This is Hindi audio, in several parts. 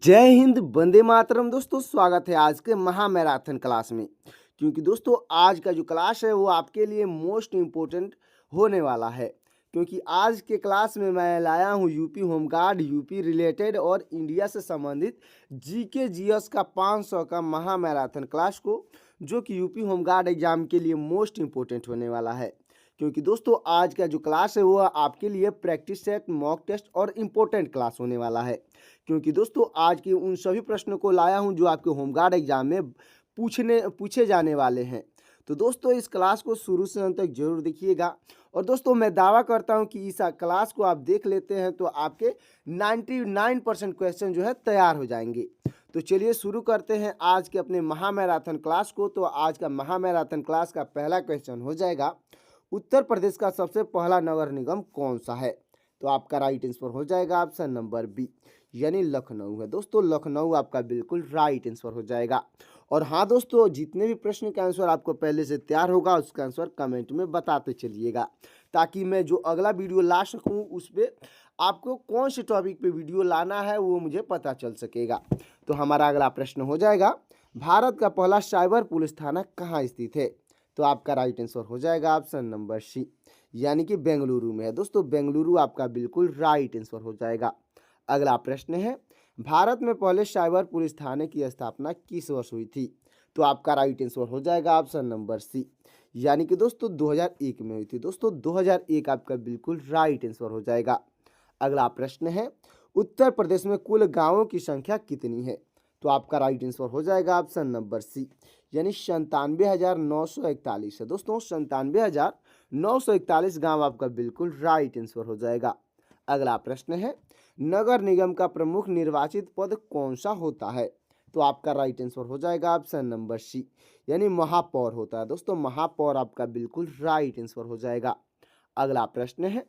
जय हिंद, वंदे मातरम। दोस्तों स्वागत है आज के महामैराथन क्लास में। क्योंकि दोस्तों आज का जो क्लास है वो आपके लिए मोस्ट इम्पोर्टेंट होने वाला है। क्योंकि आज के क्लास में मैं लाया हूँ यूपी होमगार्ड, यूपी रिलेटेड और इंडिया से संबंधित जीके जीएस का 500 का महामैराथन क्लास को, जो कि यूपी होमगार्ड एग्जाम के लिए मोस्ट इम्पोर्टेंट होने वाला है। क्योंकि दोस्तों आज का जो क्लास है वो आपके लिए प्रैक्टिस सेट, मॉक टेस्ट और इम्पोर्टेंट क्लास होने वाला है। क्योंकि दोस्तों आज के उन सभी प्रश्नों को लाया हूं जो आपके होमगार्ड एग्जाम में पूछे जाने वाले हैं। तो दोस्तों इस क्लास को शुरू से अंत तक जरूर देखिएगा। और दोस्तों मैं दावा करता हूं कि इस क्लास को आप देख लेते हैं तो आपके 99% क्वेश्चन जो है तैयार हो जाएंगे। तो चलिए शुरू करते हैं आज के अपने महामैराथन क्लास को। तो आज का महामैराथन क्लास का पहला क्वेश्चन हो जाएगा, उत्तर प्रदेश का सबसे पहला नगर निगम कौन सा है? तो आपका राइट आंसर हो जाएगा ऑप्शन नंबर बी, यानी लखनऊ है। दोस्तों लखनऊ आपका बिल्कुल राइट आंसर हो जाएगा। और हाँ दोस्तों, जितने भी प्रश्न का आंसर आपको पहले से तैयार होगा उसका आंसर कमेंट में बताते चलिएगा, ताकि मैं जो अगला वीडियो ला सकूँ उस पर आपको कौन से टॉपिक पे वीडियो लाना है वो मुझे पता चल सकेगा। तो हमारा अगला प्रश्न हो जाएगा, भारत का पहला साइबर पुलिस थाना कहाँ स्थित है? तो आपका राइट आंसर हो जाएगा ऑप्शन नंबर सी, यानी कि बेंगलुरु में है। दोस्तों बेंगलुरु आपका बिल्कुल राइट आंसर हो जाएगा। अगला प्रश्न है, भारत में पहले साइबर पुलिस थाने की स्थापना किस वर्ष हुई थी? तो आपका राइट आंसर हो जाएगा ऑप्शन नंबर सी, यानी कि दोस्तों 2001 में हुई थी। दोस्तों 2001 आपका बिल्कुल राइट आंसर हो जाएगा। अगला प्रश्न है, उत्तर प्रदेश में कुल गांवों की संख्या कितनी है? तो आपका राइट आंसर हो जाएगा ऑप्शन नंबर सी, यानी 97,941 है। दोस्तों 97,941 गांव आपका बिल्कुल राइट आंसर हो जाएगा। अगला प्रश्न है, नगर निगम का प्रमुख निर्वाचित पद कौन सा होता है? तो आपका राइट आंसर हो जाएगा ऑप्शन नंबर सी, यानी महापौर होता है। दोस्तों महापौर आपका बिल्कुल राइट आंसर हो जाएगा। अगला प्रश्न है,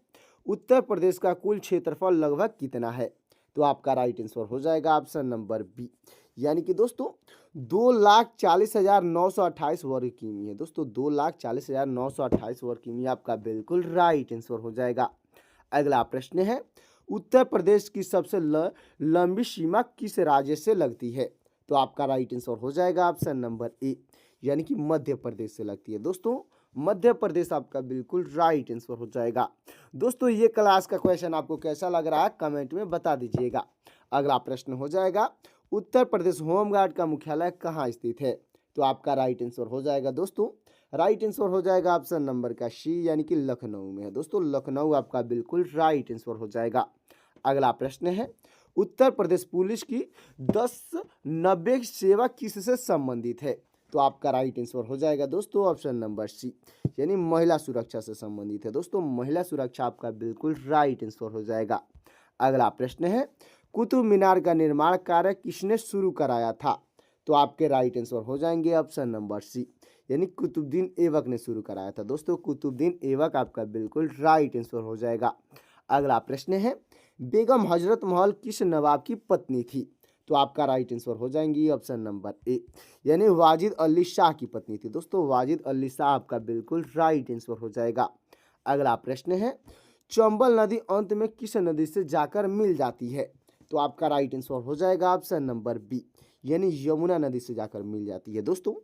उत्तर प्रदेश का कुल क्षेत्रफल लगभग कितना है? तो आपका राइट आंसर हो जाएगा ऑप्शन नंबर बी, यानी कि दोस्तों 2,40,928 वर्ग किमी है। दोस्तों 2,40,928 वर्ग किमी आपका बिल्कुल राइट आंसर हो जाएगा। अगला प्रश्न है, उत्तर प्रदेश की सबसे लंबी सीमा किस राज्य से लगती है? तो आपका राइट आंसर हो जाएगा ऑप्शन नंबर ए, यानी कि मध्य प्रदेश से लगती है। दोस्तों मध्य प्रदेश आपका बिल्कुल राइट आंसर हो जाएगा। दोस्तों ये क्लास का क्वेश्चन आपको कैसा लग रहा है कमेंट में बता दीजिएगा। अगला प्रश्न हो जाएगा, उत्तर प्रदेश होमगार्ड का मुख्यालय कहाँ स्थित है? तो आपका राइट आंसर हो जाएगा दोस्तों, राइट आंसर हो जाएगा ऑप्शन नंबर का सी, यानी कि लखनऊ में है। दोस्तों लखनऊ आपका बिल्कुल राइट आंसर हो जाएगा। अगला प्रश्न है, उत्तर प्रदेश पुलिस की 1090 सेवा किससे संबंधित है? तो आपका राइट आंसर हो जाएगा दोस्तों ऑप्शन नंबर सी, यानी महिला सुरक्षा से संबंधित है। दोस्तों महिला सुरक्षा आपका बिल्कुल राइट आंसर हो जाएगा। अगला प्रश्न है, कुतुब मीनार का निर्माण कार्य किसने शुरू कराया था? तो आपके राइट आंसर हो जाएंगे ऑप्शन नंबर सी, यानी कुतुबुद्दीन ऐबक ने शुरू कराया था। दोस्तों कुतुबुद्दीन ऐबक आपका बिल्कुल राइट आंसर हो जाएगा। अगला प्रश्न है, बेगम हजरत महल किस नवाब की पत्नी थी? तो आपका राइट आंसर हो जाएंगी ऑप्शन नंबर ए, यानी वाजिद अली शाह की पत्नी थी। दोस्तों वाजिद अली शाह आपका बिल्कुल राइट आंसर हो जाएगा। अगला प्रश्न है, चंबल नदी अंत में किस नदी से जाकर मिल जाती है? तो आपका राइट आंसर हो जाएगा ऑप्शन नंबर बी, यानी यमुना नदी से जाकर मिल जाती है। दोस्तों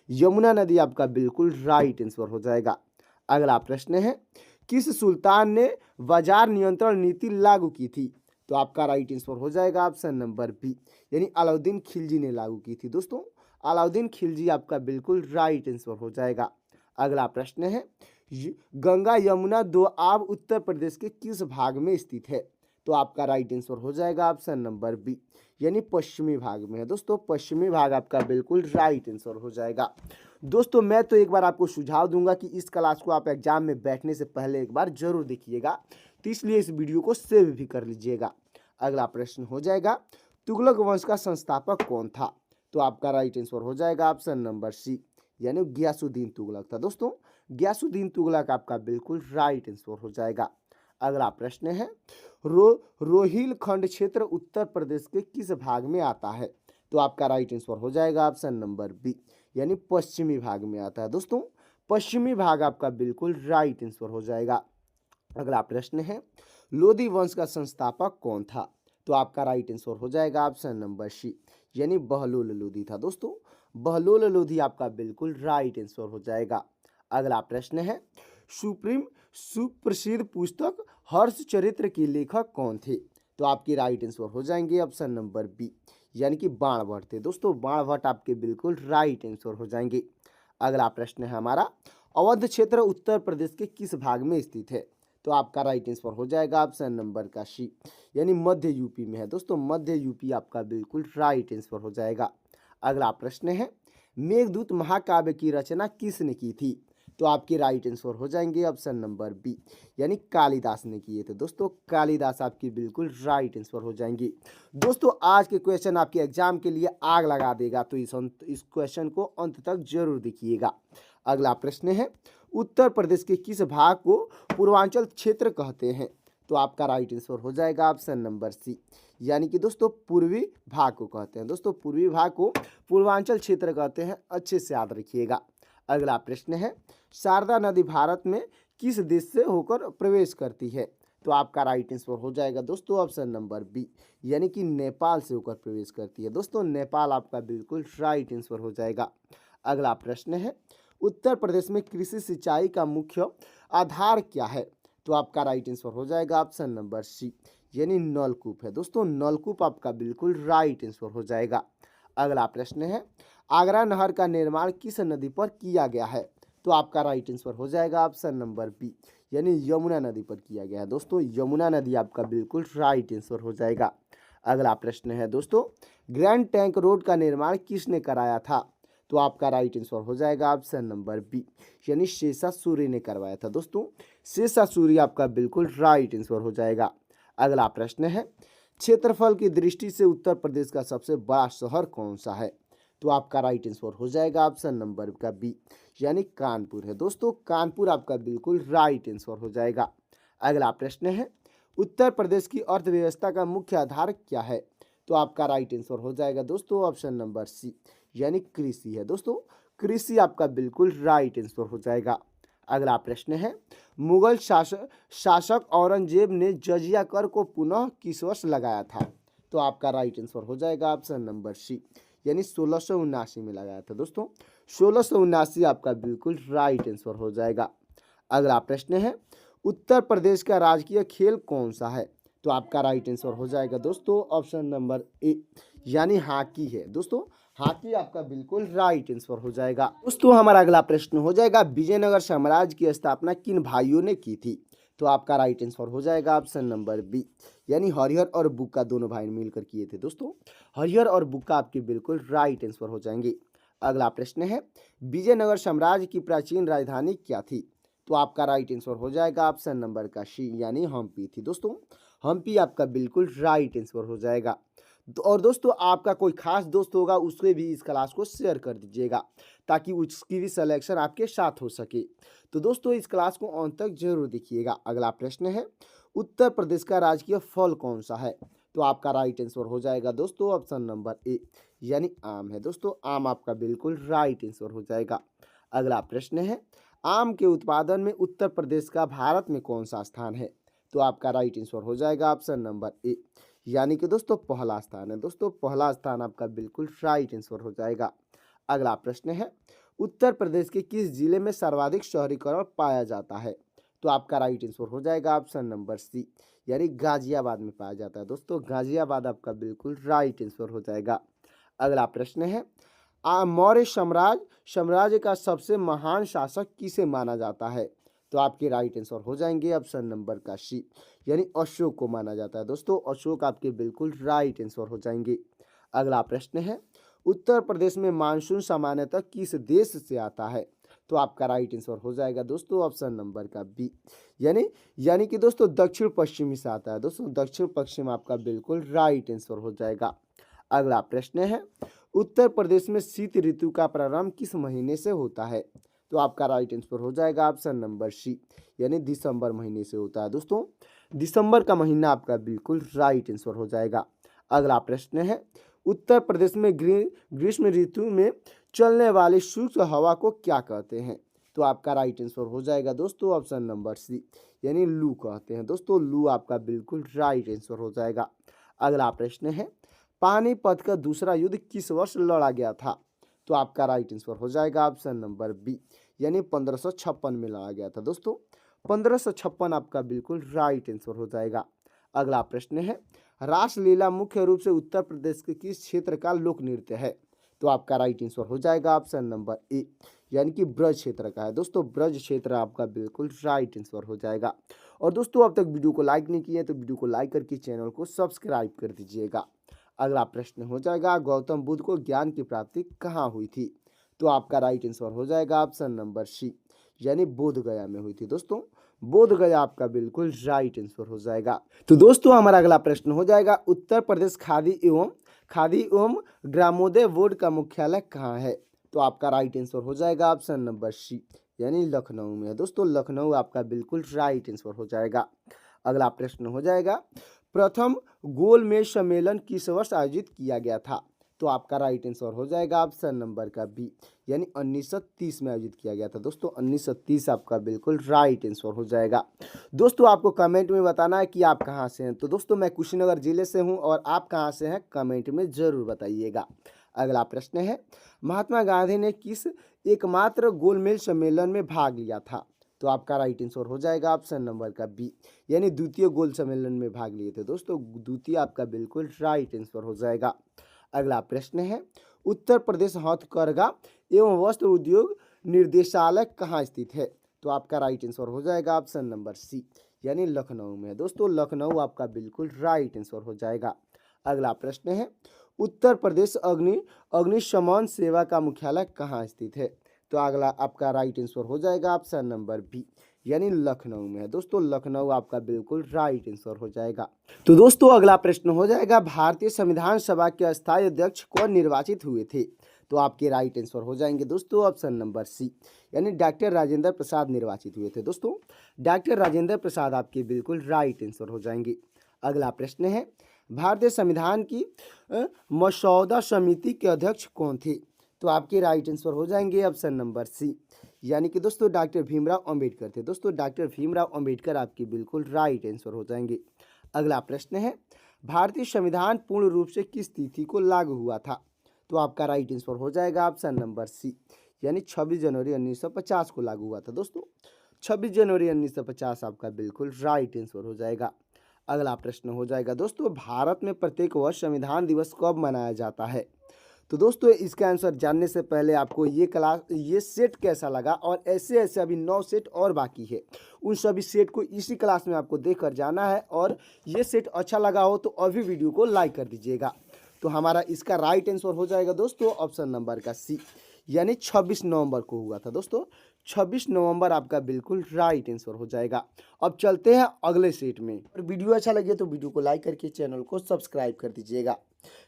यमुना नदी आपका बिल्कुल राइट आंसर हो जाएगा। अगला प्रश्न है, किस सुल्तान ने बाजार नियंत्रण नीति लागू की थी? तो आपका राइट आंसर हो जाएगा ऑप्शन नंबर बी, यानी अलाउद्दीन खिलजी ने लागू की थी। दोस्तों अलाउद्दीन खिलजी आपका बिल्कुल राइट आंसर हो जाएगा। अगला प्रश्न है, गंगा यमुना दो आब उत्तर प्रदेश के किस भाग में स्थित है? तो आपका राइट आंसर हो जाएगा ऑप्शन नंबर बी, यानी पश्चिमी भाग में है। दोस्तों पश्चिमी भाग आपका बिल्कुल राइट आंसर हो जाएगा। दोस्तों मैं तो एक बार आपको सुझाव दूंगा कि इस क्लास को आप एग्जाम में बैठने से पहले एक बार जरूर देखिएगा, तो इसलिए इस वीडियो को सेव भी कर लीजिएगा। अगला प्रश्न हो जाएगा, तुगलक वंश का संस्थापक कौन था? तो आपका राइट आंसर हो जाएगा ऑप्शन नंबर सी, यानी गियासुद्दीन तुगलक था। दोस्तों गियासुद्दीन तुगलक आपका बिल्कुल राइट आंसर हो जाएगा। अगला प्रश्न है, रोहिलखंड क्षेत्र उत्तर प्रदेश के किस भाग में आता है? तो आपका राइट आंसर हो जाएगा ऑप्शन नंबर बी, यानी पश्चिमी भाग में आता है। दोस्तों पश्चिमी भाग आपका बिल्कुल राइट आंसर हो जाएगा। अगला प्रश्न है, लोधी वंश का संस्थापक कौन था? तो आपका राइट आंसर हो जाएगा ऑप्शन नंबर सी, यानी बहलोल लोधी था दोस्तों। बहलोल लोधी आपका बिल्कुल राइट आंसर हो जाएगा। अगला प्रश्न है, सुप्रीम सुप्रसिद्ध पुस्तक हर्षचरित्र के लेखक कौन थे? तो आपके राइट आंसर हो जाएंगे ऑप्शन नंबर बी, यानी कि बाणभट्ट थे दोस्तों। बाणभट्ट आपके बिल्कुल राइट आंसर हो जाएंगे। अगला प्रश्न है हमारा, अवध क्षेत्र उत्तर प्रदेश के किस भाग में स्थित है? तो आपका राइट आंसर हो जाएगा ऑप्शन नंबर का सी, यानी मध्य यूपी में है दोस्तों। मध्य यूपी आपका बिल्कुल राइट आंसर हो जाएगा। अगला प्रश्न है, मेघदूत महाकाव्य की रचना किसने की थी? तो आपके राइट आंसर हो जाएंगे ऑप्शन नंबर बी, यानी कालिदास ने किए थे दोस्तों। कालिदास आपकी बिल्कुल राइट आंसर हो जाएंगे। दोस्तों आज के क्वेश्चन आपके एग्जाम के लिए आग लगा देगा, तो इस क्वेश्चन को अंत तक जरूर देखिएगा। अगला प्रश्न है, उत्तर प्रदेश के किस भाग को पूर्वांचल क्षेत्र कहते हैं? तो आपका राइट आंसर हो जाएगा ऑप्शन नंबर सी, यानी कि दोस्तों पूर्वी भाग को कहते हैं दोस्तों। पूर्वी भाग को पूर्वांचल क्षेत्र कहते हैं, अच्छे से याद रखिएगा। अगला प्रश्न है, शारदा नदी भारत में किस देश से होकर प्रवेश करती है? तो आपका राइट आंसर हो जाएगा दोस्तों ऑप्शन नंबर बी, यानी कि नेपाल से होकर प्रवेश करती है दोस्तों। नेपाल आपका बिल्कुल राइट आंसर हो जाएगा। अगला प्रश्न है, उत्तर प्रदेश में कृषि सिंचाई का मुख्य आधार क्या है? तो आपका राइट आंसर हो जाएगा ऑप्शन नंबर सी, यानी नलकूप है दोस्तों। नलकूप आपका बिल्कुल राइट आंसर हो जाएगा। अगला प्रश्न है, आगरा नहर का निर्माण किस नदी पर किया गया है? तो आपका राइट आंसर हो जाएगा ऑप्शन नंबर बी, यानी यमुना नदी पर किया गया है दोस्तों। यमुना नदी आपका बिल्कुल राइट आंसर हो जाएगा। अगला प्रश्न है दोस्तों, ग्रैंड टैंक रोड का निर्माण किसने कराया था? तो आपका राइट आंसर हो जाएगा ऑप्शन नंबर बी, यानी शेषा सूरी ने करवाया था दोस्तों। शेषा सूरी आपका बिल्कुल राइट आंसर हो जाएगा। अगला प्रश्न है, क्षेत्रफल की दृष्टि से उत्तर प्रदेश का सबसे बड़ा शहर कौन सा है? तो आपका राइट आंसर हो जाएगा ऑप्शन नंबर का बी, यानी कानपुर है दोस्तों। कानपुर आपका बिल्कुल राइट आंसर हो जाएगा। अगला प्रश्न है, उत्तर प्रदेश की अर्थव्यवस्था का मुख्य आधार क्या है? तो आपका राइट आंसर हो जाएगा दोस्तों ऑप्शन नंबर सी, यानी कृषि है दोस्तों। कृषि आपका बिल्कुल राइट आंसर हो जाएगा। अगला प्रश्न है, मुगल शासक औरंगजेब ने जजिया कर को पुनः किस वर्ष लगाया था? तो आपका राइट आंसर हो जाएगा ऑप्शन नंबर सी, यानी 1679 में लगाया था दोस्तों। 1679 आपका बिल्कुल राइट आंसर हो जाएगा। अगला प्रश्न है, उत्तर प्रदेश का राजकीय खेल कौन सा है? तो आपका राइट आंसर हो जाएगा दोस्तों ऑप्शन नंबर ए, यानी हॉकी है दोस्तों। हॉकी आपका बिल्कुल राइट आंसर हो जाएगा। दोस्तों हमारा अगला प्रश्न हो जाएगा, विजयनगर साम्राज्य की स्थापना किन भाइयों ने की थी? तो आपका राइट आंसर हो जाएगा ऑप्शन नंबर बी, यानी हरिहर और बुक्का दोनों भाई मिलकर किए थे दोस्तों। हरिहर और बुक्का आपके बिल्कुल राइट आंसर हो जाएंगे। अगला प्रश्न है, विजयनगर साम्राज्य की प्राचीन राजधानी क्या थी? तो आपका राइट आंसर हो जाएगा ऑप्शन नंबर का सी, यानी हम्पी थी दोस्तों। हम्पी आपका बिल्कुल राइट आंसर हो जाएगा। और दोस्तों आपका कोई खास दोस्त होगा, उससे भी इस क्लास को शेयर कर दीजिएगा, ताकि उसकी भी सिलेक्शन आपके साथ हो सके। तो दोस्तों इस क्लास को अंत तक जरूर देखिएगा। अगला प्रश्न है, उत्तर प्रदेश का राजकीय फल कौन सा है? तो आपका राइट आंसर हो जाएगा दोस्तों ऑप्शन नंबर ए, यानी आम है दोस्तों। आम आपका बिल्कुल राइट आंसर हो जाएगा। अगला प्रश्न है, आम के उत्पादन में उत्तर प्रदेश का भारत में कौन सा स्थान है? तो आपका राइट आंसर हो जाएगा ऑप्शन नंबर ए, यानी कि दोस्तों पहला स्थान है दोस्तों। पहला स्थान आपका बिल्कुल राइट आंसर हो जाएगा। अगला प्रश्न है, उत्तर प्रदेश के किस जिले में सर्वाधिक शहरीकरण पाया जाता है? तो आपका राइट आंसर हो जाएगा ऑप्शन नंबर सी, यानी गाजियाबाद में पाया जाता है दोस्तों। गाजियाबाद आपका बिल्कुल राइट आंसर हो जाएगा। अगला प्रश्न है, मौर्य साम्राज्य का सबसे महान शासक किसे माना जाता है? तो आपके राइट आंसर हो जाएंगे ऑप्शन नंबर का सी, यानी अशोक को माना जाता है दोस्तों। अशोक आपके बिल्कुल राइट आंसर हो जाएंगे। अगला प्रश्न है, उत्तर प्रदेश में मानसून सामान्यतः किस देश से आता है? तो आपका राइट आंसर हो जाएगा दोस्तों ऑप्शन नंबर का बी, यानी कि दोस्तों दक्षिण पश्चिमी से आता है दोस्तों। दक्षिण पश्चिम आपका बिल्कुल राइट आंसर हो जाएगा। अगला प्रश्न है, उत्तर प्रदेश में शीत ऋतु का प्रारंभ किस महीने से होता है? तो आपका राइट आंसर हो जाएगा ऑप्शन नंबर सी, यानी दिसंबर महीने से होता है दोस्तों। दिसंबर का महीना आपका बिल्कुल राइट आंसर हो जाएगा। अगला प्रश्न है, उत्तर प्रदेश में ग्रीष्म ऋतु में चलने वाली शुष्क हवा को क्या कहते हैं? तो आपका राइट आंसर हो जाएगा दोस्तों ऑप्शन नंबर सी, यानी लू कहते हैं दोस्तों। लू आपका बिल्कुल राइट आंसर हो जाएगा। अगला प्रश्न है पानीपत का दूसरा युद्ध किस वर्ष लड़ा गया था? तो आपका राइट आंसर हो जाएगा ऑप्शन नंबर बी, यानी 1556 में लड़ा गया था दोस्तों। 1556 आपका बिल्कुल राइट आंसर हो जाएगा। अगला प्रश्न है रासलीला मुख्य रूप से उत्तर प्रदेश के किस क्षेत्र का लोक नृत्य है? तो आपका राइट आंसर हो जाएगा ऑप्शन नंबर ए, यानी कि ब्रज क्षेत्र का है दोस्तों। ब्रज क्षेत्र आपका बिल्कुल राइट आंसर हो जाएगा। और दोस्तों अब तक वीडियो को लाइक नहीं किए तो वीडियो को लाइक करके चैनल को सब्सक्राइब कर दीजिएगा। अगला प्रश्न हो जाएगा गौतम बुद्ध को ज्ञान की प्राप्ति कहाँ हुई थी? तो आपका राइट आंसर हो जाएगा ऑप्शन नंबर सी, यानी बोध गया में हुई थी दोस्तों। बोध गया आपका बिल्कुल राइट आंसर हो जाएगा। तो दोस्तों हमारा अगला प्रश्न हो जाएगा उत्तर प्रदेश खादी एवं ग्रामोदय बोर्ड का मुख्यालय कहाँ है? तो आपका राइट आंसर हो जाएगा ऑप्शन नंबर सी, यानी लखनऊ में है दोस्तों। लखनऊ आपका बिल्कुल राइट आंसर हो जाएगा। अगला प्रश्न हो जाएगा प्रथम गोलमेज सम्मेलन किस वर्ष आयोजित किया गया था? तो आपका राइट आंसर हो जाएगा ऑप्शन नंबर का बी, यानी 1930 में आयोजित किया गया था दोस्तों। 1930 आपका बिल्कुल राइट आंसर हो जाएगा। दोस्तों आपको कमेंट में बताना है कि आप कहां से हैं। तो दोस्तों मैं कुशीनगर जिले से हूं और आप कहां से हैं कमेंट में जरूर बताइएगा। अगला प्रश्न है महात्मा गांधी ने किस एकमात्र गोलमेज सम्मेलन में भाग लिया था? तो आपका राइट आंसर हो जाएगा ऑप्शन नंबर का बी, यानी द्वितीय गोल सम्मेलन में भाग लिए थे दोस्तों। द्वितीय आपका बिल्कुल राइट आंसर हो जाएगा। अगला प्रश्न है उत्तर प्रदेश हथकरघा एवं वस्त्र उद्योग निर्देशालय कहाँ स्थित है? तो आपका राइट आंसर हो जाएगा ऑप्शन नंबर सी, यानी लखनऊ में है दोस्तों। लखनऊ आपका बिल्कुल राइट आंसर हो जाएगा। अगला प्रश्न है उत्तर प्रदेश अग्निशमन सेवा का मुख्यालय कहाँ स्थित है? तो अगला आपका राइट आंसर हो जाएगा ऑप्शन नंबर बी, यानी लखनऊ में है दोस्तों। लखनऊ आपका बिल्कुल राइट आंसर हो जाएगा। तो दोस्तों अगला प्रश्न हो जाएगा भारतीय संविधान सभा के अस्थायी अध्यक्ष कौन निर्वाचित हुए थे? तो आपके राइट आंसर हो जाएंगे दोस्तों ऑप्शन नंबर सी, यानी डॉक्टर राजेंद्र प्रसाद निर्वाचित हुए थे दोस्तों। डॉक्टर राजेंद्र प्रसाद आपके बिल्कुल राइट आंसर हो जाएंगे। अगला प्रश्न है भारतीय संविधान की मसौदा समिति के अध्यक्ष कौन थे? तो आपके राइट आंसर हो जाएंगे ऑप्शन नंबर सी, यानी कि दोस्तों डॉक्टर भीमराव अंबेडकर थे दोस्तों। डॉक्टर भीमराव अंबेडकर आपके बिल्कुल राइट आंसर हो जाएंगे। अगला प्रश्न है भारतीय संविधान पूर्ण रूप से किस तिथि को लागू हुआ था? तो आपका राइट आंसर हो जाएगा ऑप्शन नंबर सी, यानी 26 जनवरी 1950 को लागू हुआ था दोस्तों। 26 जनवरी 1950 आपका बिल्कुल राइट आंसर हो जाएगा। अगला प्रश्न हो जाएगा दोस्तों भारत में प्रत्येक वर्ष संविधान दिवस कब मनाया जाता है? तो दोस्तों इसका आंसर जानने से पहले आपको ये सेट कैसा लगा, और ऐसे ऐसे अभी 9 सेट और बाकी है, उन सभी सेट को इसी क्लास में आपको देख कर जाना है। और ये सेट अच्छा लगा हो तो अभी वीडियो को लाइक कर दीजिएगा। तो हमारा इसका राइट आंसर हो जाएगा दोस्तों ऑप्शन नंबर का सी, यानी 26 नवंबर को हुआ था दोस्तों। 26 नवंबर आपका बिल्कुल राइट आंसर हो जाएगा। अब चलते हैं अगले सेट में। और वीडियो अच्छा लगे तो वीडियो को लाइक करके चैनल को सब्सक्राइब कर दीजिएगा।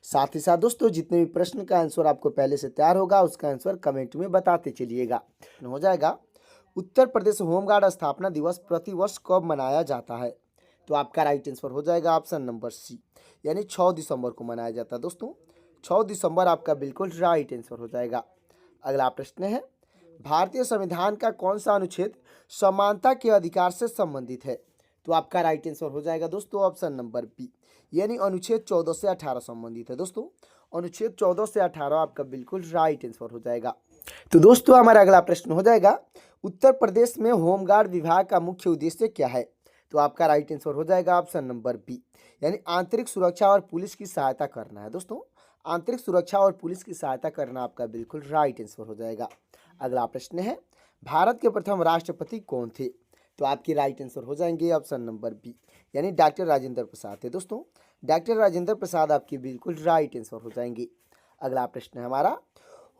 साथ ही साथ दोस्तों जितने भी प्रश्न का आंसर आपको पहले से तैयार होगा उसका आंसर कमेंट में बताते चलिएगा। हो जाएगा उत्तर प्रदेश होमगार्ड स्थापना दिवस प्रतिवर्ष कब मनाया जाता है? तो आपका राइट आंसर हो जाएगा ऑप्शन नंबर सी, यानी 6 दिसंबर को मनाया जाता है दोस्तों। 6 दिसंबर आपका बिल्कुल राइट आंसर हो जाएगा। अगला प्रश्न है भारतीय संविधान का कौन सा अनुच्छेद समानता के अधिकार से संबंधित है? तो आपका राइट आंसर हो जाएगा दोस्तों ऑप्शन नंबर बी, यानी अनुच्छेद 14 से 18 संबंधित है दोस्तों। अनुच्छेद 14 से 18 आपका बिल्कुल राइट आंसर हो जाएगा। तो दोस्तों हमारा अगला प्रश्न हो जाएगा उत्तर प्रदेश में होमगार्ड विभाग का मुख्य उद्देश्य क्या है? तो आपका राइट आंसर हो जाएगा ऑप्शन नंबर बी, यानी आंतरिक सुरक्षा और पुलिस की सहायता करना है दोस्तों। आंतरिक सुरक्षा और पुलिस की सहायता करना आपका बिल्कुल राइट आंसर हो जाएगा। अगला प्रश्न है भारत के प्रथम राष्ट्रपति कौन थे? तो आपकी राइट आंसर हो जाएंगे ऑप्शन नंबर बी, यानी डॉक्टर राजेंद्र प्रसाद थे दोस्तों। डॉक्टर राजेंद्र प्रसाद आपकी बिल्कुल राइट आंसर हो जाएंगे। अगला प्रश्न है हमारा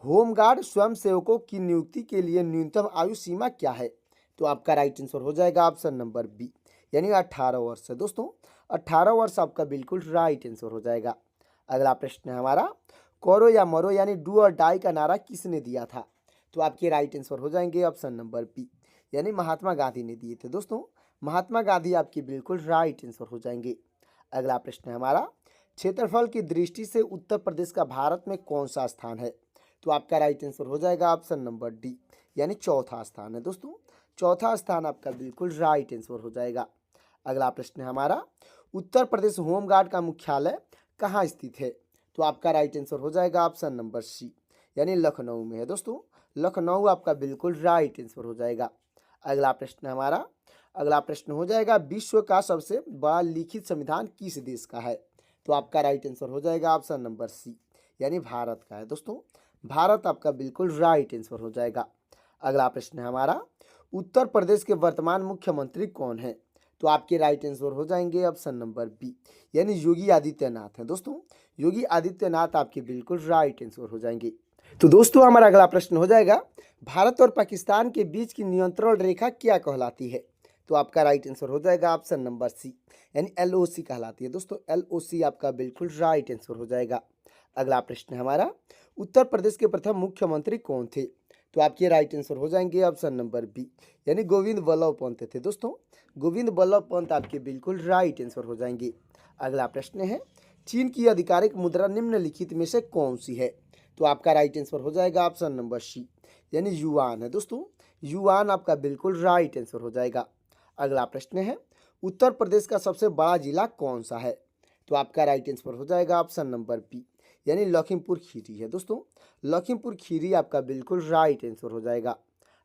होमगार्ड स्वयंसेवकों की नियुक्ति के लिए न्यूनतम आयु सीमा क्या है? तो आपका राइट आंसर हो जाएगा ऑप्शन नंबर बी, यानी 18 वर्ष है दोस्तों। 18 वर्ष आपका बिल्कुल राइट आंसर हो जाएगा। अगला प्रश्न है हमारा करो या मरो यानी डू और डाई का नारा किसने दिया था? तो आपके राइट आंसर हो जाएंगे ऑप्शन नंबर बी, यानी महात्मा गांधी ने दिए थे दोस्तों। महात्मा गांधी आपकी बिल्कुल राइट आंसर हो जाएंगे। अगला प्रश्न है हमारा क्षेत्रफल की दृष्टि से उत्तर प्रदेश का भारत में कौन सा स्थान है? तो आपका राइट आंसर हो जाएगा ऑप्शन नंबर डी, यानी चौथा स्थान है दोस्तों। चौथा स्थान आपका बिल्कुल राइट आंसर हो जाएगा। अगला प्रश्न है हमारा उत्तर प्रदेश होमगार्ड का मुख्यालय कहाँ स्थित है? तो आपका राइट आंसर हो जाएगा ऑप्शन नंबर सी, यानी लखनऊ में है दोस्तों। लखनऊ आपका बिल्कुल राइट आंसर हो जाएगा। अगला प्रश्न हमारा, अगला प्रश्न हो जाएगा विश्व का सबसे बड़ा लिखित संविधान किस देश का है? तो आपका राइट आंसर हो जाएगा ऑप्शन नंबर सी, यानी भारत का है दोस्तों। भारत आपका बिल्कुल राइट आंसर हो जाएगा। अगला प्रश्न है हमारा, उत्तर प्रदेश के वर्तमान मुख्यमंत्री कौन है? तो आपके राइट आंसर हो जाएंगे ऑप्शन नंबर बी, यानी योगी आदित्यनाथ हैं दोस्तों। योगी आदित्यनाथ आपके बिल्कुल राइट आंसर हो जाएंगे। तो दोस्तों हमारा अगला प्रश्न हो जाएगा, भारत और पाकिस्तान के बीच की नियंत्रण रेखा क्या कहलाती है? तो आपका राइट आंसर हो जाएगा ऑप्शन नंबर सी, यानी LOC कहलाती है दोस्तों। LOC आपका बिल्कुल राइट आंसर हो जाएगा। अगला प्रश्न है हमारा, उत्तर प्रदेश के प्रथम मुख्यमंत्री कौन थे? तो आपके राइट आंसर हो जाएंगे ऑप्शन नंबर बी, यानी गोविंद बल्लभ पंत थे दोस्तों। गोविंद बल्लभ पंत आपके बिल्कुल राइट आंसर हो जाएंगे। अगला प्रश्न है, चीन की आधिकारिक मुद्रा निम्नलिखित में से कौन सी है? तो आपका राइट आंसर हो जाएगा ऑप्शन नंबर सी, यानी युआन है दोस्तों। युआन आपका बिल्कुल राइट आंसर हो जाएगा। अगला प्रश्न है, उत्तर प्रदेश का सबसे बड़ा जिला कौन सा है? तो आपका राइट आंसर हो जाएगा ऑप्शन नंबर बी, यानी लखीमपुर खीरी है दोस्तों। लखीमपुर खीरी आपका बिल्कुल राइट आंसर हो जाएगा।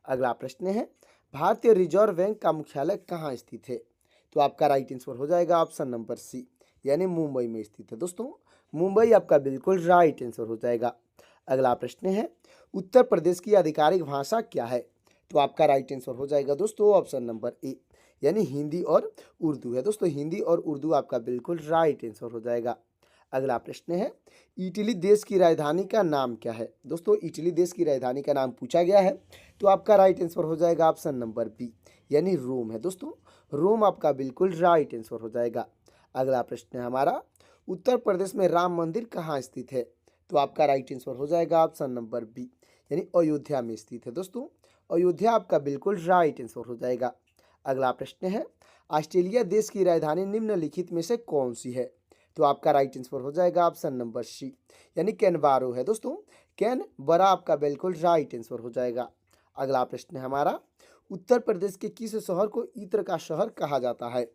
अगला प्रश्न है, भारतीय रिजर्व बैंक का मुख्यालय कहाँ स्थित है? तो आपका राइट आंसर हो जाएगा ऑप्शन नंबर सी, यानी मुंबई में स्थित है दोस्तों। मुंबई आपका बिल्कुल राइट आंसर हो जाएगा। अगला प्रश्न है, उत्तर प्रदेश की आधिकारिक भाषा क्या है? तो आपका राइट आंसर हो जाएगा दोस्तों ऑप्शन नंबर ए, यानी हिंदी और उर्दू है दोस्तों। हिंदी और उर्दू आपका बिल्कुल राइट आंसर हो जाएगा। अगला प्रश्न है, इटली देश की राजधानी का नाम क्या है? दोस्तों इटली देश की राजधानी का नाम पूछा गया है, तो आपका राइट आंसर हो जाएगा ऑप्शन नंबर बी, यानी रोम है दोस्तों। रोम आपका बिल्कुल राइट आंसर हो जाएगा। अगला प्रश्न है हमारा, उत्तर प्रदेश में राम मंदिर कहाँ स्थित है? तो आपका राइट आंसर हो जाएगा ऑप्शन नंबर बी, यानी अयोध्या में स्थित है दोस्तों। अयोध्या आपका बिल्कुल राइट आंसर हो जाएगा। अगला प्रश्न है, ऑस्ट्रेलिया देश की राजधानी निम्नलिखित में से कौन सी है? तो आपका राइट आंसर हो जाएगा ऑप्शन नंबर सी, यानी कैनबारो है दोस्तों। कैनबरा आपका बिल्कुल राइट आंसर हो जाएगा। अगला प्रश्न है हमारा, उत्तर प्रदेश के किस शहर को इत्र का शहर कहा जाता है?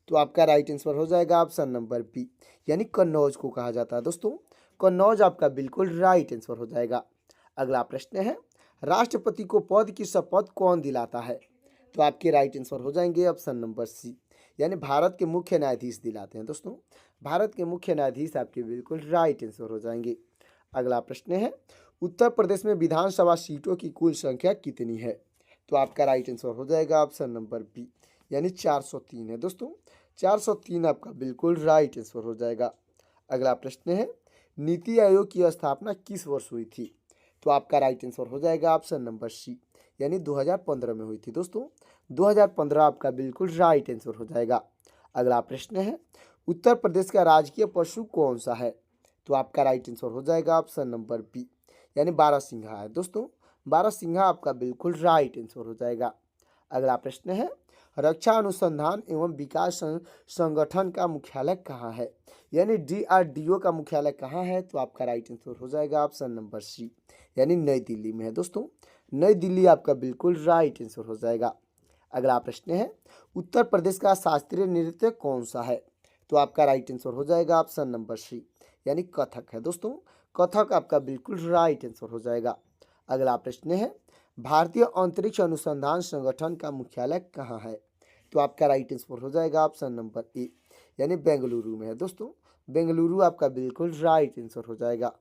तो आपका राइट आंसर हो जाएगा ऑप्शन नंबर बी, यानी कन्नौज को कहा जाता है दोस्तों। कन्नौज आपका बिल्कुल राइट आंसर हो जाएगा। अगला प्रश्न है, राष्ट्रपति को पद की शपथ कौन दिलाता है? तो आपके राइट आंसर हो जाएंगे ऑप्शन नंबर सी, यानी भारत के मुख्य न्यायाधीश दिलाते हैं दोस्तों। भारत के मुख्य न्यायाधीश आपके बिल्कुल राइट आंसर हो जाएंगे। अगला प्रश्न है, उत्तर प्रदेश में विधानसभा सीटों की कुल संख्या कितनी है? तो आपका राइट आंसर हो जाएगा ऑप्शन नंबर बी, यानी 403 है दोस्तों। 403 आपका बिल्कुल राइट आंसर हो जाएगा। अगला प्रश्न है, नीति आयोग की स्थापना किस वर्ष हुई थी? तो आपका राइट आंसर हो जाएगा ऑप्शन नंबर सी, यानी 2015 में हुई थी दोस्तों। 2015 आपका बिल्कुल राइट आंसर हो जाएगा। अगला प्रश्न है, उत्तर प्रदेश का राजकीय पशु कौन सा है? तो आपका राइट आंसर हो जाएगा ऑप्शन नंबर बी, यानी बारहसिंघा है दोस्तों। बारहसिंघा आपका बिल्कुल राइट आंसर हो जाएगा। अगला प्रश्न है, रक्षा अनुसंधान एवं विकास संगठन का मुख्यालय कहाँ है? यानी DRDO का मुख्यालय कहाँ है? तो आपका राइट आंसर हो जाएगा ऑप्शन नंबर सी, यानी नई दिल्ली में है दोस्तों। नई दिल्ली आपका बिल्कुल राइट आंसर हो जाएगा। अगला प्रश्न है, उत्तर प्रदेश का शास्त्रीय नृत्य कौन सा है? तो आपका राइट आंसर हो जाएगा ऑप्शन नंबर सी, यानी कथक है दोस्तों। कथक आपका बिल्कुल राइट आंसर हो जाएगा। अगला प्रश्न है, भारतीय अंतरिक्ष अनुसंधान संगठन का मुख्यालय कहाँ है? तो आपका राइट आंसर हो जाएगा ऑप्शन नंबर ए, यानी बेंगलुरु में है दोस्तों। बेंगलुरु आपका बिल्कुल राइट आंसर हो जाएगा।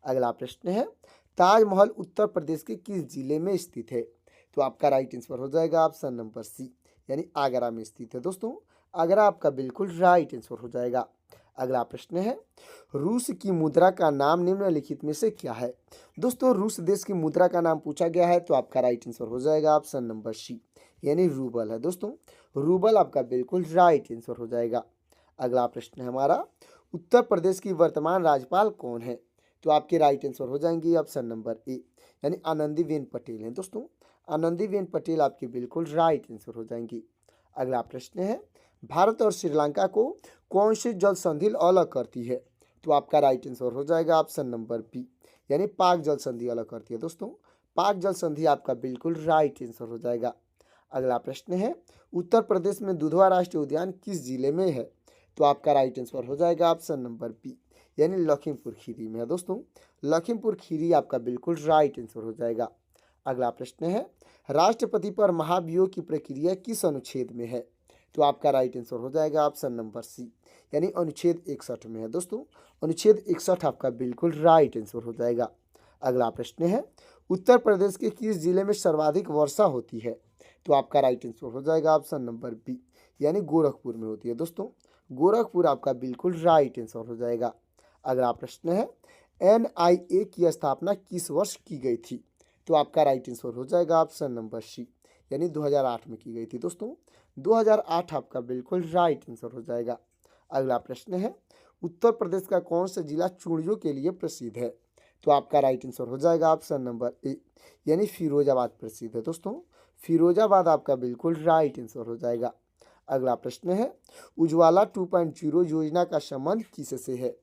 अगला प्रश्न है, ताजमहल उत्तर प्रदेश के किस जिले में स्थित है? तो आपका राइट आंसर हो जाएगा ऑप्शन नंबर सी, यानी आगरा में स्थित है दोस्तों। आगरा आपका बिल्कुल राइट आंसर हो जाएगा। अगला प्रश्न है, रूस की मुद्रा का नाम निम्नलिखित में से क्या है? दोस्तों रूस देश की मुद्रा का नाम पूछा गया है, तो आपका राइट आंसर हो जाएगा ऑप्शन नंबर सी, यानी रूबल है दोस्तों। रूबल आपका बिल्कुल राइट आंसर हो जाएगा। अगला प्रश्न है हमारा, उत्तर प्रदेश की वर्तमान राज्यपाल कौन है? तो आपके राइट आंसर हो जाएंगे ऑप्शन नंबर ए, यानी आनंदीबेन पटेल हैं दोस्तों। आनंदीबेन पटेल आपके बिल्कुल राइट आंसर हो जाएंगी। अगला प्रश्न है, भारत और श्रीलंका को कौन सी जल संधि अलग करती है? तो आपका राइट आंसर हो जाएगा ऑप्शन नंबर बी, यानी पाक जल संधि अलग करती है दोस्तों। पाक जल संधि आपका बिल्कुल राइट आंसर हो जाएगा। अगला प्रश्न है, उत्तर प्रदेश में दुधवा राष्ट्रीय उद्यान किस जिले में है? तो आपका राइट आंसर हो जाएगा ऑप्शन नंबर बी, यानी लखीमपुर खीरी में है दोस्तों। लखीमपुर खीरी आपका बिल्कुल राइट आंसर हो जाएगा। अगला प्रश्न है, राष्ट्रपति पर महाभियोग की प्रक्रिया किस अनुच्छेद में है? तो आपका राइट आंसर हो जाएगा ऑप्शन नंबर सी, यानी अनुच्छेद 61 में है दोस्तों। अनुच्छेद 61 आपका बिल्कुल राइट आंसर हो जाएगा। अगला प्रश्न है, उत्तर प्रदेश के किस जिले में सर्वाधिक वर्षा होती है? तो आपका राइट आंसर हो जाएगा ऑप्शन नंबर बी, यानी गोरखपुर में होती है दोस्तों। गोरखपुर आपका बिल्कुल राइट आंसर हो जाएगा। अगला प्रश्न है, NIA की स्थापना किस वर्ष की गई थी? तो आपका राइट आंसर हो जाएगा ऑप्शन नंबर सी, यानी 2008 में की गई थी दोस्तों। 2008 आपका बिल्कुल राइट आंसर हो जाएगा। अगला प्रश्न है, उत्तर प्रदेश का कौन सा जिला चूड़ियों के लिए प्रसिद्ध है? तो आपका राइट आंसर हो जाएगा ऑप्शन नंबर ए, यानी फिरोजाबाद प्रसिद्ध है दोस्तों। फिरोजाबाद आपका बिल्कुल राइट आंसर हो जाएगा। अगला प्रश्न है, उज्ज्वला 2.0 योजना का संबंध किससे है?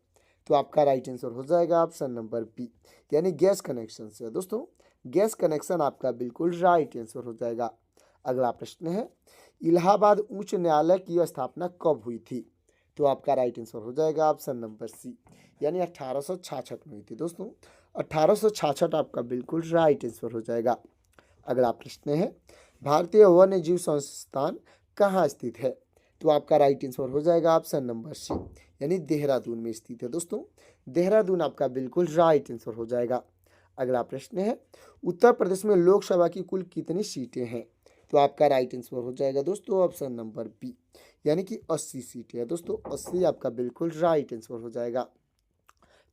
तो आपका राइट आंसर हो जाएगा ऑप्शन नंबर बी, यानी गैस कनेक्शन से दोस्तों। गैस कनेक्शन आपका बिल्कुल राइट आंसर हो जाएगा। अगला प्रश्न है, इलाहाबाद उच्च न्यायालय की स्थापना कब हुई थी? तो आपका राइट आंसर हो जाएगा ऑप्शन नंबर सी, यानी 1866 में हुई थी दोस्तों। 1866 आपका बिल्कुल राइट आंसर हो जाएगा। अगला प्रश्न है, भारतीय वन्य जीव संस्थान कहाँ स्थित है? तो आपका राइट आंसर हो जाएगा ऑप्शन नंबर सी, यानी देहरादून में स्थित है दोस्तों। देहरादून आपका बिल्कुल राइट आंसर हो जाएगा। अगला प्रश्न है, उत्तर प्रदेश में लोकसभा की कुल कितनी सीटें हैं? तो आपका राइट आंसर हो जाएगा दोस्तों ऑप्शन नंबर बी, यानी कि 80 सीटें हैं दोस्तों। 80 आपका बिल्कुल राइट आंसर हो जाएगा।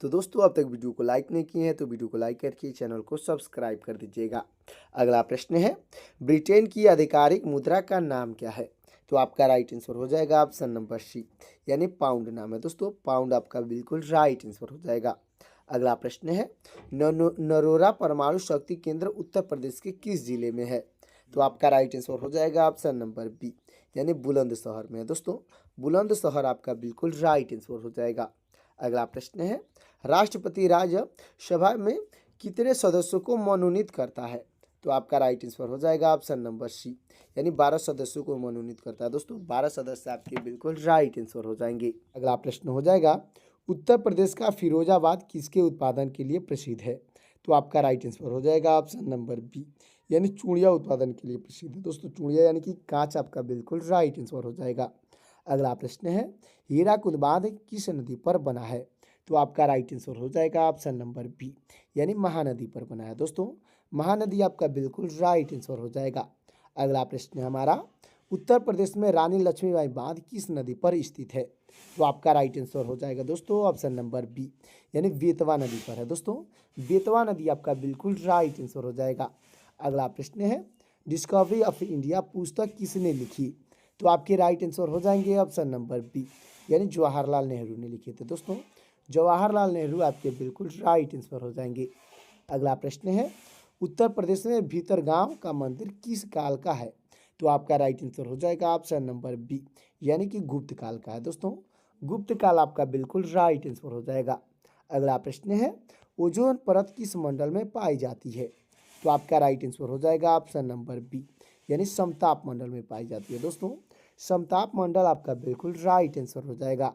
तो दोस्तों, अब तक वीडियो को लाइक नहीं किए हैं तो वीडियो को लाइक करके चैनल को सब्सक्राइब कर दीजिएगा। अगला प्रश्न है, ब्रिटेन की आधिकारिक मुद्रा का नाम क्या है? तो आपका राइट आंसर हो जाएगा ऑप्शन नंबर सी, यानी पाउंड नाम है दोस्तों। पाउंड आपका बिल्कुल राइट आंसर हो जाएगा। अगला प्रश्न है, नरोरा परमाणु शक्ति केंद्र उत्तर प्रदेश के किस जिले में है? तो आपका राइट आंसर हो जाएगा ऑप्शन नंबर बी, यानी बुलंदशहर में है दोस्तों। बुलंदशहर आपका बिल्कुल राइट आंसर हो जाएगा। अगला प्रश्न है, राष्ट्रपति राज्यसभा में कितने सदस्यों को मनोनीत करता है? तो आपका राइट आंसर हो जाएगा ऑप्शन नंबर सी, यानी 12 सदस्यों को मनोनीत करता है दोस्तों। 12 सदस्य आपके बिल्कुल राइट आंसर हो जाएंगे। अगला प्रश्न हो जाएगा, उत्तर प्रदेश का फिरोजाबाद किसके उत्पादन के लिए प्रसिद्ध है? तो आपका राइट आंसर हो जाएगा ऑप्शन नंबर बी, यानी चूड़िया उत्पादन के लिए प्रसिद्ध है दोस्तों। चूड़िया यानी कि कांच आपका बिल्कुल राइट आंसर हो जाएगा। अगला प्रश्न है, हीराकुद बांध किस नदी पर बना है? तो आपका राइट आंसर हो जाएगा ऑप्शन नंबर बी, यानी महानदी पर बना है दोस्तों। महानदी आपका बिल्कुल राइट आंसर हो जाएगा। अगला प्रश्न है हमारा, उत्तर प्रदेश में रानी लक्ष्मीबाई बांध किस नदी पर स्थित है? तो आपका राइट आंसर हो जाएगा दोस्तों ऑप्शन नंबर बी, यानी बेतवा नदी पर है दोस्तों। बेतवा नदी आपका बिल्कुल राइट आंसर हो जाएगा। अगला प्रश्न है, डिस्कवरी ऑफ इंडिया पुस्तक किसने लिखी? तो आपके राइट आंसर हो जाएंगे ऑप्शन नंबर बी, यानी जवाहरलाल नेहरू ने लिखे थे दोस्तों। जवाहरलाल नेहरू आपके बिल्कुल राइट आंसर हो जाएंगे। अगला प्रश्न है, उत्तर प्रदेश में भीतरगांव का मंदिर किस काल का है? तो आपका राइट आंसर हो जाएगा ऑप्शन नंबर बी, यानी कि गुप्त काल का है दोस्तों। गुप्त काल आपका बिल्कुल राइट आंसर हो जाएगा। अगला प्रश्न है, ओजोन परत किस मंडल में पाई जाती है? तो आपका राइट आंसर हो जाएगा ऑप्शन नंबर बी, यानी समताप मंडल में पाई जाती है दोस्तों। समताप मंडल आपका बिल्कुल राइट आंसर हो जाएगा।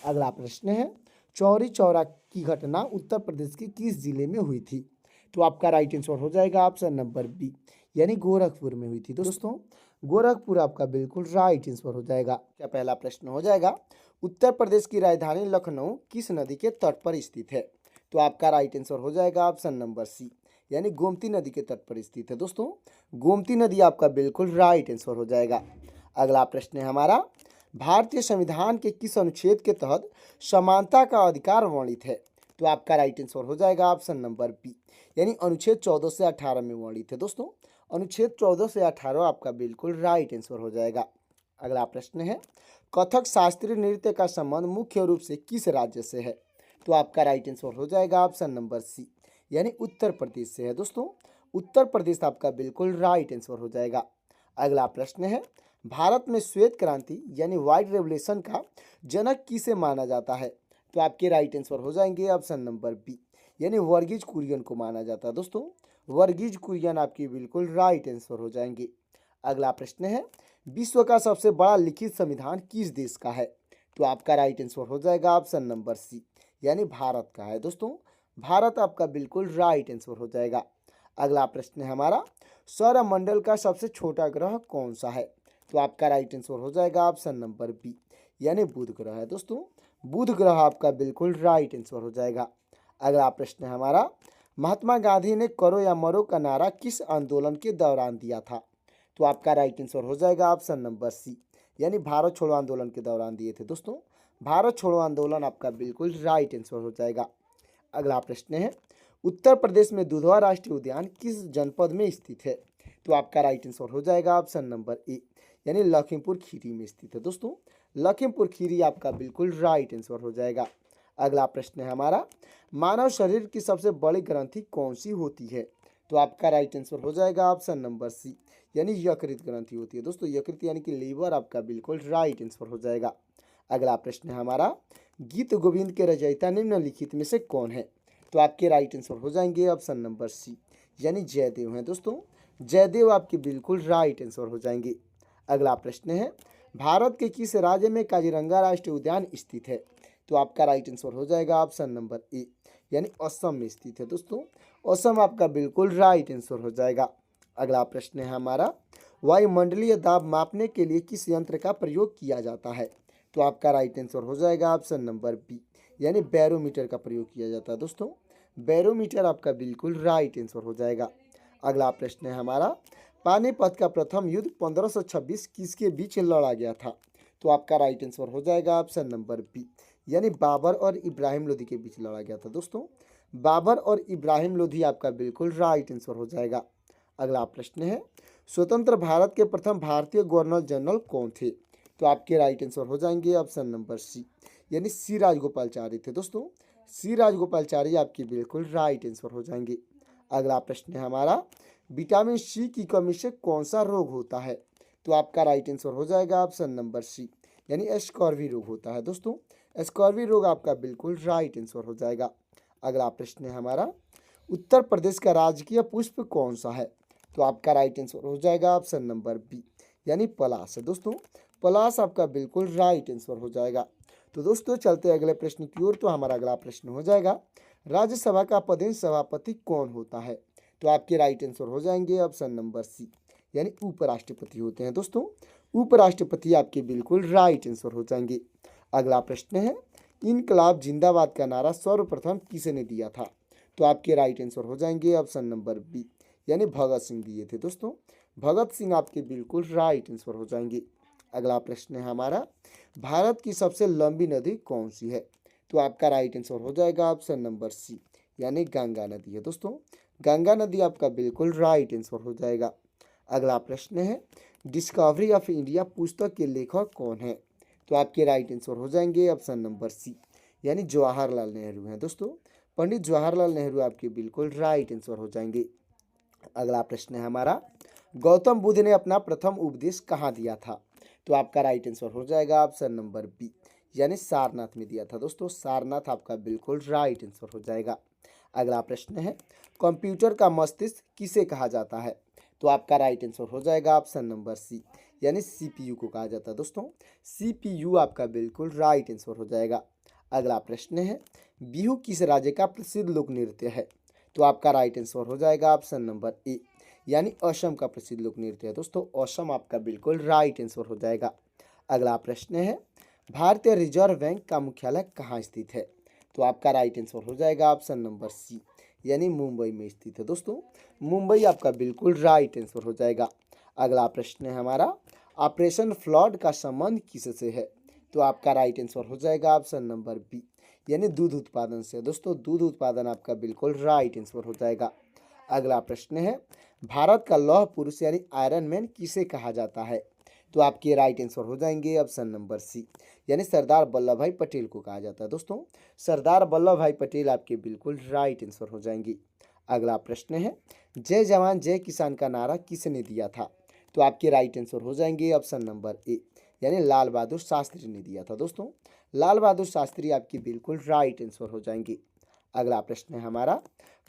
अगला प्रश्न है, चौरी चौरा की घटना उत्तर प्रदेश के किस जिले में हुई थी? तो आपका राइट आंसर हो जाएगा ऑप्शन नंबर बी, यानी गोरखपुर में हुई थी दोस्तों। गोरखपुर आपका बिल्कुल राइट आंसर हो जाएगा। क्या पहला प्रश्न हो जाएगा, उत्तर प्रदेश की राजधानी लखनऊ किस नदी के तट पर स्थित है? तो आपका राइट आंसर हो जाएगा ऑप्शन नंबर सी, यानी गोमती नदी के तट पर स्थित है दोस्तों। गोमती नदी आपका बिल्कुल राइट आंसर हो जाएगा। अगला प्रश्न है हमारा, भारतीय संविधान के किस अनुच्छेद के तहत समानता का अधिकार वर्णित है? तो आपका राइट आंसर हो जाएगा ऑप्शन नंबर बी, यानी अनुच्छेद 14 से 18 में वर्णित है दोस्तों। अनुच्छेद 14 से 18 आपका बिल्कुल राइट आंसर हो जाएगा। अगला प्रश्न है, कथक शास्त्रीय नृत्य का संबंध मुख्य रूप से किस राज्य से है? तो आपका राइट आंसर हो जाएगा ऑप्शन नंबर सी, यानी उत्तर प्रदेश से है दोस्तों। उत्तर प्रदेश आपका बिल्कुल राइट आंसर हो जाएगा। अगला प्रश्न है, भारत में श्वेत क्रांति यानी व्हाइट रेवोल्यूशन का जनक किसे माना जाता है? तो आपके राइट आंसर हो जाएंगे ऑप्शन नंबर बी, यानी वर्गीज कुरियन को माना जाता है दोस्तों। वर्गीज कुरियन आपकी बिल्कुल राइट आंसर हो जाएंगे। अगला प्रश्न है, विश्व का सबसे बड़ा लिखित संविधान किस देश का है? तो आपका राइट आंसर हो जाएगा ऑप्शन नंबर सी, यानी भारत का है दोस्तों। भारत आपका बिल्कुल राइट आंसर हो जाएगा। अगला प्रश्न है हमारा, सौरमंडल का सबसे छोटा ग्रह कौन सा है? तो आपका राइट आंसर हो जाएगा ऑप्शन नंबर बी, यानी बुध ग्रह है दोस्तों। बुध ग्रह आपका बिल्कुल राइट आंसर हो जाएगा। अगला प्रश्न है हमारा, महात्मा गांधी ने करो या मरो का नारा किस आंदोलन के दौरान दिया था? तो आपका राइट आंसर हो जाएगा ऑप्शन नंबर सी, यानी भारत छोड़ो आंदोलन के दौरान दिए थे दोस्तों। भारत छोड़ो आंदोलन आपका बिल्कुल राइट आंसर हो जाएगा। अगला प्रश्न है, उत्तर प्रदेश में दुधवा राष्ट्रीय उद्यान किस जनपद में स्थित है? तो आपका राइट आंसर हो जाएगा ऑप्शन नंबर ए, यानी लखीमपुर खीरी में स्थित है दोस्तों। लखीमपुर खीरी आपका बिल्कुल राइट आंसर हो जाएगा। अगला प्रश्न है हमारा, मानव शरीर की सबसे बड़ी ग्रंथि कौन सी होती है? तो आपका राइट आंसर हो जाएगा ऑप्शन नंबर सी, यानी यकृत ग्रंथि होती है दोस्तों। यकृत यानी कि लीवर आपका बिल्कुल राइट आंसर हो जाएगा। अगला प्रश्न है हमारा, गीत गोविंद के रचयिता निम्नलिखित में से कौन है? तो आपके राइट आंसर हो जाएंगे ऑप्शन नंबर सी, यानी जयदेव हैं दोस्तों। जयदेव आपके बिल्कुल राइट आंसर हो जाएंगे। अगला प्रश्न है, भारत के किस राज्य में काजीरंगा राष्ट्रीय उद्यान स्थित है? तो आपका राइट आंसर हो जाएगा ऑप्शन नंबर ए, यानी असम में स्थित है दोस्तों। असम आपका बिल्कुल राइट आंसर हो जाएगा। अगला प्रश्न है हमारा, वायुमंडलीय दाब मापने के लिए किस यंत्र का प्रयोग किया जाता है? तो आपका राइट आंसर हो जाएगा ऑप्शन नंबर बी, यानी बैरोमीटर का प्रयोग किया जाता है दोस्तों। बैरोमीटर आपका बिल्कुल राइट आंसर हो जाएगा। अगला प्रश्न है हमारा, पानीपत का प्रथम युद्ध 1526 किसके बीच लड़ा गया था? तो आपका राइट आंसर हो जाएगा ऑप्शन नंबर बी, यानी बाबर और इब्राहिम लोधी के बीच लड़ा गया था दोस्तों। बाबर और इब्राहिम लोधी आपका बिल्कुल राइट आंसर हो जाएगा। अगला प्रश्न है, स्वतंत्र भारत के प्रथम भारतीय गवर्नर जनरल कौन थे? तो आपके राइट आंसर हो जाएंगे ऑप्शन नंबर सी, यानी सी राजगोपालचारी थे दोस्तों। सी राजगोपालचारी आपकी बिल्कुल राइट आंसर हो जाएंगे। अगला प्रश्न है हमारा, विटामिन सी की कमी से कौन सा रोग होता है? तो आपका राइट आंसर हो जाएगा ऑप्शन नंबर सी, यानी स्कॉर्वी रोग होता है दोस्तों। स्कॉर्वी रोग आपका बिल्कुल राइट आंसर हो जाएगा। अगला प्रश्न है हमारा, उत्तर प्रदेश का राजकीय पुष्प कौन सा है? तो आपका राइट आंसर हो जाएगा ऑप्शन नंबर बी, यानी पलाश है दोस्तों। पलाश आपका बिल्कुल राइट आंसर हो जाएगा। तो दोस्तों चलते अगले प्रश्न की ओर। तो हमारा अगला प्रश्न हो जाएगा, राज्यसभा का पदेन सभापति कौन होता है? तो आपके राइट आंसर हो जाएंगे ऑप्शन नंबर सी, यानी उपराष्ट्रपति होते हैं दोस्तों। उपराष्ट्रपति आपके बिल्कुल राइट आंसर हो जाएंगे। अगला प्रश्न है, इनकलाब जिंदाबाद का नारा सर्वप्रथम किसने दिया था? तो आपके राइट आंसर हो जाएंगे ऑप्शन नंबर बी, यानी भगत सिंह दिए थे दोस्तों। भगत सिंह आपके बिल्कुल राइट आंसर हो जाएंगे। अगला प्रश्न है हमारा, भारत की सबसे लंबी नदी कौन सी है? तो आपका राइट आंसर हो जाएगा ऑप्शन नंबर सी, यानी गंगा नदी है दोस्तों। गंगा नदी आपका बिल्कुल राइट आंसर हो जाएगा। अगला प्रश्न है, डिस्कवरी ऑफ इंडिया पुस्तक के लेखक कौन है? तो आपके राइट आंसर हो जाएंगे ऑप्शन नंबर सी, यानी जवाहरलाल नेहरू हैं दोस्तों। पंडित जवाहरलाल नेहरू आपके बिल्कुल राइट आंसर हो जाएंगे। अगला प्रश्न है हमारा, गौतम बुद्ध ने अपना प्रथम उपदेश कहाँ दिया था? तो आपका राइट आंसर हो जाएगा ऑप्शन नंबर बी, यानी सारनाथ में दिया था दोस्तों। सारनाथ आपका बिल्कुल राइट आंसर हो जाएगा। अगला प्रश्न है, कंप्यूटर का मस्तिष्क किसे कहा जाता है? तो आपका राइट आंसर हो जाएगा ऑप्शन नंबर सी, यानी सीपीयू को कहा जाता है दोस्तों। सीपीयू आपका बिल्कुल राइट आंसर हो जाएगा। अगला प्रश्न है, बिहू किस राज्य का प्रसिद्ध लोक नृत्य है? तो आपका राइट आंसर हो जाएगा ऑप्शन नंबर ए, यानी असम का प्रसिद्ध लोक नृत्य है दोस्तों। असम आपका बिल्कुल राइट आंसर हो जाएगा। अगला प्रश्न है, भारतीय रिजर्व बैंक का मुख्यालय कहाँ स्थित है? तो आपका राइट आंसर हो जाएगा ऑप्शन नंबर सी, यानी मुंबई में स्थित है दोस्तों। मुंबई आपका बिल्कुल राइट आंसर हो जाएगा। अगला प्रश्न है हमारा, ऑपरेशन फ्लड का संबंध किससे है? तो आपका राइट आंसर हो जाएगा ऑप्शन नंबर बी, यानी दूध उत्पादन से दोस्तों। दूध उत्पादन आपका बिल्कुल राइट आंसर हो जाएगा। अगला प्रश्न है, भारत का लौह पुरुष यानी आयरन मैन किसे कहा जाता है? तो आपके राइट आंसर हो जाएंगे ऑप्शन नंबर सी, यानी सरदार वल्लभ भाई पटेल को कहा जाता है दोस्तों। सरदार वल्लभ भाई पटेल आपके बिल्कुल राइट आंसर हो जाएंगे। अगला प्रश्न है, जय जवान जय किसान का नारा किसने दिया था? तो आपके राइट आंसर हो जाएंगे ऑप्शन नंबर ए, यानी लाल बहादुर शास्त्री ने दिया था दोस्तों। लाल बहादुर शास्त्री आपकी बिल्कुल राइट आंसर हो जाएंगे। अगला प्रश्न है हमारा,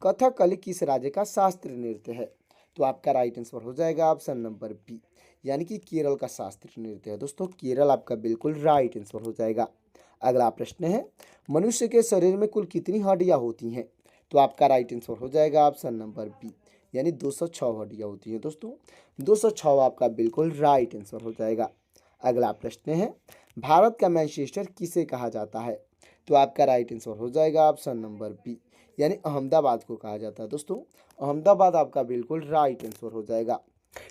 कथकली किस राज्य का शास्त्रीय नृत्य है? तो आपका राइट आंसर हो जाएगा ऑप्शन नंबर बी, यानी कि केरल का शास्त्रीय नृत्य है दोस्तों। केरल आपका बिल्कुल राइट आंसर हो जाएगा। अगला प्रश्न है, मनुष्य के शरीर में कुल कितनी हड्डियां होती हैं? तो आपका राइट आंसर हो जाएगा ऑप्शन नंबर बी, यानी 206 हड्डियां होती हैं दोस्तों। 206 आपका बिल्कुल राइट आंसर हो जाएगा। अगला प्रश्न है, भारत का मैनचेस्टर किसे कहा जाता है? तो आपका राइट आंसर हो जाएगा ऑप्शन नंबर बी, यानी अहमदाबाद को कहा जाता है दोस्तों। अहमदाबाद आपका बिल्कुल राइट आंसर हो जाएगा।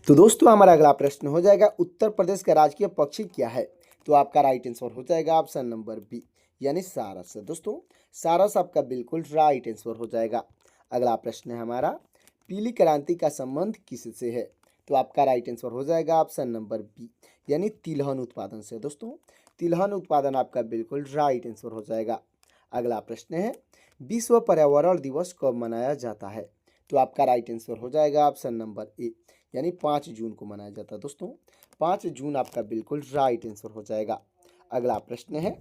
तो दोस्तों हमारा अगला प्रश्न हो जाएगा, उत्तर प्रदेश का राजकीय पक्षी क्या है? तो आपका राइट आंसर हो जाएगा ऑप्शन नंबर बी, यानी सारस है दोस्तों। सारस आपका बिल्कुल राइट आंसर हो जाएगा। अगला प्रश्न है हमारा, पीली क्रांति का संबंध किससे है? तो आपका राइट आंसर हो जाएगा ऑप्शन नंबर बी, यानी तिलहन उत्पादन से दोस्तों। तिलहन उत्पादन आपका बिल्कुल राइट आंसर हो जाएगा। अगला प्रश्न है, विश्व पर्यावरण दिवस कब मनाया जाता है? तो आपका राइट आंसर हो जाएगा ऑप्शन नंबर ए, यानी 5 जून को मनाया जाता है दोस्तों। 5 जून आपका बिल्कुल राइट आंसर हो जाएगा। अगला प्रश्न है,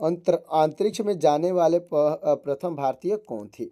अंतरिक्ष में जाने वाले प्रथम भारतीय कौन थे?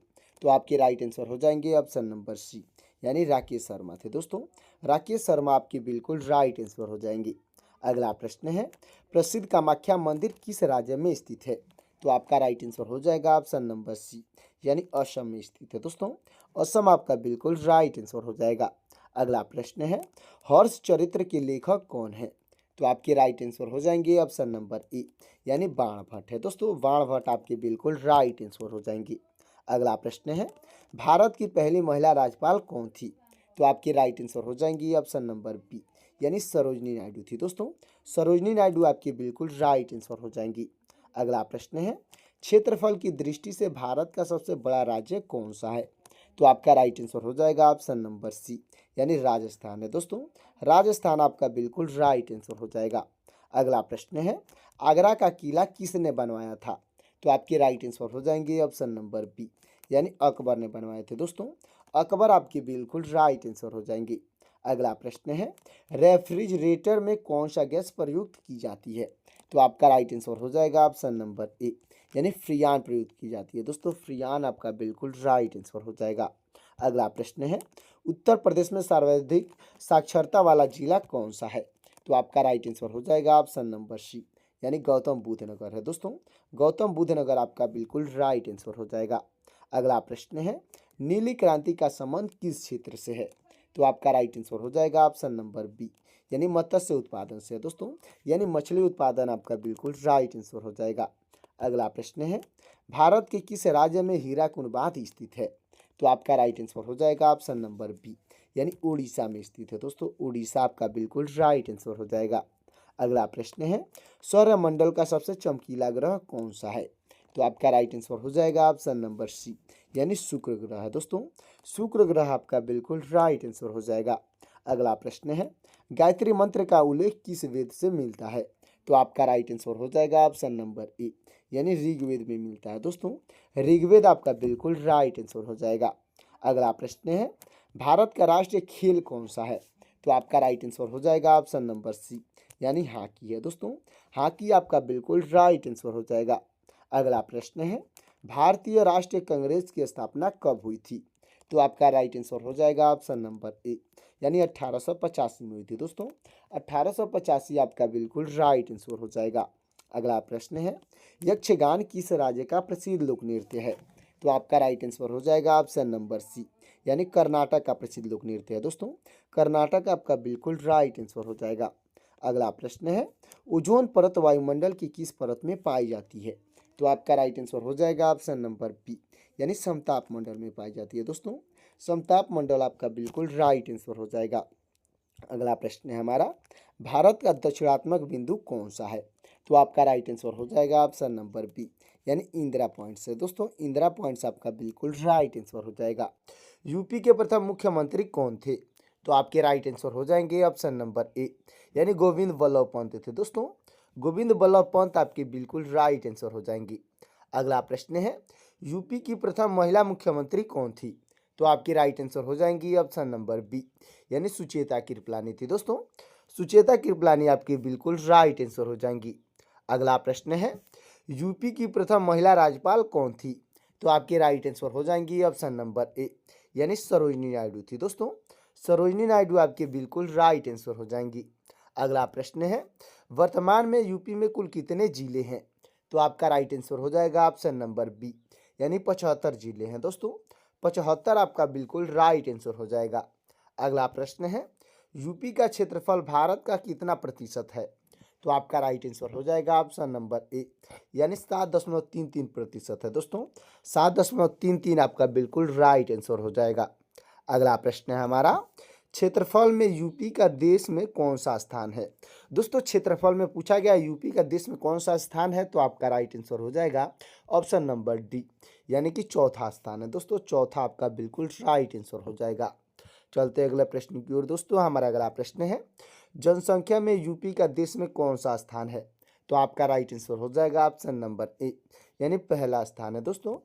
तो आपके राइट आंसर हो जाएंगे ऑप्शन नंबर सी, यानी राकेश शर्मा थे दोस्तों। राकेश शर्मा आपके बिल्कुल राइट आंसर हो जाएंगे। अगला प्रश्न है, प्रसिद्ध कामाख्या मंदिर किस राज्य में स्थित है? तो आपका राइट आंसर हो जाएगा ऑप्शन नंबर सी, यानी असम में स्थित है दोस्तों। असम आपका बिल्कुल राइट आंसर हो जाएगा। अगला प्रश्न है, हर्ष चरित्र के लेखक कौन है? तो आपके राइट आंसर हो जाएंगे ऑप्शन नंबर ए, यानी बाणभट्ट है दोस्तों। बाणभट्ट आपके बिल्कुल राइट आंसर हो जाएंगे। अगला प्रश्न है, भारत की पहली महिला राज्यपाल कौन थी? तो आपके राइट आंसर हो जाएंगी ऑप्शन नंबर बी, यानी सरोजनी नायडू थी दोस्तों। सरोजनी नायडू आपके बिल्कुल राइट आंसर हो जाएंगी। अगला प्रश्न है, क्षेत्रफल की दृष्टि से भारत का सबसे बड़ा राज्य कौन सा है? तो आपका राइट आंसर हो जाएगा ऑप्शन नंबर सी, यानी राजस्थान है दोस्तों। राजस्थान आपका बिल्कुल राइट आंसर हो जाएगा। अगला प्रश्न है, आगरा का किला किसने बनवाया था? तो आपके राइट आंसर हो जाएंगे ऑप्शन नंबर बी, यानी अकबर ने बनवाए थे दोस्तों। अकबर आपके बिल्कुल राइट आंसर हो जाएंगे। अगला प्रश्न है, रेफ्रिजरेटर में कौन सा गैस प्रयुक्त की जाती है? तो आपका राइट आंसर हो जाएगा ऑप्शन नंबर ए, यानी फ्रियान प्रयुक्त की जाती है दोस्तों। फ्रियान आपका बिल्कुल राइट आंसर हो जाएगा। अगला प्रश्न है, उत्तर प्रदेश में सर्वाधिक साक्षरता वाला जिला कौन सा है? तो आपका राइट आंसर हो जाएगा ऑप्शन नंबर सी, यानी गौतम बुद्ध नगर है दोस्तों। गौतम बुद्ध नगर आपका बिल्कुल राइट आंसर हो जाएगा। अगला प्रश्न है, नीली क्रांति का संबंध किस क्षेत्र से है? तो आपका राइट आंसर हो जाएगा ऑप्शन नंबर बी, यानी मत्स्य उत्पादन से दोस्तों, यानी मछली उत्पादन आपका बिल्कुल राइट आंसर हो जाएगा। अगला प्रश्न है, भारत के किस राज्य में हीराकुंड बांध स्थित है? तो आपका राइट आंसर हो जाएगा ऑप्शन नंबर बी, यानी उड़ीसा में स्थित है दोस्तों। उड़ीसा आपका बिल्कुल राइट आंसर हो जाएगा। अगला प्रश्न है, सौरमंडल का सबसे चमकीला ग्रह कौन सा है? तो आपका राइट आंसर हो जाएगा ऑप्शन नंबर सी, यानी शुक्र ग्रह है दोस्तों। शुक्र ग्रह आपका बिल्कुल राइट आंसर हो जाएगा। अगला प्रश्न है, गायत्री मंत्र का उल्लेख किस वेद से मिलता है? तो आपका राइट आंसर हो जाएगा ऑप्शन नंबर ए, यानी ऋग्वेद में मिलता है दोस्तों। ऋग्वेद आपका बिल्कुल राइट आंसर हो जाएगा। अगला प्रश्न है, भारत का राष्ट्रीय खेल कौन सा है? तो आपका राइट आंसर हो जाएगा ऑप्शन नंबर सी, यानी हॉकी है दोस्तों। हॉकी आपका बिल्कुल राइट आंसर हो जाएगा। अगला प्रश्न है, भारतीय राष्ट्रीय कांग्रेस की स्थापना कब हुई थी? तो आपका राइट आंसर हो जाएगा ऑप्शन नंबर ए, यानी 1885 में हुई थी दोस्तों। 1885 आपका बिल्कुल राइट आंसर हो जाएगा। अगला प्रश्न है, यक्षगान किस राज्य का प्रसिद्ध लोक नृत्य है? तो आपका राइट आंसर हो जाएगा ऑप्शन नंबर सी, यानी कर्नाटक का प्रसिद्ध लोक नृत्य है दोस्तों। कर्नाटक आपका बिल्कुल राइट आंसर हो जाएगा। अगला प्रश्न है, ओजोन परत वायुमंडल की किस परत में पाई जाती है? तो आपका राइट आंसर हो जाएगा ऑप्शन नंबर बी, यानी समताप मंडल में पाई जाती है दोस्तों। समताप मंडल आपका बिल्कुल राइट आंसर हो जाएगा। अगला प्रश्न है हमारा, भारत का दक्षिणात्मक बिंदु कौन सा है? तो आपका राइट आंसर हो जाएगा ऑप्शन नंबर बी, यानी इंदिरा पॉइंट्स है दोस्तों। इंदिरा पॉइंट्स आपका बिल्कुल राइट आंसर हो जाएगा। यूपी के प्रथम मुख्यमंत्री कौन थे? तो आपके राइट आंसर हो जाएंगे ऑप्शन नंबर ए, यानी गोविंद वल्लभ पंत थे दोस्तों। गोविंद वल्लभ पंत आपके बिल्कुल राइट आंसर हो जाएंगे। अगला प्रश्न है, यूपी की प्रथम महिला मुख्यमंत्री कौन थी? तो आपकी राइट आंसर हो जाएंगी ऑप्शन नंबर बी, यानी सुचेता कृपलानी थी दोस्तों। सुचेता कृपलानी आपकी बिल्कुल राइट आंसर हो जाएंगी। अगला प्रश्न है, यूपी की प्रथम महिला राज्यपाल कौन थी? तो आपके राइट आंसर हो जाएंगी ऑप्शन नंबर ए, यानी सरोजनी नायडू थी दोस्तों। सरोजनी नायडू आपके बिल्कुल राइट आंसर हो जाएंगी। अगला प्रश्न है, वर्तमान में यूपी में कुल कितने जिले हैं? तो आपका राइट आंसर हो जाएगा ऑप्शन नंबर बी, यानी 75 जिले हैं दोस्तों। 75 आपका बिल्कुल राइट आंसर हो जाएगा। अगला प्रश्न है, यूपी का क्षेत्रफल भारत का कितना प्रतिशत है? तो आपका राइट आंसर हो जाएगा ऑप्शन नंबर ए, यानी 7.33% है दोस्तों। 7.33 आपका बिल्कुल राइट आंसर हो जाएगा। अगला प्रश्न है हमारा, क्षेत्रफल में यूपी का देश में कौन सा स्थान है? दोस्तों क्षेत्रफल में पूछा गया यूपी का देश में कौन सा स्थान है, तो आपका राइट आंसर हो जाएगा ऑप्शन नंबर डी, यानी कि चौथा स्थान है दोस्तों। चौथा आपका बिल्कुल राइट आंसर हो जाएगा। चलते अगले प्रश्न की ओर दोस्तों। हमारा अगला प्रश्न है, जनसंख्या में यूपी का देश में कौन सा स्थान है? तो आपका राइट आंसर हो जाएगा ऑप्शन नंबर ए, यानी पहला स्थान है दोस्तों।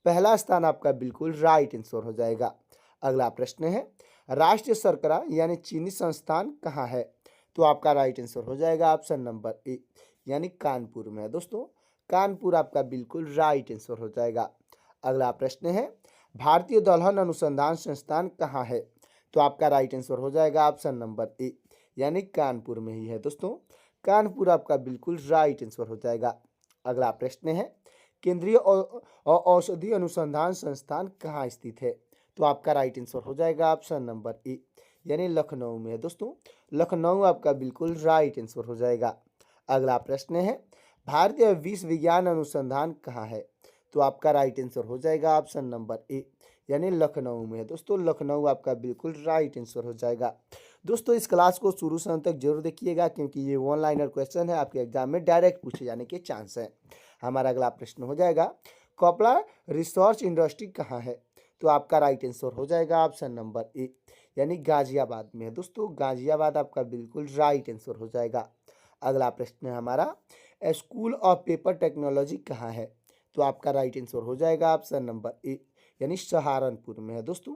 पहला स्थान आपका बिल्कुल राइट आंसर हो जाएगा। अगला प्रश्न है, राष्ट्रीय शर्करा यानी चीनी संस्थान कहाँ है? तो आपका राइट आंसर हो जाएगा ऑप्शन नंबर ए, यानी कानपुर में है दोस्तों। कानपुर आपका बिल्कुल राइट आंसर हो जाएगा। अगला प्रश्न है, भारतीय दलहन अनुसंधान संस्थान कहाँ है? तो आपका राइट आंसर हो जाएगा ऑप्शन नंबर ए, यानी कानपुर में ही है दोस्तों। कानपुर आपका बिल्कुल राइट आंसर हो जाएगा। अगला प्रश्न है, केंद्रीय औषधि अनुसंधान संस्थान कहाँ स्थित है? तो आपका राइट आंसर हो जाएगा ऑप्शन नंबर ए, यानी लखनऊ में है दोस्तों। लखनऊ आपका बिल्कुल राइट आंसर हो जाएगा। अगला प्रश्न है, भारतीय विश्व विज्ञान अनुसंधान कहाँ है? तो आपका राइट आंसर हो जाएगा ऑप्शन नंबर ए, यानी लखनऊ में है दोस्तों। लखनऊ आपका बिल्कुल राइट आंसर हो जाएगा। दोस्तों इस क्लास को शुरू से अंत तक जरूर देखिएगा, क्योंकि ये वन लाइनर क्वेश्चन है, आपके एग्जाम में डायरेक्ट पूछे जाने के चांस है। हमारा अगला प्रश्न हो जाएगा, कपड़ा रिसर्च इंडस्ट्री कहाँ है? तो आपका राइट आंसर हो जाएगा ऑप्शन नंबर ए, यानी गाजियाबाद में है दोस्तों। गाजियाबाद आपका बिल्कुल राइट आंसर हो जाएगा। अगला प्रश्न है हमारा, स्कूल ऑफ पेपर टेक्नोलॉजी कहाँ है? तो आपका राइट आंसर हो जाएगा ऑप्शन नंबर ए, यानी सहारनपुर में है दोस्तों।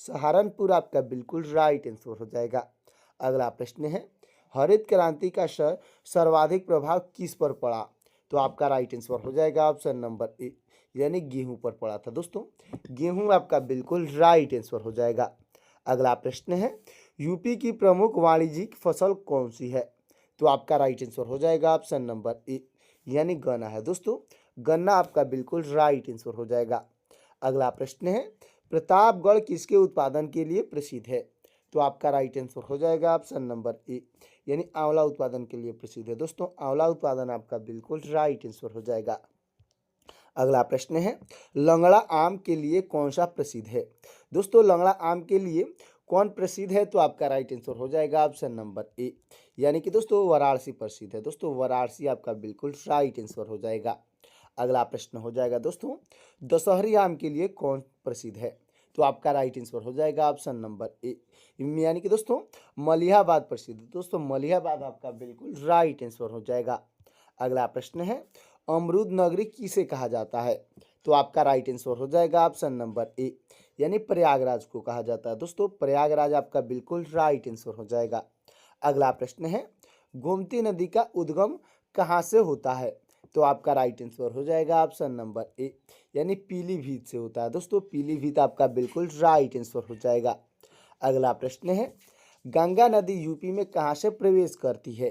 सहारनपुर आपका बिल्कुल राइट आंसर हो जाएगा। अगला प्रश्न है, हरित क्रांति का सर्वाधिक प्रभाव किस पर पड़ा? तो आपका राइट आंसर हो जाएगा ऑप्शन नंबर ए, यानी गेहूं पर पड़ा था दोस्तों। गेहूं आपका बिल्कुल राइट आंसर हो जाएगा। अगला प्रश्न है, यूपी की प्रमुख वाणिज्यिक फसल कौन सी है? तो आपका राइट आंसर हो जाएगा ऑप्शन नंबर ए, यानी गन्ना है दोस्तों। गन्ना आपका बिल्कुल राइट आंसर हो जाएगा। अगला प्रश्न है, प्रतापगढ़ किसके उत्पादन के लिए प्रसिद्ध है? तो आपका राइट आंसर हो जाएगा ऑप्शन नंबर ए, यानी आंवला उत्पादन के लिए प्रसिद्ध है दोस्तों। आंवला उत्पादन आपका बिल्कुल राइट आंसर हो जाएगा। अगला प्रश्न है, लंगड़ा आम के लिए कौन सा प्रसिद्ध है? दोस्तों लंगड़ा आम के लिए कौन प्रसिद्ध है? तो आपका राइट आंसर हो जाएगा ऑप्शन नंबर ए, यानी कि दोस्तों वाराणसी प्रसिद्ध है दोस्तों। वाराणसी आपका बिल्कुल राइट आंसर हो जाएगा। अगला प्रश्न हो जाएगा दोस्तों, दशहरी आम के लिए कौन प्रसिद्ध है? तो आपका राइट आंसर हो जाएगा ऑप्शन नंबर ए, यानी कि दोस्तों मलिहाबाद प्रसिद्ध है दोस्तों। मलिहाबाद आपका बिल्कुल राइट आंसर हो जाएगा। अगला प्रश्न है, अमरूद नगरी किसे कहा जाता है? तो आपका राइट आंसर हो जाएगा ऑप्शन नंबर ए, यानी प्रयागराज को कहा जाता है दोस्तों। प्रयागराज आपका बिल्कुल राइट आंसर हो जाएगा। अगला प्रश्न है, गोमती नदी का उद्गम कहाँ से होता है? तो आपका राइट आंसर हो जाएगा ऑप्शन नंबर ए, यानी पीलीभीत से होता है दोस्तों। पीलीभीत आपका बिल्कुल राइट आंसर हो जाएगा। अगला प्रश्न है, गंगा नदी यूपी में कहाँ से प्रवेश करती है?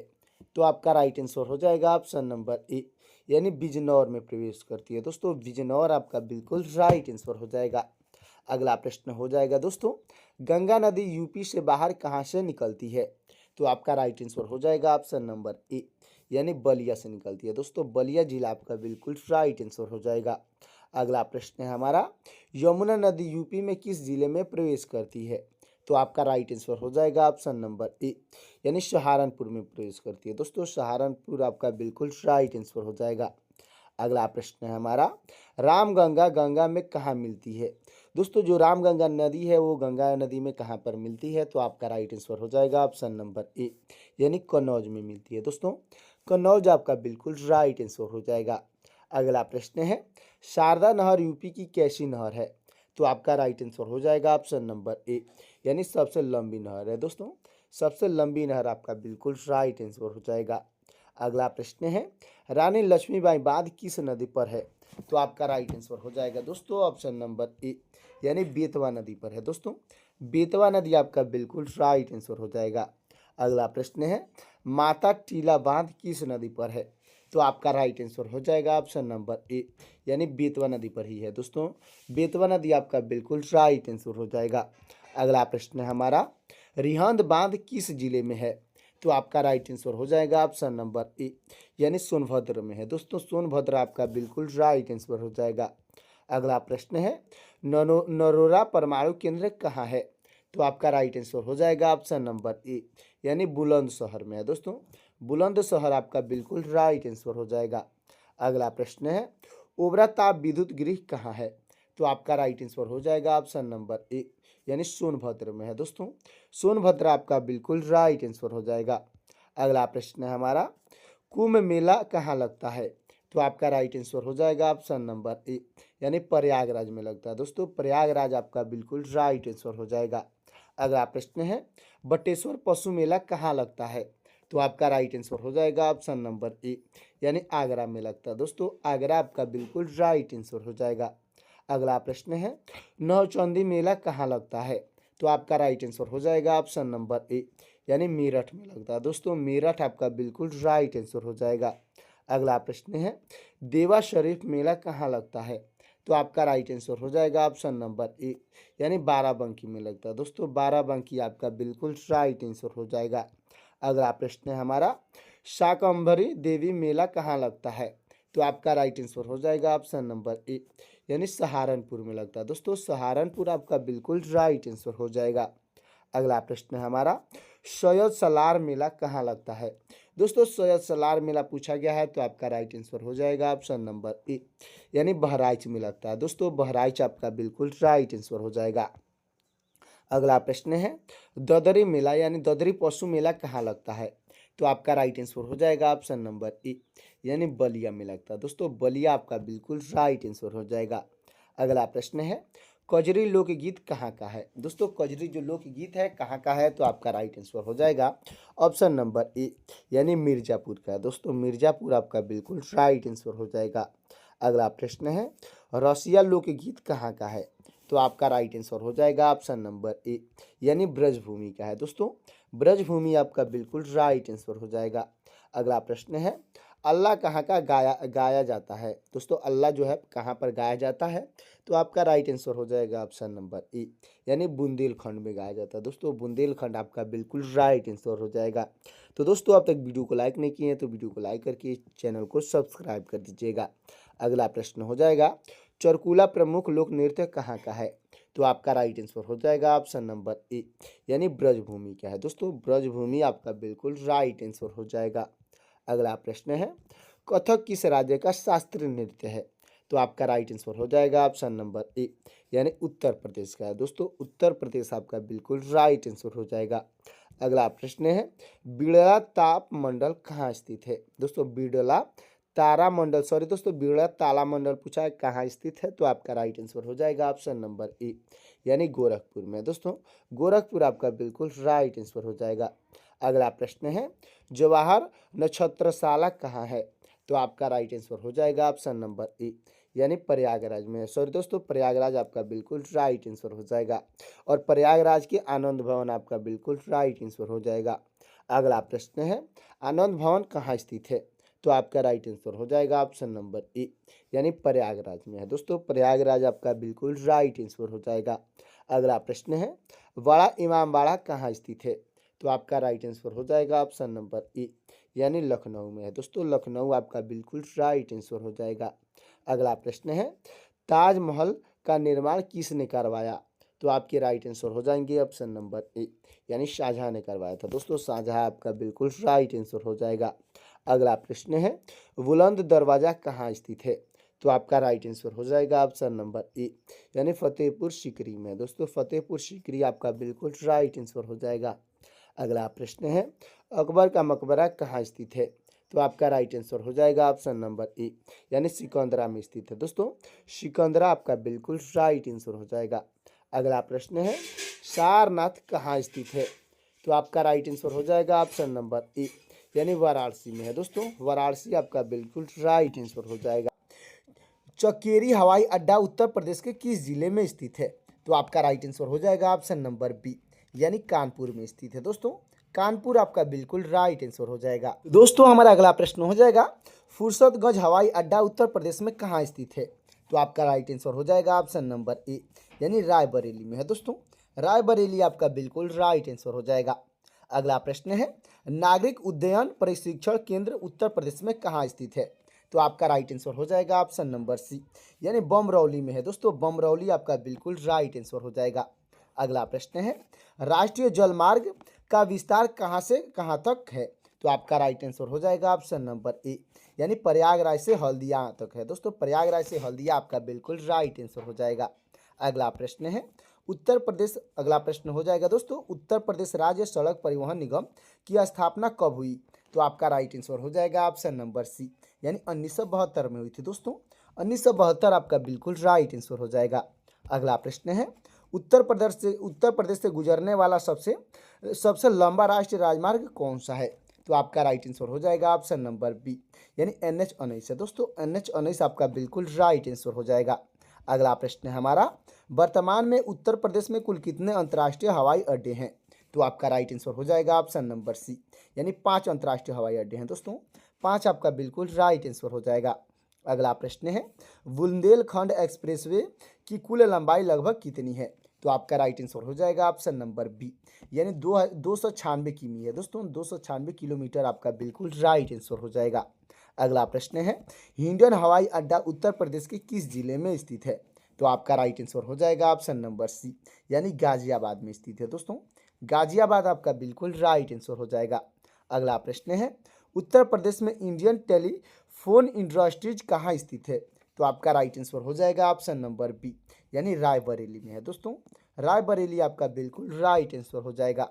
तो आपका राइट आंसर हो जाएगा ऑप्शन नंबर ए, यानी बिजनौर में प्रवेश करती है दोस्तों। बिजनौर आपका बिल्कुल राइट आंसर हो जाएगा। अगला प्रश्न हो जाएगा दोस्तों, गंगा नदी यूपी से बाहर कहाँ से निकलती है? तो आपका राइट आंसर हो जाएगा ऑप्शन नंबर ए, यानी बलिया से निकलती है दोस्तों। बलिया जिला आपका बिल्कुल राइट आंसर हो जाएगा। अगला प्रश्न है हमारा, यमुना नदी यूपी में किस जिले में प्रवेश करती है? तो आपका राइट आंसर हो जाएगा ऑप्शन नंबर ए, यानी सहारनपुर में प्रवेश करती है दोस्तों। सहारनपुर आपका बिल्कुल राइट आंसर हो जाएगा। अगला प्रश्न है हमारा, रामगंगा गंगा में कहाँ मिलती है? दोस्तों जो रामगंगा नदी है वो गंगा नदी में कहाँ पर मिलती है? तो आपका राइट आंसर हो जाएगा ऑप्शन नंबर ए, यानी कन्नौज में मिलती है दोस्तों। कन्नौज आपका बिल्कुल राइट आंसर हो जाएगा। अगला प्रश्न है, शारदा नहर यूपी की कैसी नहर है? तो आपका राइट आंसर हो जाएगा ऑप्शन नंबर ए, यानी सबसे लंबी नहर है दोस्तों। सबसे लंबी नहर आपका बिल्कुल राइट आंसर हो जाएगा। अगला प्रश्न है, रानी लक्ष्मीबाई बांध किस नदी पर है? तो आपका राइट आंसर हो जाएगा दोस्तों ऑप्शन नंबर ए, यानी बेतवा नदी पर है दोस्तों। बेतवा नदी आपका बिल्कुल राइट आंसर हो जाएगा। अगला प्रश्न है, माता टीला बांध किस नदी पर है? तो आपका राइट आंसर हो जाएगा ऑप्शन नंबर ए, यानी बेतवा नदी पर ही है दोस्तों। बेतवा नदी आपका बिल्कुल राइट आंसर हो जाएगा। अगला प्रश्न है हमारा, रिहंद बांध किस जिले में है? तो आपका राइट आंसर हो जाएगा ऑप्शन नंबर ए, यानी सोनभद्र में है दोस्तों। सोनभद्र आपका बिल्कुल राइट आंसर हो जाएगा। अगला प्रश्न है, नरोरा परमाणु केंद्र कहाँ है? तो आपका राइट आंसर हो जाएगा ऑप्शन नंबर ए, यानी बुलंदशहर में है दोस्तों। बुलंदशहर आपका बिल्कुल राइट आंसर हो जाएगा। अगला प्रश्न है, ओबरा ताप विद्युत गृह कहाँ है? तो आपका राइट आंसर हो जाएगा ऑप्शन नंबर ए, यानी सोनभद्र में है दोस्तों। सोनभद्र आपका बिल्कुल राइट आंसर हो जाएगा। अगला प्रश्न है हमारा, कुंभ मेला कहाँ लगता है? तो आपका राइट आंसर हो जाएगा ऑप्शन नंबर ए, यानी प्रयागराज में लगता है दोस्तों। प्रयागराज आपका बिल्कुल राइट आंसर हो जाएगा। अगला प्रश्न है, बटेश्वर पशु मेला कहाँ लगता है? तो आपका राइट आंसर हो जाएगा ऑप्शन नंबर ए, यानी आगरा में लगता है दोस्तों। आगरा आपका बिल्कुल राइट आंसर हो जाएगा। अगला प्रश्न है, नौचंदी मेला कहाँ लगता है? तो आपका राइट आंसर हो जाएगा ऑप्शन नंबर ए, यानी मेरठ में लगता है दोस्तों। मेरठ आपका बिल्कुल राइट आंसर हो जाएगा। अगला प्रश्न है, देवा शरीफ मेला कहाँ लगता है? तो आपका राइट आंसर हो जाएगा ऑप्शन नंबर ए, यानी बाराबंकी में लगता है दोस्तों। बाराबंकी आपका बिल्कुल राइट आंसर हो जाएगा। अगला प्रश्न है हमारा, शाकंभरी देवी मेला कहाँ लगता है? तो आपका राइट आंसर हो जाएगा ऑप्शन नंबर ए, यानी सहारनपुर में लगता है दोस्तों। सहारनपुर आपका बिल्कुल राइट आंसर हो जाएगा। अगला प्रश्न है हमारा, सैयद सलार मेला कहाँ लगता है? दोस्तों सैयद सलार मेला पूछा गया है, तो आपका राइट आंसर हो जाएगा ऑप्शन नंबर ए, यानी बहराइच में लगता है दोस्तों। बहराइच आपका बिल्कुल राइट आंसर हो जाएगा। अगला प्रश्न है, ददरी मेला यानी ददरी पशु मेला कहाँ लगता है? तो आपका राइट आंसर हो जाएगा ऑप्शन नंबर ए, यानी बलिया में लगता है दोस्तों। बलिया आपका बिल्कुल राइट आंसर हो जाएगा। अगला प्रश्न है, कजरी लोकगीत कहाँ का है? दोस्तों कजरी जो लोकगीत है कहाँ का है? तो आपका राइट आंसर हो जाएगा ऑप्शन नंबर ए, यानी मिर्जापुर का है दोस्तों। मिर्जापुर आपका बिल्कुल राइट आंसर हो जाएगा। अगला प्रश्न है, रसिया लोकगीत कहाँ का है? तो आपका राइट आंसर हो जाएगा ऑप्शन नंबर ए, यानी ब्रजभूमि का है दोस्तों। ब्रजभूमि आपका बिल्कुल राइट आंसर हो जाएगा। अगला प्रश्न है, अल्लाह कहाँ का गाया गाया जाता है? दोस्तों अल्लाह जो है कहाँ पर गाया जाता है? तो आपका राइट आंसर हो जाएगा ऑप्शन नंबर ए, यानी बुंदेलखंड में गाया जाता है दोस्तों। बुंदेलखंड आपका बिल्कुल राइट आंसर हो जाएगा। तो दोस्तों अब तक वीडियो को लाइक नहीं किए हैं तो वीडियो को लाइक करके चैनल को सब्सक्राइब कर दीजिएगा। अगला प्रश्न हो जाएगा, चरकुला प्रमुख लोक नृत्य कहाँ का है? तो आपका राइट आंसर हो जाएगा ऑप्शन नंबर ए, यानी ब्रजभूमि का है दोस्तों। ब्रजभूमि आपका बिल्कुल राइट आंसर हो जाएगा। अगला प्रश्न है, कथक किस राज्य का शास्त्रीय नृत्य है? तो आपका राइट आंसर हो जाएगा ऑप्शन नंबर ए, यानी उत्तर प्रदेश का है दोस्तों। उत्तर प्रदेश आपका बिल्कुल राइट आंसर हो जाएगा। अगला प्रश्न है, बिड़ला ताप मंडल कहाँ स्थित है? दोस्तों बिड़ला तारा मंडल सॉरी दोस्तों बिड़ला ताला मंडल पूछा है कहाँ स्थित है? तो आपका राइट आंसर हो जाएगा ऑप्शन नंबर ए, यानी गोरखपुर में दोस्तों। गोरखपुर आपका बिल्कुल राइट आंसर हो जाएगा। अगला प्रश्न है, जवाहर नक्षत्रशाला कहाँ है? तो आपका राइट आंसर हो जाएगा ऑप्शन नंबर ए, यानी प्रयागराज में। सॉरी दोस्तों प्रयागराज आपका बिल्कुल राइट आंसर हो जाएगा। और प्रयागराज के आनंद भवन आपका बिल्कुल राइट आंसर हो जाएगा। अगला प्रश्न है, आनंद भवन कहाँ स्थित है? तो आपका राइट आंसर हो जाएगा ऑप्शन नंबर ए, यानी प्रयागराज में है दोस्तों। प्रयागराज आपका बिल्कुल राइट आंसर हो जाएगा। अगला प्रश्न है, बड़ा इमामबाड़ा कहाँ स्थित है? तो आपका राइट आंसर हो जाएगा ऑप्शन नंबर ए, यानी लखनऊ में है दोस्तों। लखनऊ आपका बिल्कुल राइट आंसर हो जाएगा। अगला प्रश्न है, ताजमहल का निर्माण किसने करवाया? तो आपके राइट आंसर हो जाएंगे ऑप्शन नंबर ए, यानी शाहजहां ने करवाया था दोस्तों। शाहजहां आपका बिल्कुल राइट आंसर हो जाएगा। अगला प्रश्न है, बुलंद दरवाजा कहाँ स्थित है? तो आपका राइट आंसर हो जाएगा ऑप्शन नंबर ए, यानी फतेहपुर सीकरी में दोस्तों। फतेहपुर सीकरी आपका बिल्कुल राइट आंसर हो जाएगा। अगला प्रश्न है, अकबर का मकबरा कहाँ स्थित है? तो आपका राइट आंसर हो जाएगा ऑप्शन नंबर ए, यानी सिकंदरा में स्थित है दोस्तों। सिकंदरा आपका बिल्कुल राइट आंसर हो जाएगा। अगला प्रश्न है, सारनाथ कहाँ स्थित है? तो आपका राइट आंसर हो जाएगा ऑप्शन नंबर ए, यानी वाराणसी में है दोस्तों। वाराणसी आपका बिल्कुल राइट आंसर हो जाएगा। चकेरी हवाई अड्डा उत्तर प्रदेश के किस जिले में स्थित है? तो आपका राइट आंसर हो जाएगा ऑप्शन नंबर बी, यानी कानपुर में स्थित है दोस्तों। कानपुर आपका बिल्कुल राइट आंसर हो जाएगा। दोस्तों हमारा अगला प्रश्न हो जाएगा, फुर्सतगंज हवाई अड्डा उत्तर प्रदेश में कहाँ स्थित है? तो आपका राइट आंसर हो जाएगा ऑप्शन नंबर ए, यानी रायबरेली में है दोस्तों। रायबरेली आपका बिल्कुल राइट आंसर हो जाएगा। अगला प्रश्न है, नागरिक उड्डयन प्रशिक्षण केंद्र उत्तर प्रदेश में कहाँ स्थित है? तो आपका राइट आंसर हो जाएगा ऑप्शन नंबर सी, यानी बमरौली में है दोस्तों। बमरौली आपका बिल्कुल राइट आंसर हो जाएगा। अगला प्रश्न है, राष्ट्रीय जलमार्ग का विस्तार कहाँ से कहाँ तक है? तो आपका राइट आंसर हो जाएगा ऑप्शन नंबर ए, यानी प्रयागराज से हल्दिया तक है दोस्तों। प्रयागराज से हल्दिया आपका बिल्कुल राइट आंसर हो जाएगा। अगला प्रश्न है, उत्तर प्रदेश, अगला प्रश्न हो जाएगा दोस्तों, उत्तर प्रदेश राज्य सड़क परिवहन निगम की स्थापना कब हुई? तो आपका राइट आंसर हो जाएगा ऑप्शन नंबर सी, यानी 1972 में हुई थी दोस्तों। 1972 आपका बिल्कुल राइट आंसर हो जाएगा। अगला प्रश्न है, उत्तर प्रदेश से गुजरने वाला सबसे लंबा राष्ट्रीय राजमार्ग कौन सा है? तो आपका राइट आंसर हो जाएगा ऑप्शन नंबर बी, यानी NH-19 है दोस्तों। NH-19 आपका बिल्कुल राइट आंसर हो जाएगा। अगला प्रश्न है हमारा, वर्तमान में उत्तर प्रदेश में कुल कितने अंतर्राष्ट्रीय हवाई अड्डे हैं? तो आपका राइट आंसर हो जाएगा ऑप्शन नंबर सी, यानी 5 अंतर्राष्ट्रीय हवाई अड्डे हैं दोस्तों। 5 आपका बिल्कुल राइट आंसर हो जाएगा। अगला प्रश्न है, बुंदेलखंड एक्सप्रेसवे की कुल लंबाई लगभग कितनी है? तो आपका राइट आंसर हो जाएगा ऑप्शन नंबर बी, यानी 296 किमी है दोस्तों। 296 किलोमीटर आपका बिल्कुल राइट आंसर हो जाएगा। अगला प्रश्न है, हिंडन हवाई अड्डा उत्तर प्रदेश के किस जिले में स्थित है? तो आपका राइट आंसर हो जाएगा ऑप्शन नंबर सी, यानी गाजियाबाद में स्थित है दोस्तों। गाजियाबाद आपका बिल्कुल राइट आंसर हो जाएगा। अगला प्रश्न है, उत्तर प्रदेश में इंडियन टेलीफोन इंडस्ट्रीज कहाँ स्थित है? तो आपका राइट आंसर हो जाएगा ऑप्शन नंबर बी, यानी रायबरेली में है दोस्तों। रायबरेली आपका बिल्कुल राइट आंसर हो जाएगा।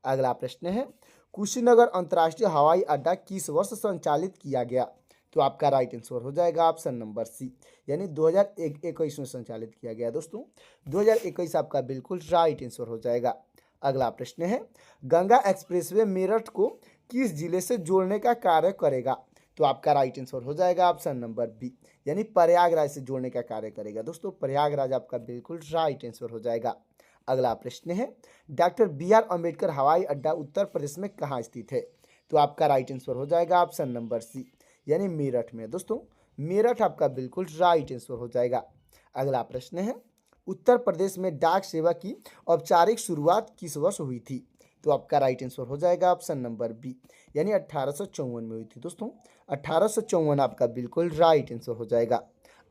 अगला प्रश्न है, कुशीनगर अंतर्राष्ट्रीय हवाई अड्डा किस वर्ष संचालित किया गया? तो आपका राइट आंसर हो जाएगा ऑप्शन नंबर सी, यानी 2021 में संचालित किया गया दोस्तों। 2021 आपका बिल्कुल राइट आंसर हो जाएगा। अगला प्रश्न है, गंगा एक्सप्रेसवे मेरठ को किस जिले से जोड़ने का कार्य करेगा? तो आपका राइट आंसर हो जाएगा ऑप्शन नंबर बी, यानी प्रयागराज से जोड़ने का कार्य करेगा दोस्तों। प्रयागराज आपका बिल्कुल राइट आंसर हो जाएगा। अगला प्रश्न है, डॉक्टर BR अम्बेडकर हवाई अड्डा उत्तर प्रदेश में कहाँ स्थित है? तो आपका राइट आंसर हो जाएगा ऑप्शन नंबर सी, यानी मेरठ में दोस्तों। मेरठ आपका बिल्कुल राइट आंसर हो जाएगा। अगला प्रश्न है, उत्तर प्रदेश में डाक सेवा की औपचारिक शुरुआत किस वर्ष हुई थी? तो आपका राइट आंसर हो जाएगा ऑप्शन नंबर बी, यानी 1854 में हुई थी दोस्तों। 1854 आपका बिल्कुल राइट आंसर हो जाएगा।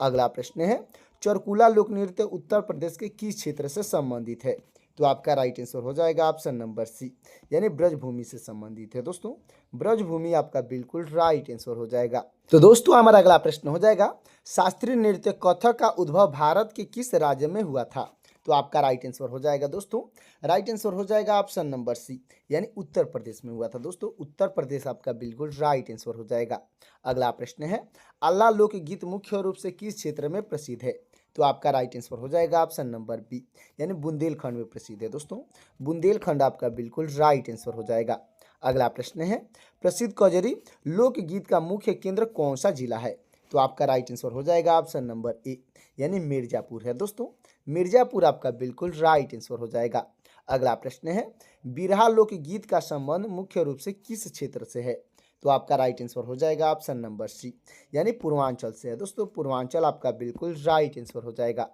अगला प्रश्न है, चरकुला लोक नृत्य उत्तर प्रदेश के किस क्षेत्र से संबंधित है? तो आपका राइट आंसर हो जाएगा ऑप्शन नंबर सी, यानी ब्रजभूमि से संबंधित है दोस्तों। ब्रजभूमि आपका बिल्कुल राइट आंसर हो जाएगा। तो दोस्तों हमारा अगला प्रश्न हो जाएगा, शास्त्रीय नृत्य कथक का उद्भव भारत के किस राज्य में हुआ था? तो आपका राइट आंसर हो जाएगा दोस्तों, राइट आंसर हो जाएगा ऑप्शन नंबर सी, यानी उत्तर प्रदेश में हुआ था दोस्तों। उत्तर प्रदेश आपका बिल्कुल राइट आंसर हो जाएगा। अगला प्रश्न है, अल्लाह लोकगीत मुख्य रूप से किस क्षेत्र में प्रसिद्ध है? तो आपका राइट आंसर हो जाएगा ऑप्शन नंबर बी, यानी बुंदेलखंड में प्रसिद्ध है दोस्तों। बुंदेलखंड आपका बिल्कुल राइट आंसर हो जाएगा। अगला प्रश्न है, प्रसिद्ध कजरी लोकगीत का मुख्य केंद्र कौन सा जिला है? तो आपका राइट आंसर हो जाएगा ऑप्शन नंबर ए, यानी मिर्जापुर है दोस्तों। मिर्जापुर आपका बिल्कुल राइट आंसर हो जाएगा। अगला प्रश्न है, बिरहा लोकगीत का संबंध मुख्य रूप से किस क्षेत्र से है? तो आपका राइट आंसर हो जाएगा ऑप्शन नंबर सी, यानी पूर्वांचल से है दोस्तों। पूर्वांचल आपका बिल्कुल राइट आंसर हो जाएगा।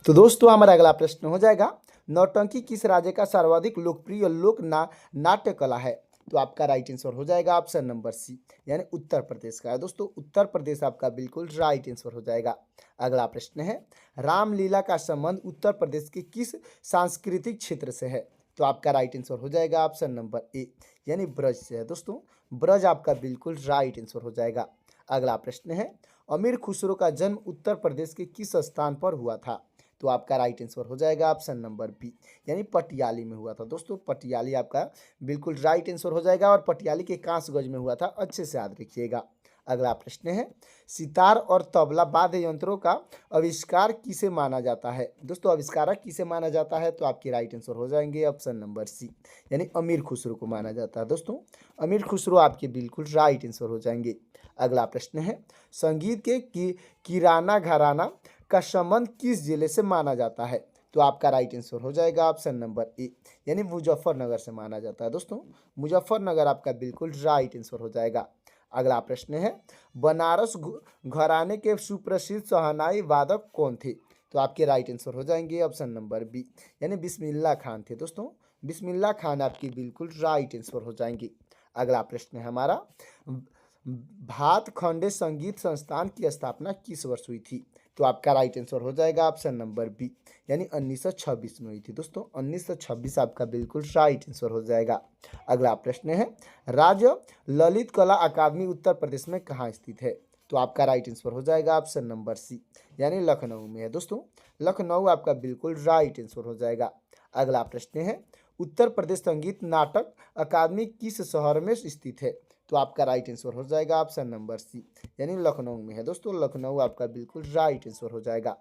तो दोस्तों हमारा अगला प्रश्न हो जाएगा, नौटंकी किस राज्य का सर्वाधिक लोकप्रिय नाट्य कला है? तो आपका राइट आंसर हो जाएगा ऑप्शन नंबर सी, यानी उत्तर प्रदेश का है दोस्तों। उत्तर प्रदेश आपका बिल्कुल राइट आंसर हो जाएगा। अगला प्रश्न है, रामलीला का संबंध उत्तर प्रदेश के किस सांस्कृतिक क्षेत्र से है? तो आपका राइट आंसर हो जाएगा ऑप्शन नंबर ए, यानी ब्रज से है दोस्तों। ब्रज आपका बिल्कुल राइट आंसर हो जाएगा। अगला प्रश्न है, अमीर खुसरो का जन्म उत्तर प्रदेश के किस स्थान पर हुआ था? तो आपका राइट आंसर हो जाएगा ऑप्शन नंबर बी, यानी पटियाली में हुआ था दोस्तों। पटियाली आपका बिल्कुल राइट आंसर हो जाएगा, और पटियाली के कांसगंज में हुआ था, अच्छे से याद रखिएगा। अगला प्रश्न है, सितार और तबला वाद्य यंत्रों का आविष्कार किसे माना जाता है? दोस्तों आविष्कारक किसे माना जाता है? तो आपके राइट आंसर हो जाएंगे ऑप्शन नंबर सी, यानी अमीर खुसरो को माना जाता है दोस्तों। अमीर खुसरो आपके बिल्कुल राइट आंसर हो जाएंगे। अगला प्रश्न है, संगीत के किराना घराना का संबंध किस जिले से माना जाता है? तो आपका राइट आंसर हो जाएगा ऑप्शन नंबर ए, यानी मुजफ्फरनगर से माना जाता है दोस्तों। मुजफ्फरनगर आपका बिल्कुल राइट आंसर हो जाएगा। अगला प्रश्न है, बनारस घराने के सुप्रसिद्ध शहनाई वादक कौन थे? तो आपके राइट आंसर हो जाएंगे ऑप्शन नंबर बी, यानी बिस्मिल्लाह खान थे दोस्तों। बिस्मिल्लाह खान आपकी बिल्कुल राइट आंसर हो जाएंगे। अगला प्रश्न है हमारा, भातखंडे संगीत संस्थान की स्थापना किस वर्ष हुई थी? तो आपका राइट आंसर हो जाएगा ऑप्शन नंबर बी, यानी 1926 में हुई थी दोस्तों। 1926 आपका बिल्कुल राइट आंसर हो जाएगा। अगला प्रश्न है, राज्य ललित कला अकादमी उत्तर प्रदेश में कहाँ स्थित है? तो आपका राइट आंसर हो जाएगा ऑप्शन नंबर सी, यानी लखनऊ में है दोस्तों। लखनऊ आपका बिल्कुल राइट आंसर हो जाएगा। अगला प्रश्न है, उत्तर प्रदेश संगीत नाटक अकादमी किस शहर में स्थित है? तो आपका राइट आंसर हो जाएगा ऑप्शन नंबर सी, यानी लखनऊ में है दोस्तों। लखनऊ आपका बिल्कुल राइट आंसर हो जाएगा।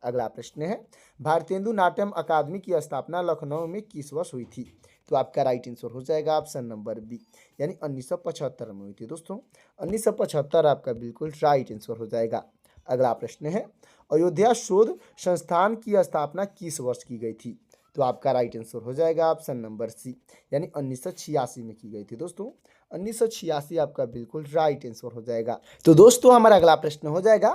अगला प्रश्न है, भारतेंदु नाट्यम अकादमी की स्थापना लखनऊ में किस वर्ष हुई थी? तो आपका राइट आंसर हो जाएगा ऑप्शन नंबर बी, यानी 1975 में हुई थी दोस्तों। 1975 आपका बिल्कुल राइट आंसर हो जाएगा। अगला प्रश्न है, अयोध्या शोध संस्थान की स्थापना किस वर्ष की गई थी? तो आपका राइट आंसर हो जाएगा ऑप्शन नंबर सी, यानी 1986 में की गई थी दोस्तों। 1986 आपका बिल्कुल राइट आंसर हो जाएगा। तो दोस्तों हमारा अगला प्रश्न हो जाएगा,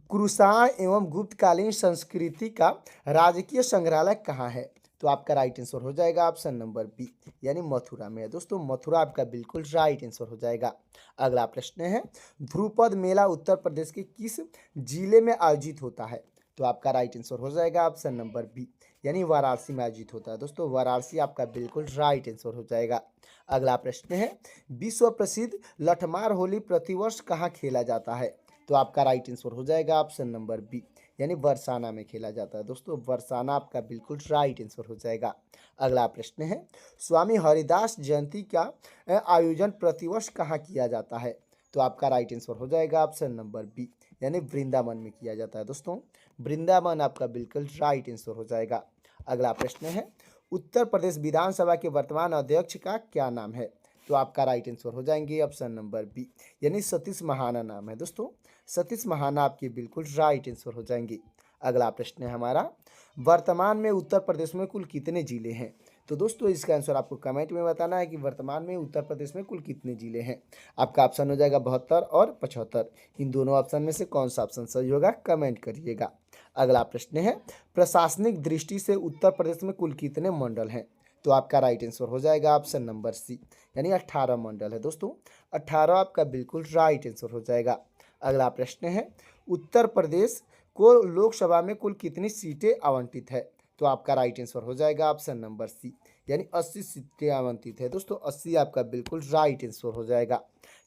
कुषाण एवं गुप्तकालीन संस्कृति का राजकीय संग्रहालय कहाँ है? तो आपका राइट आंसर हो जाएगा ऑप्शन नंबर बी, यानी मथुरा में है दोस्तों। मथुरा आपका बिल्कुल राइट आंसर हो जाएगा। अगला प्रश्न है, ध्रुपद मेला उत्तर प्रदेश के किस जिले में आयोजित होता है? तो आपका राइट आंसर हो जाएगा ऑप्शन नंबर बी, यानी वाराणसी में आयोजित होता है दोस्तों। वाराणसी आपका बिल्कुल राइट आंसर हो जाएगा। अगला प्रश्न है, विश्व प्रसिद्ध लठमार होली प्रतिवर्ष कहाँ खेला जाता है? तो आपका राइट आंसर हो जाएगा ऑप्शन नंबर बी, यानी बरसाना में खेला जाता है दोस्तों। बरसाना आपका बिल्कुल राइट आंसर हो जाएगा। अगला प्रश्न है, स्वामी हरिदास जयंती का आयोजन प्रतिवर्ष कहाँ किया जाता है? तो आपका राइट आंसर हो जाएगा ऑप्शन नंबर बी, यानी वृंदावन में किया जाता है दोस्तों। वृंदावन आपका बिल्कुल राइट आंसर हो जाएगा। अगला प्रश्न है, उत्तर प्रदेश विधानसभा के वर्तमान अध्यक्ष का क्या नाम है? तो आपका राइट आंसर हो जाएंगे ऑप्शन नंबर बी, यानी सतीश महाना नाम है दोस्तों। सतीश महाना आपके बिल्कुल राइट आंसर हो जाएंगे। अगला प्रश्न है हमारा, वर्तमान में उत्तर प्रदेश में कुल कितने जिले हैं? तो दोस्तों इसका आंसर आपको कमेंट में बताना है कि वर्तमान में उत्तर प्रदेश में कुल कितने जिले हैं। आपका ऑप्शन हो जाएगा 72 और 75। इन दोनों ऑप्शन में से कौन सा ऑप्शन सही होगा कमेंट करिएगा। अगला प्रश्न है, प्रशासनिक दृष्टि से उत्तर प्रदेश में कुल कितने मंडल हैं? तो आपका राइट आंसर हो जाएगा ऑप्शन नंबर सी, यानी 18 मंडल है दोस्तों। 18 आपका बिल्कुल राइट आंसर हो जाएगा। अगला प्रश्न है, उत्तर प्रदेश को लोकसभा में कुल कितनी सीटें आवंटित है? तो आपका राइट आंसर हो जाएगा ऑप्शन नंबर सी, यानी 80 सीटें आवंटित है दोस्तों। 80 आपका बिल्कुल राइट आंसर हो जाएगा।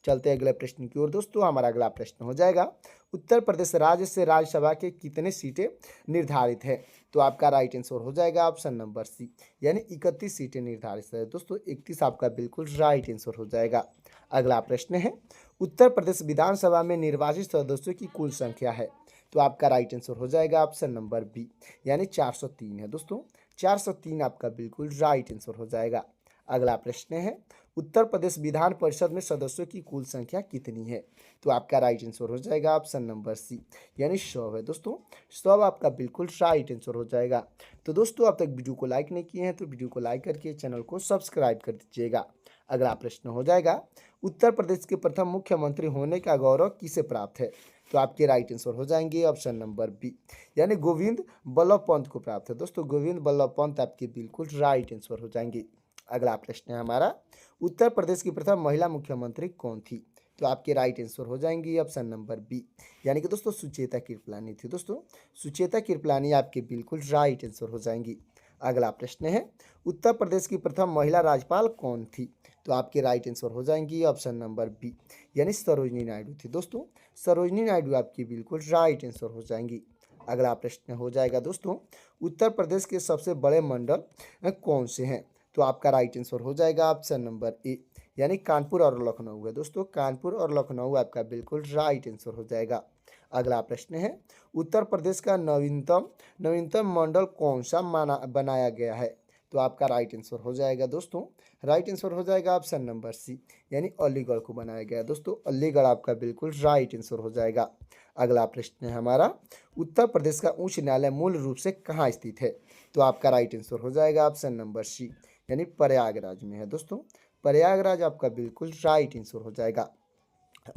चलते हैं अगले प्रश्न की ओर दोस्तों। हमारा अगला प्रश्न हो जाएगा, उत्तर प्रदेश राज्य से राज्यसभा के कितने सीटें निर्धारित है? तो आपका राइट आंसर हो जाएगा ऑप्शन नंबर सी, यानी 31 सीटें निर्धारित है दोस्तों। 31 आपका बिल्कुल राइट आंसर हो जाएगा। अगला प्रश्न है, उत्तर प्रदेश विधानसभा में निर्वाचित सदस्यों की कुल संख्या है? तो आपका राइट आंसर हो जाएगा ऑप्शन नंबर बी, यानी 403 है दोस्तों। 403 आपका बिल्कुल राइट आंसर हो जाएगा। अगला प्रश्न है, उत्तर प्रदेश विधान परिषद में सदस्यों की कुल संख्या कितनी है? तो आपका राइट आंसर हो जाएगा ऑप्शन नंबर सी, यानी 100 है दोस्तों। 100 आपका बिल्कुल राइट आंसर हो जाएगा। तो दोस्तों अब तक वीडियो को लाइक नहीं किए हैं तो वीडियो को लाइक करके चैनल को सब्सक्राइब कर दीजिएगा। अगला प्रश्न हो जाएगा, उत्तर प्रदेश के प्रथम मुख्यमंत्री होने का गौरव किसे प्राप्त है? तो आपके राइट आंसर हो जाएंगे ऑप्शन नंबर बी, यानी गोविंद बल्लभ पंत को प्राप्त है दोस्तों। गोविंद बल्लभ पंत आपके बिल्कुल राइट आंसर हो जाएंगे। अगला प्रश्न है हमारा, उत्तर प्रदेश की प्रथम महिला मुख्यमंत्री कौन थी? तो आपके राइट आंसर हो जाएंगी ऑप्शन नंबर बी, यानी कि दोस्तों सुचेता कृपलानी थी दोस्तों। सुचेता कृपलानी आपके बिल्कुल राइट आंसर हो जाएंगी। अगला प्रश्न है, उत्तर प्रदेश की प्रथम महिला राज्यपाल कौन थी? तो आपके राइट आंसर हो जाएंगी ऑप्शन नंबर बी, यानी सरोजनी नायडू थी दोस्तों। सरोजनी नायडू आपकी बिल्कुल राइट आंसर हो जाएंगी। अगला प्रश्न हो जाएगा दोस्तों, उत्तर प्रदेश के सबसे बड़े मंडल कौन से हैं? तो आपका राइट आंसर हो जाएगा ऑप्शन नंबर ए, यानी कानपुर और लखनऊ है दोस्तों। कानपुर और लखनऊ आपका बिल्कुल राइट आंसर हो जाएगा। अगला प्रश्न है, उत्तर प्रदेश का नवीनतम मंडल कौन सा बनाया गया है? तो आपका राइट आंसर हो जाएगा दोस्तों, राइट आंसर हो जाएगा ऑप्शन नंबर सी, यानी अलीगढ़ को बनाया गया दोस्तों। अलीगढ़ आपका बिल्कुल राइट आंसर हो जाएगा। अगला प्रश्न है हमारा, उत्तर प्रदेश का उच्च न्यायालय मूल रूप से कहाँ स्थित है? तो आपका राइट आंसर हो जाएगा ऑप्शन नंबर सी, यानी प्रयागराज में है दोस्तों। प्रयागराज आपका बिल्कुल राइट आंसर हो जाएगा।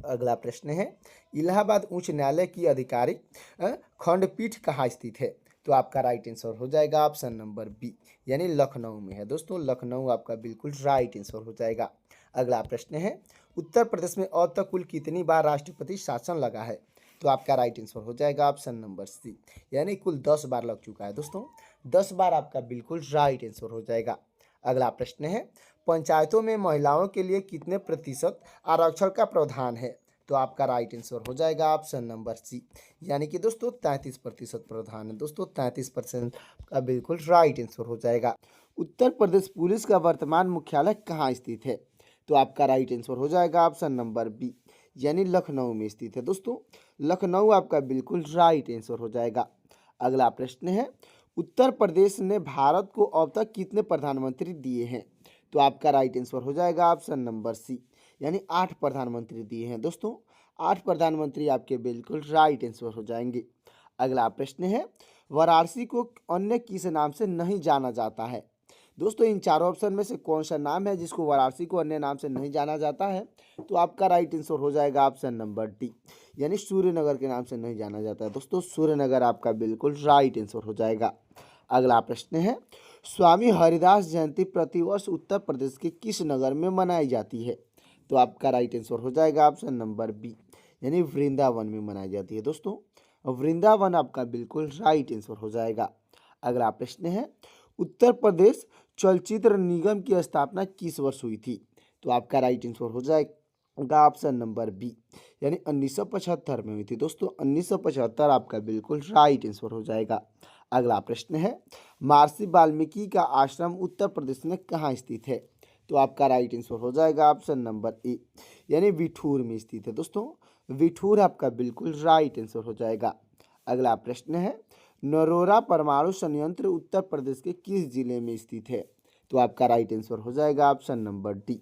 अगला प्रश्न है, इलाहाबाद उच्च न्यायालय की आधिकारिक खंडपीठ कहाँ स्थित है? तो आपका राइट आंसर हो जाएगा ऑप्शन नंबर बी, यानी लखनऊ में है दोस्तों। लखनऊ आपका बिल्कुल राइट आंसर हो जाएगा। अगला प्रश्न है, उत्तर प्रदेश में अब तक कुल कितनी बार राष्ट्रपति शासन लगा है? तो आपका राइट आंसर हो जाएगा ऑप्शन नंबर सी, यानी कुल 10 बार लग चुका है दोस्तों। 10 बार आपका बिल्कुल राइट आंसर हो जाएगा। अगला प्रश्न है, पंचायतों में महिलाओं के लिए कितने प्रतिशत आरक्षण का प्रावधान है? तो आपका राइट आंसर हो जाएगा ऑप्शन नंबर सी, यानी कि दोस्तों 33% प्रावधान है दोस्तों। 33% का बिल्कुल राइट आंसर हो जाएगा। उत्तर प्रदेश पुलिस का वर्तमान मुख्यालय कहाँ स्थित है? तो आपका राइट आंसर हो जाएगा ऑप्शन नंबर बी, यानी लखनऊ में स्थित है दोस्तों। लखनऊ आपका बिल्कुल राइट आंसर हो जाएगा। अगला प्रश्न है, उत्तर प्रदेश ने भारत को अब तक कितने प्रधानमंत्री दिए हैं? तो आपका राइट आंसर हो जाएगा ऑप्शन नंबर सी, यानी 8 प्रधानमंत्री दिए हैं दोस्तों। 8 प्रधानमंत्री आपके बिल्कुल राइट आंसर हो जाएंगे। अगला प्रश्न है, वाराणसी को अन्य किस नाम से नहीं जाना जाता है? दोस्तों इन चारों ऑप्शन में से कौन सा नाम है जिसको वाराणसी को अन्य नाम से नहीं जाना जाता है? तो आपका राइट आंसर हो जाएगा ऑप्शन नंबर डी, यानी सूर्यनगर के नाम से नहीं जाना जाता है दोस्तों। सूर्यनगर आपका बिल्कुल राइट आंसर हो जाएगा। अगला प्रश्न है, स्वामी हरिदास जयंती प्रतिवर्ष उत्तर प्रदेश के किस नगर में मनाई जाती है? तो आपका राइट आंसर हो जाएगा ऑप्शन नंबर बी, यानी वृंदावन में मनाई जाती है दोस्तों। वृंदावन आपका बिल्कुल राइट आंसर हो जाएगा। अगला प्रश्न है, उत्तर प्रदेश चलचित्र निगम की स्थापना किस वर्ष हुई थी? तो आपका राइट आंसर हो जाएगा ऑप्शन नंबर बी, यानी 1975 में हुई थी दोस्तों। 1975 आपका बिल्कुल राइट आंसर हो जाएगा। अगला प्रश्न है, महर्षि वाल्मीकि का आश्रम उत्तर प्रदेश में कहाँ स्थित है? तो आपका राइट आंसर हो जाएगा ऑप्शन नंबर ए, यानी विठूर में स्थित है दोस्तों। विठूर आपका बिल्कुल राइट आंसर हो जाएगा। अगला प्रश्न है, नरोरा परमाणु संयंत्र उत्तर प्रदेश के किस जिले में स्थित है? तो आपका राइट आंसर हो जाएगा ऑप्शन नंबर डी,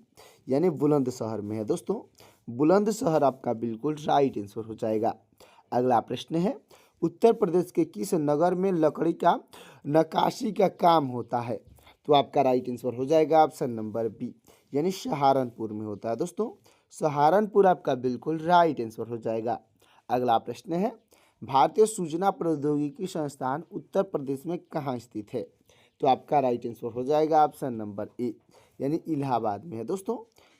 यानी बुलंदशहर में है दोस्तों। बुलंदशहर आपका बिल्कुल राइट आंसर हो जाएगा। अगला प्रश्न है, उत्तर प्रदेश के किस नगर में लकड़ी का नक्काशी का काम होता है? तो आपका राइट आंसर हो जाएगा ऑप्शन नंबर बी, यानी सहारनपुर में होता है दोस्तों। सहारनपुर आपका बिल्कुल राइट आंसर हो जाएगा। अगला प्रश्न है, भारतीय सूचना प्रौद्योगिकी संस्थान उत्तर प्रदेश में कहाँ स्थित है? तो आपका राइट आंसर हो जाएगा ऑप्शन नंबर ए, यानी इलाहाबाद में है दोस्तों।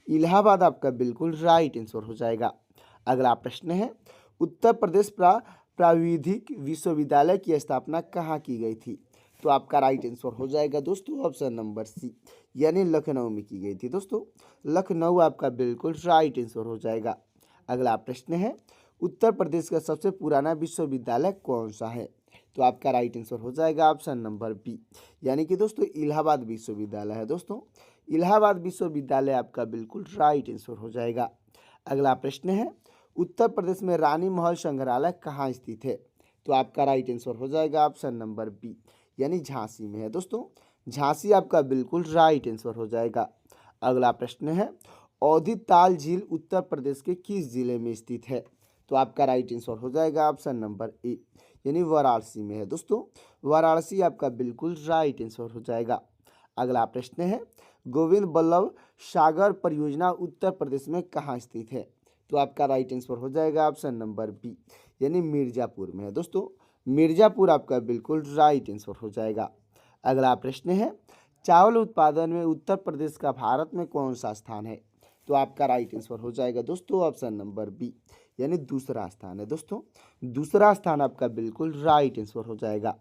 इलाहाबाद आपका बिल्कुल राइट आंसर हो जाएगा। अगला प्रश्न है, उत्तर प्रदेश प्राविधिक विश्वविद्यालय की स्थापना कहाँ की गई थी? तो आपका राइट आंसर हो जाएगा दोस्तों ऑप्शन नंबर सी, यानी लखनऊ में की गई थी दोस्तों। लखनऊ आपका बिल्कुल राइट आंसर हो जाएगा। अगला प्रश्न है, उत्तर प्रदेश का सबसे पुराना विश्वविद्यालय कौन सा है? तो आपका राइट आंसर हो जाएगा ऑप्शन नंबर बी, यानी कि दोस्तों इलाहाबाद विश्वविद्यालय है दोस्तों। इलाहाबाद विश्वविद्यालय आपका बिल्कुल राइट आंसर हो जाएगा। अगला प्रश्न है, उत्तर प्रदेश में रानी महल संग्रहालय कहाँ स्थित है? तो आपका राइट आंसर हो जाएगा ऑप्शन नंबर बी, यानी झांसी में है दोस्तों। झांसी आपका बिल्कुल राइट आंसर हो जाएगा। अगला प्रश्न है, औधी ताल झील उत्तर प्रदेश के किस जिले में स्थित है? तो आपका राइट आंसर हो जाएगा ऑप्शन नंबर ए, यानी वाराणसी में है दोस्तों। वाराणसी आपका बिल्कुल राइट आंसर हो जाएगा। अगला प्रश्न है, गोविंद बल्लभ सागर परियोजना उत्तर प्रदेश में कहाँ स्थित है? तो आपका राइट आंसर हो जाएगा ऑप्शन नंबर बी, यानी मिर्जापुर में है दोस्तों। मिर्जापुर आपका बिल्कुल राइट आंसर हो जाएगा। अगला प्रश्न है, चावल उत्पादन में उत्तर प्रदेश का भारत में कौन सा स्थान है? तो आपका राइट आंसर हो जाएगा दोस्तों ऑप्शन नंबर बी, यानी दूसरा स्थान है दोस्तों। दूसरा स्थान आपका बिल्कुल राइट आंसर हो जाएगा।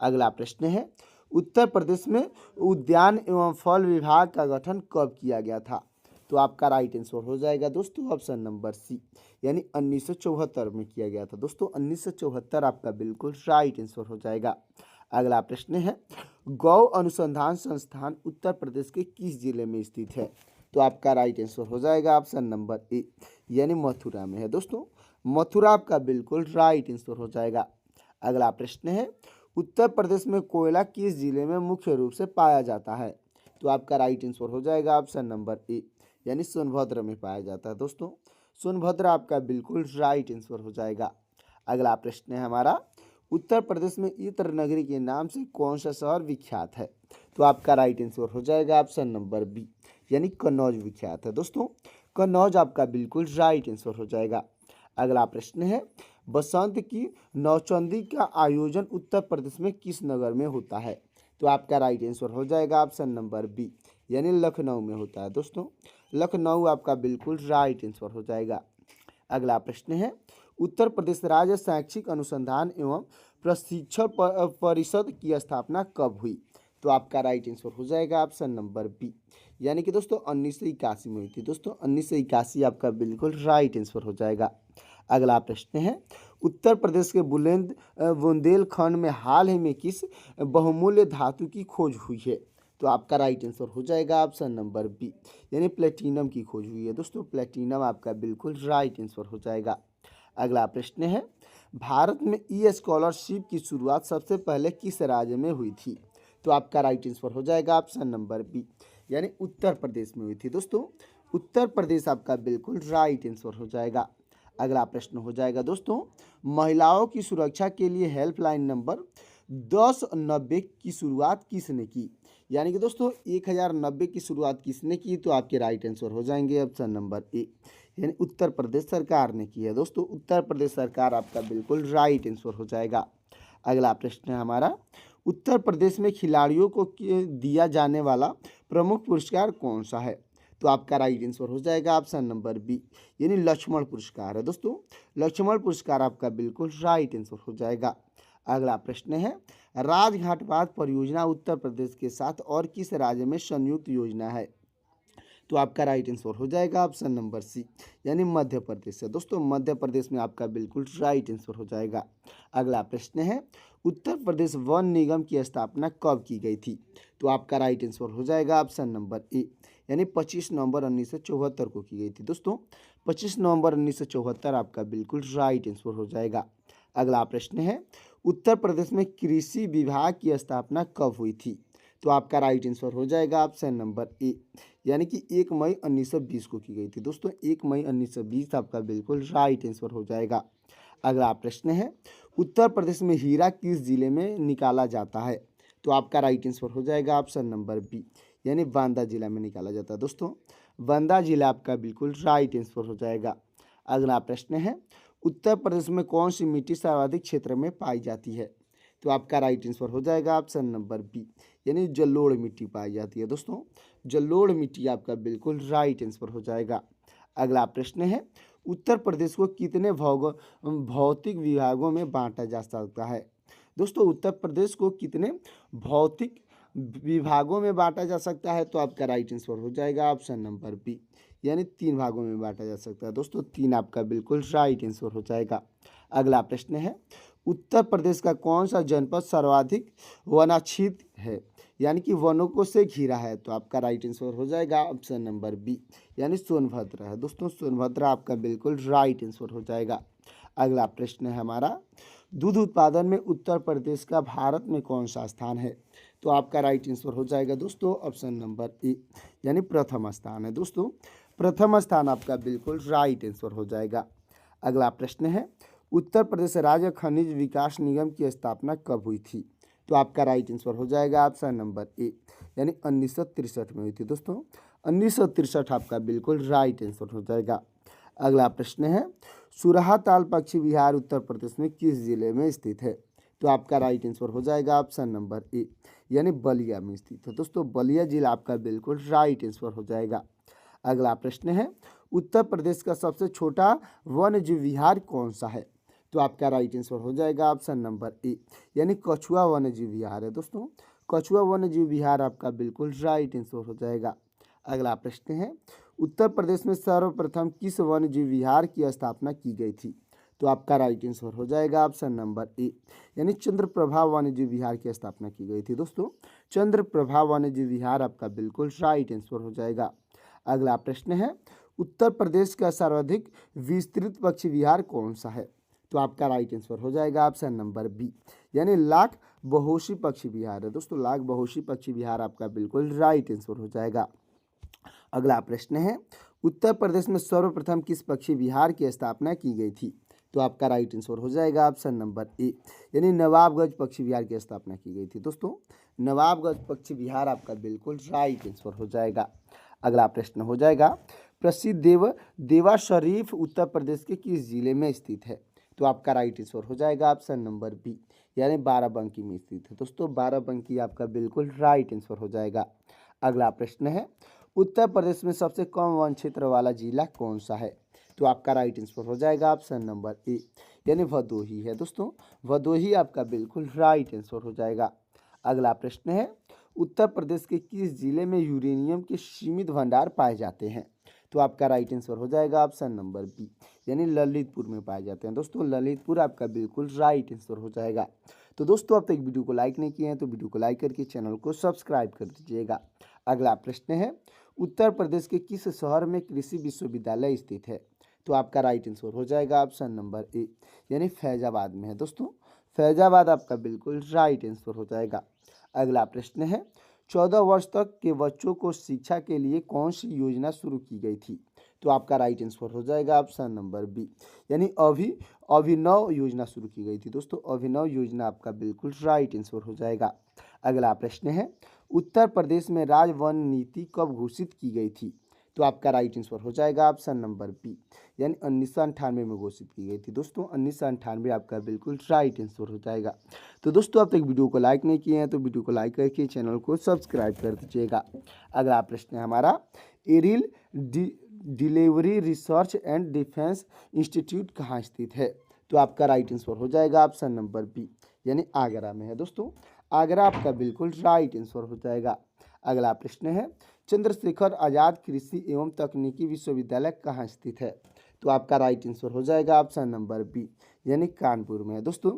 अगला प्रश्न है, उत्तर प्रदेश में उद्यान एवं फल विभाग का गठन कब किया गया था? तो आपका राइट आंसर हो जाएगा दोस्तों ऑप्शन नंबर सी, यानी 1974 में किया गया था दोस्तों। 1974 आपका बिल्कुल राइट आंसर हो जाएगा। अगला प्रश्न है, गौ अनुसंधान संस्थान उत्तर प्रदेश के किस जिले में स्थित है? तो आपका राइट आंसर हो जाएगा ऑप्शन नंबर ए, यानी मथुरा में है दोस्तों। मथुरा आपका बिल्कुल राइट आंसर हो जाएगा। अगला प्रश्न है, उत्तर प्रदेश में कोयला किस जिले में मुख्य रूप से पाया जाता है? तो आपका राइट आंसर हो जाएगा ऑप्शन नंबर ए, यानी सोनभद्र में पाया जाता है दोस्तों। सोनभद्र आपका बिल्कुल राइट आंसर हो जाएगा। अगला प्रश्न है हमारा, उत्तर प्रदेश में इत्र नगरी के नाम से कौन सा शहर विख्यात है? तो आपका राइट आंसर हो जाएगा ऑप्शन नंबर बी, यानी कन्नौज विख्यात है दोस्तों। कन्नौज आपका बिल्कुल राइट आंसर हो जाएगा। अगला प्रश्न है, बसंत की नौचंदी का आयोजन उत्तर प्रदेश में किस नगर में होता है? तो आपका राइट आंसर हो जाएगा ऑप्शन नंबर बी, यानी लखनऊ में होता है दोस्तों। लखनऊ आपका बिल्कुल राइट आंसर हो जाएगा। अगला प्रश्न है, उत्तर प्रदेश राज्य शैक्षिक अनुसंधान एवं प्रशिक्षण परिषद की स्थापना कब हुई? तो आपका राइट आंसर हो जाएगा ऑप्शन नंबर बी, यानी कि दोस्तों 1981 में हुई थी दोस्तों। 1981 आपका बिल्कुल राइट आंसर हो जाएगा। अगला प्रश्न है, उत्तर प्रदेश के बुंदेलखंड में हाल ही में किस बहुमूल्य धातु की खोज हुई है? तो आपका राइट आंसर हो जाएगा ऑप्शन नंबर बी, यानी प्लेटिनम की खोज हुई है दोस्तों। प्लेटिनम आपका बिल्कुल राइट आंसर हो जाएगा। अगला प्रश्न है, भारत में ई स्कॉलरशिप की शुरुआत सबसे पहले किस राज्य में हुई थी? तो आपका राइट आंसर हो जाएगा ऑप्शन नंबर बी, यानी उत्तर प्रदेश में हुई थी दोस्तों। उत्तर प्रदेश आपका बिल्कुल राइट आंसर हो जाएगा। अगला प्रश्न हो जाएगा दोस्तों, महिलाओं की सुरक्षा के लिए हेल्पलाइन नंबर 1090 की शुरुआत किसने की? यानी कि दोस्तों 1090 की शुरुआत किसने की? तो आपके राइट आंसर हो जाएंगे ऑप्शन नंबर ए, यानी उत्तर प्रदेश सरकार ने की है दोस्तों। उत्तर प्रदेश सरकार आपका बिल्कुल राइट आंसर हो जाएगा। अगला प्रश्न है हमारा, उत्तर प्रदेश में खिलाड़ियों को दिया जाने वाला प्रमुख पुरस्कार कौन सा है? तो आपका राइट आंसर हो जाएगा ऑप्शन नंबर बी, यानी लक्ष्मण पुरस्कार है दोस्तों। लक्ष्मण पुरस्कार आपका बिल्कुल राइट आंसर हो जाएगा। अगला प्रश्न है, राजघाट बांध परियोजना उत्तर प्रदेश के साथ और किस राज्य में संयुक्त योजना है? तो आपका राइट आंसर हो जाएगा ऑप्शन नंबर सी, यानी मध्य प्रदेश है दोस्तों। मध्य प्रदेश में आपका बिल्कुल राइट आंसर हो जाएगा। अगला प्रश्न है, उत्तर प्रदेश वन निगम की स्थापना कब की गई थी? तो आपका राइट आंसर हो जाएगा ऑप्शन नंबर ए, यानी 25 नवंबर 1974 को की गई थी दोस्तों। 25 नवंबर 1974 आपका बिल्कुल राइट आंसर हो जाएगा। अगला प्रश्न है, उत्तर प्रदेश में कृषि विभाग की स्थापना कब हुई थी? तो आपका राइट आंसर हो जाएगा ऑप्शन नंबर ए, यानी कि 1 मई 1920 को की गई थी दोस्तों। 1 मई 1920 आपका बिल्कुल राइट आंसर हो जाएगा। अगला प्रश्न है, उत्तर प्रदेश में हीरा किस जिले में निकाला जाता है? तो आपका राइट आंसर हो जाएगा ऑप्शन नंबर बी, यानी बांदा जिला में निकाला जाता है दोस्तों। बांदा जिला आपका बिल्कुल राइट आंसर हो जाएगा। अगला प्रश्न है, उत्तर प्रदेश में कौन सी मिट्टी सर्वाधिक क्षेत्र में पाई जाती है? तो आपका राइट आंसर हो जाएगा ऑप्शन नंबर बी, यानी जलोढ़ मिट्टी पाई जाती है दोस्तों। जलोढ़ मिट्टी आपका बिल्कुल राइट आंसर हो जाएगा। अगला प्रश्न है, उत्तर प्रदेश को कितने भौतिक विभागों में बांटा जा सकता है? दोस्तों उत्तर प्रदेश को कितने भौतिक विभागों में बांटा जा सकता है? तो आपका राइट आंसर हो जाएगा ऑप्शन नंबर बी, यानी 3 भागों में बांटा जा सकता है दोस्तों। 3 आपका बिल्कुल राइट आंसर हो जाएगा। अगला प्रश्न है, उत्तर प्रदेश का कौन सा जनपद सर्वाधिक वनाच्छित है, यानी कि वनों को से घिरा है? तो आपका राइट आंसर हो जाएगा ऑप्शन नंबर बी, यानी सोनभद्र है दोस्तों। सोनभद्र आपका बिल्कुल राइट आंसर हो जाएगा। अगला प्रश्न है हमारा, दूध उत्पादन में उत्तर प्रदेश का भारत में कौन सा स्थान है? तो आपका राइट आंसर हो जाएगा दोस्तों ऑप्शन नंबर ए, यानी प्रथम स्थान है दोस्तों। प्रथम स्थान आपका बिल्कुल राइट आंसर हो जाएगा। अगला प्रश्न है, उत्तर प्रदेश राज्य खनिज विकास निगम की स्थापना कब हुई थी? तो आपका राइट आंसर हो जाएगा ऑप्शन नंबर ए, यानी 1963 में हुई थी दोस्तों। 1963 आपका बिल्कुल राइट आंसर हो जाएगा। अगला प्रश्न है, सुरहा ताल पक्षी विहार उत्तर प्रदेश में किस जिले में स्थित है? तो आपका राइट आंसर हो जाएगा ऑप्शन नंबर ए, यानी बलिया में स्थित है दोस्तों। बलिया जिला आपका बिल्कुल राइट आंसर हो जाएगा। अगला प्रश्न है, उत्तर प्रदेश का सबसे छोटा वन्य जीव विहार कौन सा है? तो आपका राइट आंसर हो जाएगा ऑप्शन नंबर ए, यानी कछुआ वन्य जीव विहार है दोस्तों। कछुआ वन्य जीव विहार आपका बिल्कुल राइट आंसर हो जाएगा। अगला प्रश्न है, उत्तर प्रदेश में सर्वप्रथम किस वन्य जीव विहार की स्थापना की गई थी? तो आपका राइट आंसर हो जाएगा ऑप्शन नंबर ए, यानी चंद्रप्रभा वन्य जीव विहार की स्थापना की गई थी दोस्तों। चंद्रप्रभा वन्य जीव विहार आपका बिल्कुल राइट आंसर हो जाएगा। अगला प्रश्न है, उत्तर प्रदेश का सर्वाधिक विस्तृत पक्षी विहार कौन सा है? तो आपका राइट आंसर हो जाएगा ऑप्शन नंबर बी, यानी लाख बहोशी पक्षी विहार है दोस्तों। लाख बहोशी पक्षी विहार आपका बिल्कुल राइट आंसर हो जाएगा। अगला प्रश्न है, उत्तर प्रदेश में सर्वप्रथम किस पक्षी विहार की स्थापना की गई थी? तो आपका राइट आंसर हो जाएगा ऑप्शन नंबर ए, यानी नवाबगंज पश्चिम बिहार की स्थापना की गई थी। दोस्तों नवाबगंज पश्चिम बिहार आपका बिल्कुल राइट आंसर हो जाएगा। अगला प्रश्न हो जाएगा, प्रसिद्ध देवा शरीफ उत्तर प्रदेश के किस जिले में स्थित है? तो आपका राइट आंसर हो जाएगा ऑप्शन नंबर बी, यानी बाराबंकी में स्थित है। दोस्तों बाराबंकी आपका बिल्कुल राइट आंसर हो जाएगा। अगला प्रश्न है, उत्तर प्रदेश में सबसे कम वन क्षेत्र वाला जिला कौन सा है? तो आपका राइट आंसर हो जाएगा ऑप्शन नंबर ए, यानी भदोही है। दोस्तों भदोही आपका बिल्कुल राइट आंसर हो जाएगा। अगला प्रश्न है, उत्तर प्रदेश के किस जिले में यूरेनियम के सीमित भंडार पाए जाते हैं? तो आपका राइट आंसर हो जाएगा ऑप्शन नंबर बी, यानी ललितपुर में पाए जाते हैं। दोस्तों ललितपुर आपका बिल्कुल राइट आंसर हो जाएगा। तो दोस्तों अब तक वीडियो को लाइक नहीं किए हैं तो वीडियो को लाइक करके चैनल को सब्सक्राइब कर दीजिएगा। अगला प्रश्न है, उत्तर प्रदेश के किस शहर में कृषि विश्वविद्यालय स्थित है? तो आपका राइट आंसर हो जाएगा ऑप्शन नंबर ए, यानी फैजाबाद में है। दोस्तों फैजाबाद आपका बिल्कुल राइट आंसर हो जाएगा। अगला प्रश्न है, 14 वर्ष तक के बच्चों को शिक्षा के लिए कौन सी योजना शुरू की गई थी? तो आपका राइट आंसर हो जाएगा ऑप्शन नंबर बी, यानी अभिनव योजना शुरू की गई थी। दोस्तों अभिनव योजना आपका बिल्कुल राइट आंसर हो जाएगा। अगला प्रश्न है, उत्तर प्रदेश में राज्य वन नीति कब घोषित की गई थी? तो आपका राइट आंसर हो जाएगा ऑप्शन नंबर बी, यानी 1998 में घोषित की गई थी। दोस्तों 1998 आपका बिल्कुल राइट आंसर हो जाएगा। तो दोस्तों अब तक वीडियो को लाइक नहीं किए हैं तो वीडियो को लाइक करके चैनल को सब्सक्राइब कर दीजिएगा। अगला प्रश्न है हमारा, aryl delivery research and defence institute कहाँ स्थित है? तो आपका राइट आंसर हो जाएगा ऑप्शन नंबर बी, यानी आगरा में है। दोस्तों आगरा आपका बिल्कुल राइट आंसर हो जाएगा। अगला प्रश्न है, चंद्रशेखर आजाद कृषि एवं तकनीकी विश्वविद्यालय कहाँ स्थित है? तो आपका राइट आंसर हो जाएगा ऑप्शन नंबर बी, यानी कानपुर में है। दोस्तों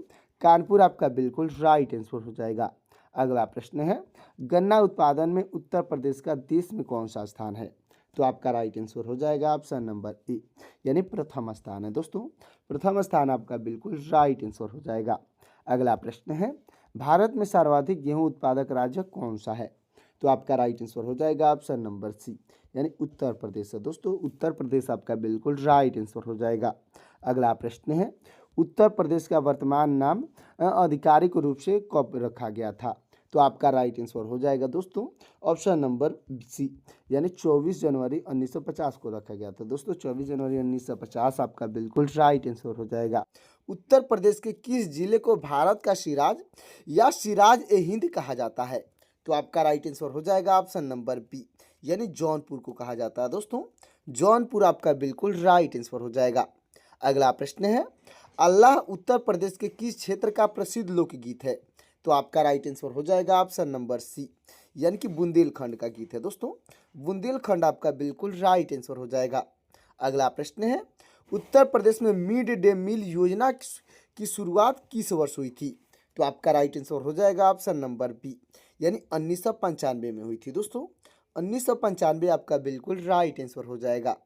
कानपुर आपका बिल्कुल राइट आंसर हो जाएगा। अगला प्रश्न है, गन्ना उत्पादन में उत्तर प्रदेश का देश में कौन सा स्थान है? तो आपका राइट आंसर हो जाएगा ऑप्शन नंबर ए, यानी प्रथम स्थान है। दोस्तों प्रथम स्थान आपका बिल्कुल राइट आंसर हो जाएगा। अगला प्रश्न है, भारत में सर्वाधिक गेहूं उत्पादक राज्य कौन सा है? तो आपका राइट आंसर हो जाएगा ऑप्शन नंबर सी, यानी उत्तर प्रदेश है। दोस्तों उत्तर प्रदेश आपका बिल्कुल राइट आंसर हो जाएगा। अगला प्रश्न है, उत्तर प्रदेश का वर्तमान नाम आधिकारिक रूप से कब रखा गया था? तो आपका राइट आंसर हो जाएगा दोस्तों ऑप्शन नंबर सी, यानी 24 जनवरी 1950 को रखा गया था। दोस्तों 24 जनवरी 1950 आपका बिल्कुल राइट आंसर हो जाएगा। उत्तर प्रदेश के किस जिले को भारत का सिराज या सिराज ए हिंद कहा जाता है? तो आपका राइट आंसर हो जाएगा ऑप्शन नंबर बी, यानी जौनपुर को कहा जाता है। दोस्तों जौनपुर आपका बिल्कुल राइट आंसर हो जाएगा। अगला प्रश्न है, अल्लाह उत्तर प्रदेश के किस क्षेत्र का प्रसिद्ध लोकगीत है? तो आपका राइट आंसर हो जाएगा ऑप्शन नंबर सी, यानी कि बुंदेलखंड का गीत है। दोस्तों बुंदेलखंड आपका बिल्कुल राइट आंसर हो जाएगा। अगला प्रश्न है, उत्तर प्रदेश में मिड डे मील योजना की शुरुआत किस वर्ष हुई थी? तो आपका राइट आंसर हो जाएगा ऑप्शन नंबर बी, यानी 1995 में हुई थी। दोस्तों 1995 आपका बिल्कुल राइट आंसर हो जाएगा।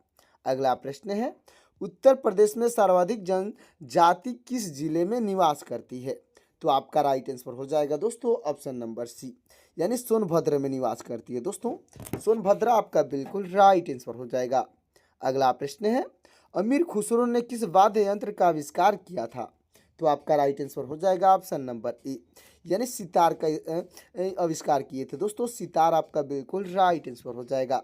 अगला प्रश्न है, उत्तर प्रदेश में सर्वाधिक जनजाति किस जिले में निवास करती है? तो आपका राइट आंसर हो जाएगा दोस्तों ऑप्शन नंबर सी, यानी सोनभद्र में निवास करती है। दोस्तों सोनभद्र आपका बिल्कुल राइट आंसर हो जाएगा। अगला प्रश्न है, अमीर खुसरो ने किस वाद्य यंत्र का आविष्कार किया था? तो आपका राइट आंसर हो जाएगा ऑप्शन नंबर ए, यानी सितार का आविष्कार किए थे। दोस्तों सितार आपका बिल्कुल राइट आंसर हो जाएगा।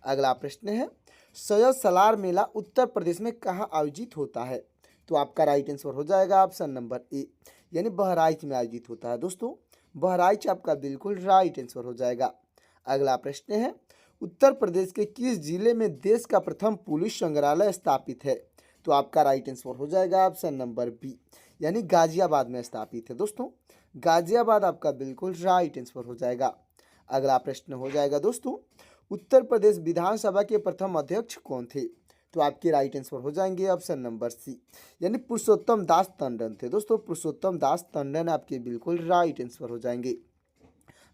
अगला प्रश्न है, सैयद सलार मेला उत्तर प्रदेश में कहाँ आयोजित होता है? तो आपका राइट आंसर हो जाएगा ऑप्शन नंबर ए, यानी बहराइच में आयोजित होता है। दोस्तों बहराइच आपका बिल्कुल राइट आंसर हो जाएगा। अगला प्रश्न है, उत्तर प्रदेश के किस जिले में देश का प्रथम पुलिस संग्रहालय स्थापित है? तो आपका राइट आंसर हो जाएगा ऑप्शन नंबर बी, यानी गाजियाबाद में स्थापित है। दोस्तों गाजियाबाद आपका बिल्कुल राइट आंसर हो जाएगा। अगला प्रश्न हो जाएगा दोस्तों, उत्तर प्रदेश विधानसभा के प्रथम अध्यक्ष कौन थे? तो आपके राइट आंसर हो जाएंगे ऑप्शन नंबर सी, यानी पुरुषोत्तम दास टंडन थे। दोस्तों पुरुषोत्तम दास टंडन आपके बिल्कुल राइट आंसर हो जाएंगे।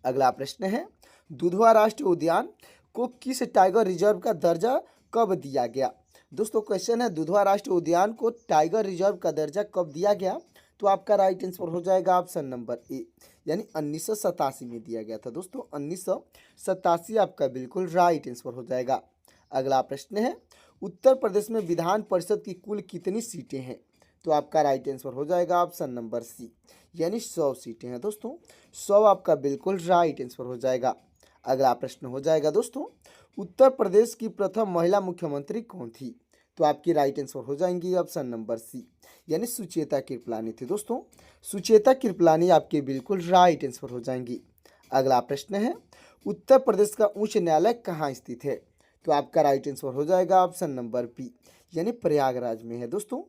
अगला प्रश्न है, दुधवा राष्ट्रीय उद्यान को किस टाइगर रिजर्व का दर्जा कब दिया गया? दोस्तों क्वेश्चन है, दुधवा राष्ट्रीय उद्यान को टाइगर रिजर्व का दर्जा कब दिया गया? तो आपका राइट आंसर हो जाएगा ऑप्शन नंबर ए, यानी 1987 में दिया गया था। दोस्तों 1987 आपका बिल्कुल राइट आंसर हो जाएगा। अगला प्रश्न है, उत्तर प्रदेश में विधान परिषद की कुल कितनी सीटें हैं? तो आपका राइट आंसर हो जाएगा ऑप्शन नंबर सी, यानी 100 सीटें हैं दोस्तों। 100 आपका बिल्कुल राइट आंसर हो जाएगा। अगला प्रश्न हो जाएगा दोस्तों, उत्तर प्रदेश की प्रथम महिला मुख्यमंत्री कौन थी? तो आपकी राइट आंसर हो जाएंगी ऑप्शन नंबर सी, यानी सुचेता कृपलानी थी दोस्तों। सुचेता कृपलानी आपके बिल्कुल राइट आंसर हो जाएंगी। अगला प्रश्न है, उत्तर प्रदेश का उच्च न्यायालय कहाँ स्थित है? तो आपका राइट आंसर हो जाएगा ऑप्शन नंबर बी, यानी प्रयागराज में है दोस्तों।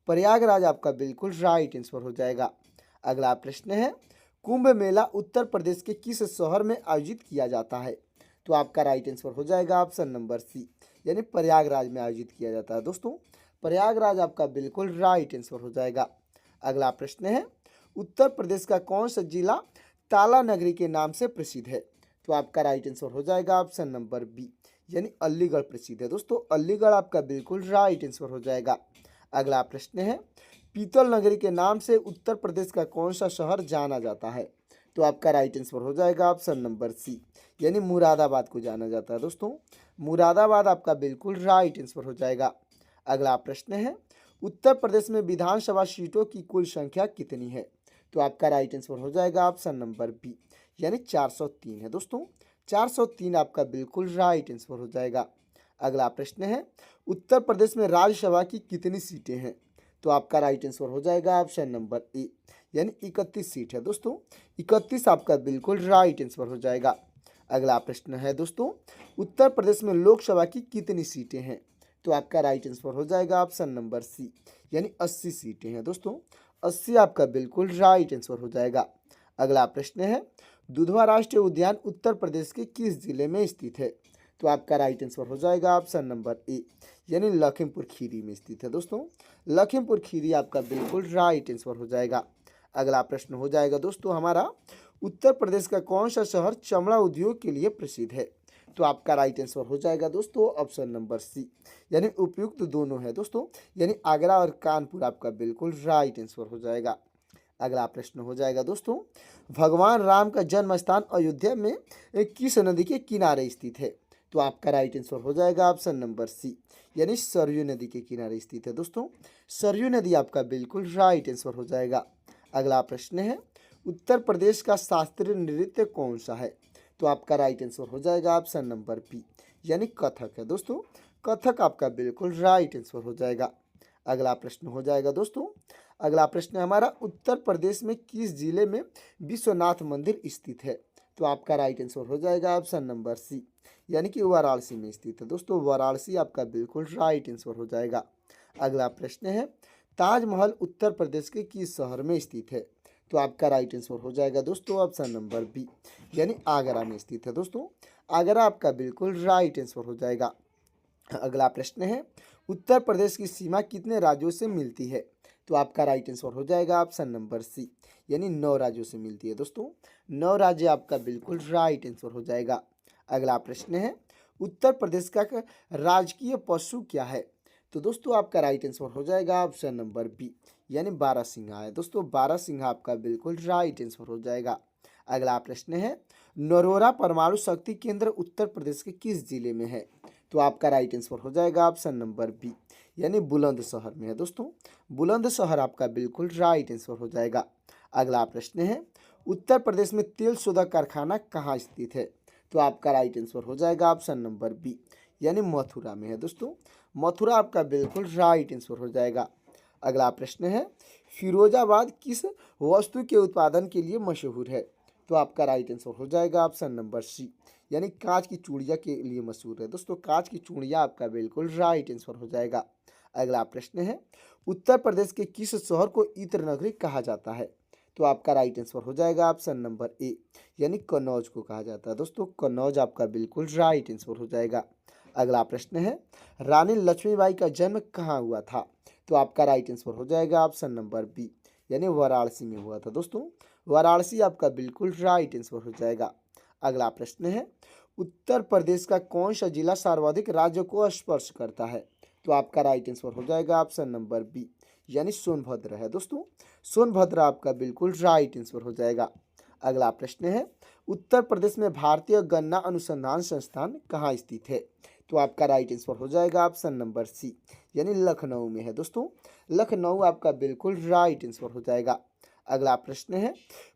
प्रयागराज आपका बिल्कुल राइट आंसर हो जाएगा। अगला प्रश्न है, कुंभ मेला उत्तर प्रदेश के किस शहर में आयोजित किया जाता है? तो आपका राइट आंसर हो जाएगा ऑप्शन नंबर सी, यानी प्रयागराज में आयोजित किया जाता है दोस्तों। प्रयागराज आपका बिल्कुल राइट आंसर हो जाएगा। अगला प्रश्न है, उत्तर प्रदेश का कौन सा जिला ताला नगरी के नाम से प्रसिद्ध है? तो आपका राइट आंसर हो जाएगा ऑप्शन नंबर बी, यानी अलीगढ़ प्रसिद्ध है दोस्तों। अलीगढ़ आपका बिल्कुल राइट आंसर हो जाएगा। अगला प्रश्न है, पीतल नगरी के नाम से उत्तर प्रदेश का कौन सा शहर जाना जाता है? तो आपका राइट आंसर हो जाएगा ऑप्शन नंबर सी, यानी मुरादाबाद को जाना जाता है दोस्तों। मुरादाबाद आपका बिल्कुल राइट आंसर हो जाएगा। अगला प्रश्न है, उत्तर प्रदेश में विधानसभा सीटों की कुल संख्या कितनी है? तो आपका राइट आंसर हो जाएगा ऑप्शन नंबर बी, यानी 403 है दोस्तों। 403 आपका बिल्कुल राइट आंसर हो जाएगा। अगला प्रश्न है, उत्तर प्रदेश में राज्यसभा की कितनी सीटें हैं? तो आपका राइट आंसर हो जाएगा ऑप्शन नंबर ए, यानी 31 सीट है दोस्तों। 31 आपका बिल्कुल राइट आंसर हो जाएगा। अगला प्रश्न है दोस्तों, उत्तर प्रदेश में लोकसभा की कितनी सीटें हैं? तो आपका राइट आंसर हो जाएगा ऑप्शन नंबर सी, यानी 80 सीटें हैं दोस्तों। 80 आपका बिल्कुल राइट आंसर हो जाएगा। अगला प्रश्न है, दुधवा राष्ट्रीय उद्यान उत्तर प्रदेश के किस जिले में स्थित है? तो आपका राइट आंसर हो जाएगा ऑप्शन नंबर ए, यानी लखीमपुर खीरी में स्थित है दोस्तों। लखीमपुर खीरी आपका बिल्कुल राइट आंसर हो जाएगा। अगला प्रश्न हो जाएगा दोस्तों हमारा, उत्तर प्रदेश का कौन सा शहर चमड़ा उद्योग के लिए प्रसिद्ध है? तो आपका राइट आंसर हो जाएगा दोस्तों ऑप्शन नंबर सी, यानी उपयुक्त दोनों है दोस्तों, यानी आगरा और कानपुर आपका बिल्कुल राइट आंसर हो जाएगा। अगला प्रश्न हो जाएगा दोस्तों, भगवान राम का जन्म स्थान अयोध्या में किस नदी के किनारे स्थित है? तो आपका राइट आंसर हो जाएगा ऑप्शन नंबर सी, यानी सरयू नदी के किनारे स्थित है दोस्तों। सरयू नदी आपका बिल्कुल राइट आंसर हो जाएगा। अगला प्रश्न है, उत्तर प्रदेश का शास्त्रीय नृत्य कौन सा है? तो आपका राइट आंसर हो जाएगा ऑप्शन नंबर बी, यानी कथक है दोस्तों। कथक आपका बिल्कुल राइट आंसर हो जाएगा। अगला प्रश्न हो जाएगा दोस्तों, अगला प्रश्न हमारा, उत्तर प्रदेश में किस जिले में विश्वनाथ मंदिर स्थित है? तो आपका राइट आंसर हो जाएगा ऑप्शन नंबर सी, यानी कि वाराणसी में स्थित है दोस्तों। वाराणसी आपका बिल्कुल राइट आंसर हो जाएगा। अगला प्रश्न है, ताजमहल उत्तर प्रदेश के किस शहर में स्थित है? तो आपका राइट आंसर हो जाएगा दोस्तों ऑप्शन नंबर बी, यानी आगरा में स्थित है दोस्तों। आगरा आपका बिल्कुल राइट आंसर हो जाएगा। अगला प्रश्न है, उत्तर प्रदेश की सीमा कितने राज्यों से मिलती है? तो आपका राइट आंसर हो जाएगा ऑप्शन नंबर सी, यानी 9 राज्यों से मिलती है दोस्तों। 9 राज्य आपका बिल्कुल राइट आंसर हो जाएगा। अगला प्रश्न है, उत्तर प्रदेश का राजकीय पशु क्या है? तो दोस्तों आपका राइट आंसर हो जाएगा ऑप्शन नंबर बी, यानी बारहसिंघा है दोस्तों। बारहसिंघा आपका बिल्कुल राइट आंसर हो जाएगा। अगला प्रश्न है, नरोरा परमाणु शक्ति केंद्र उत्तर प्रदेश के किस जिले में है? तो आपका राइट आंसर हो जाएगा ऑप्शन नंबर बी, यानी बुलंदशहर में है दोस्तों। बुलंदशहर आपका बिल्कुल राइट आंसर हो जाएगा। अगला प्रश्न है, उत्तर प्रदेश में तेल शोधक कारखाना कहाँ स्थित है? तो आपका राइट आंसर हो जाएगा ऑप्शन नंबर बी, यानी मथुरा में है दोस्तों। मथुरा आपका बिल्कुल राइट आंसर हो जाएगा। अगला प्रश्न है, फिरोजाबाद किस वस्तु के उत्पादन के लिए मशहूर है? तो आपका राइट आंसर हो जाएगा ऑप्शन नंबर सी, यानी कांच की चूड़िया के लिए मशहूर है दोस्तों। कांच की चूड़िया आपका बिल्कुल राइट आंसर हो जाएगा। अगला प्रश्न है, उत्तर प्रदेश के किस शहर को इत्र नगरी कहा जाता है? तो आपका राइट आंसर हो जाएगा ऑप्शन नंबर ए, यानी कन्नौज को कहा जाता है दोस्तों। कन्नौज आपका बिल्कुल राइट आंसर हो जाएगा। अगला प्रश्न है, रानी लक्ष्मीबाई का जन्म कहाँ हुआ था? तो आपका राइट आंसर हो जाएगा ऑप्शन नंबर बी, यानी वाराणसी में हुआ था दोस्तों। वाराणसी आपका बिल्कुल राइट आंसर हो जाएगा। अगला प्रश्न है, उत्तर प्रदेश का कौन सा जिला सर्वाधिक राज्यों को स्पर्श करता है? तो आपका राइट आंसर हो जाएगा ऑप्शन नंबर बी, यानी सोनभद्र है दोस्तों। सोनभद्र आपका बिल्कुल राइट आंसर हो जाएगा। अगला प्रश्न है, उत्तर प्रदेश में भारतीय गन्ना अनुसंधान संस्थान कहाँ स्थित है? तो आपका राइट आंसर हो जाएगा ऑप्शन नंबर सी, यानी लखनऊ में है दोस्तों। लखनऊ आपका बिल्कुल राइट आंसर हो जाएगा। अगला प्रश्न है,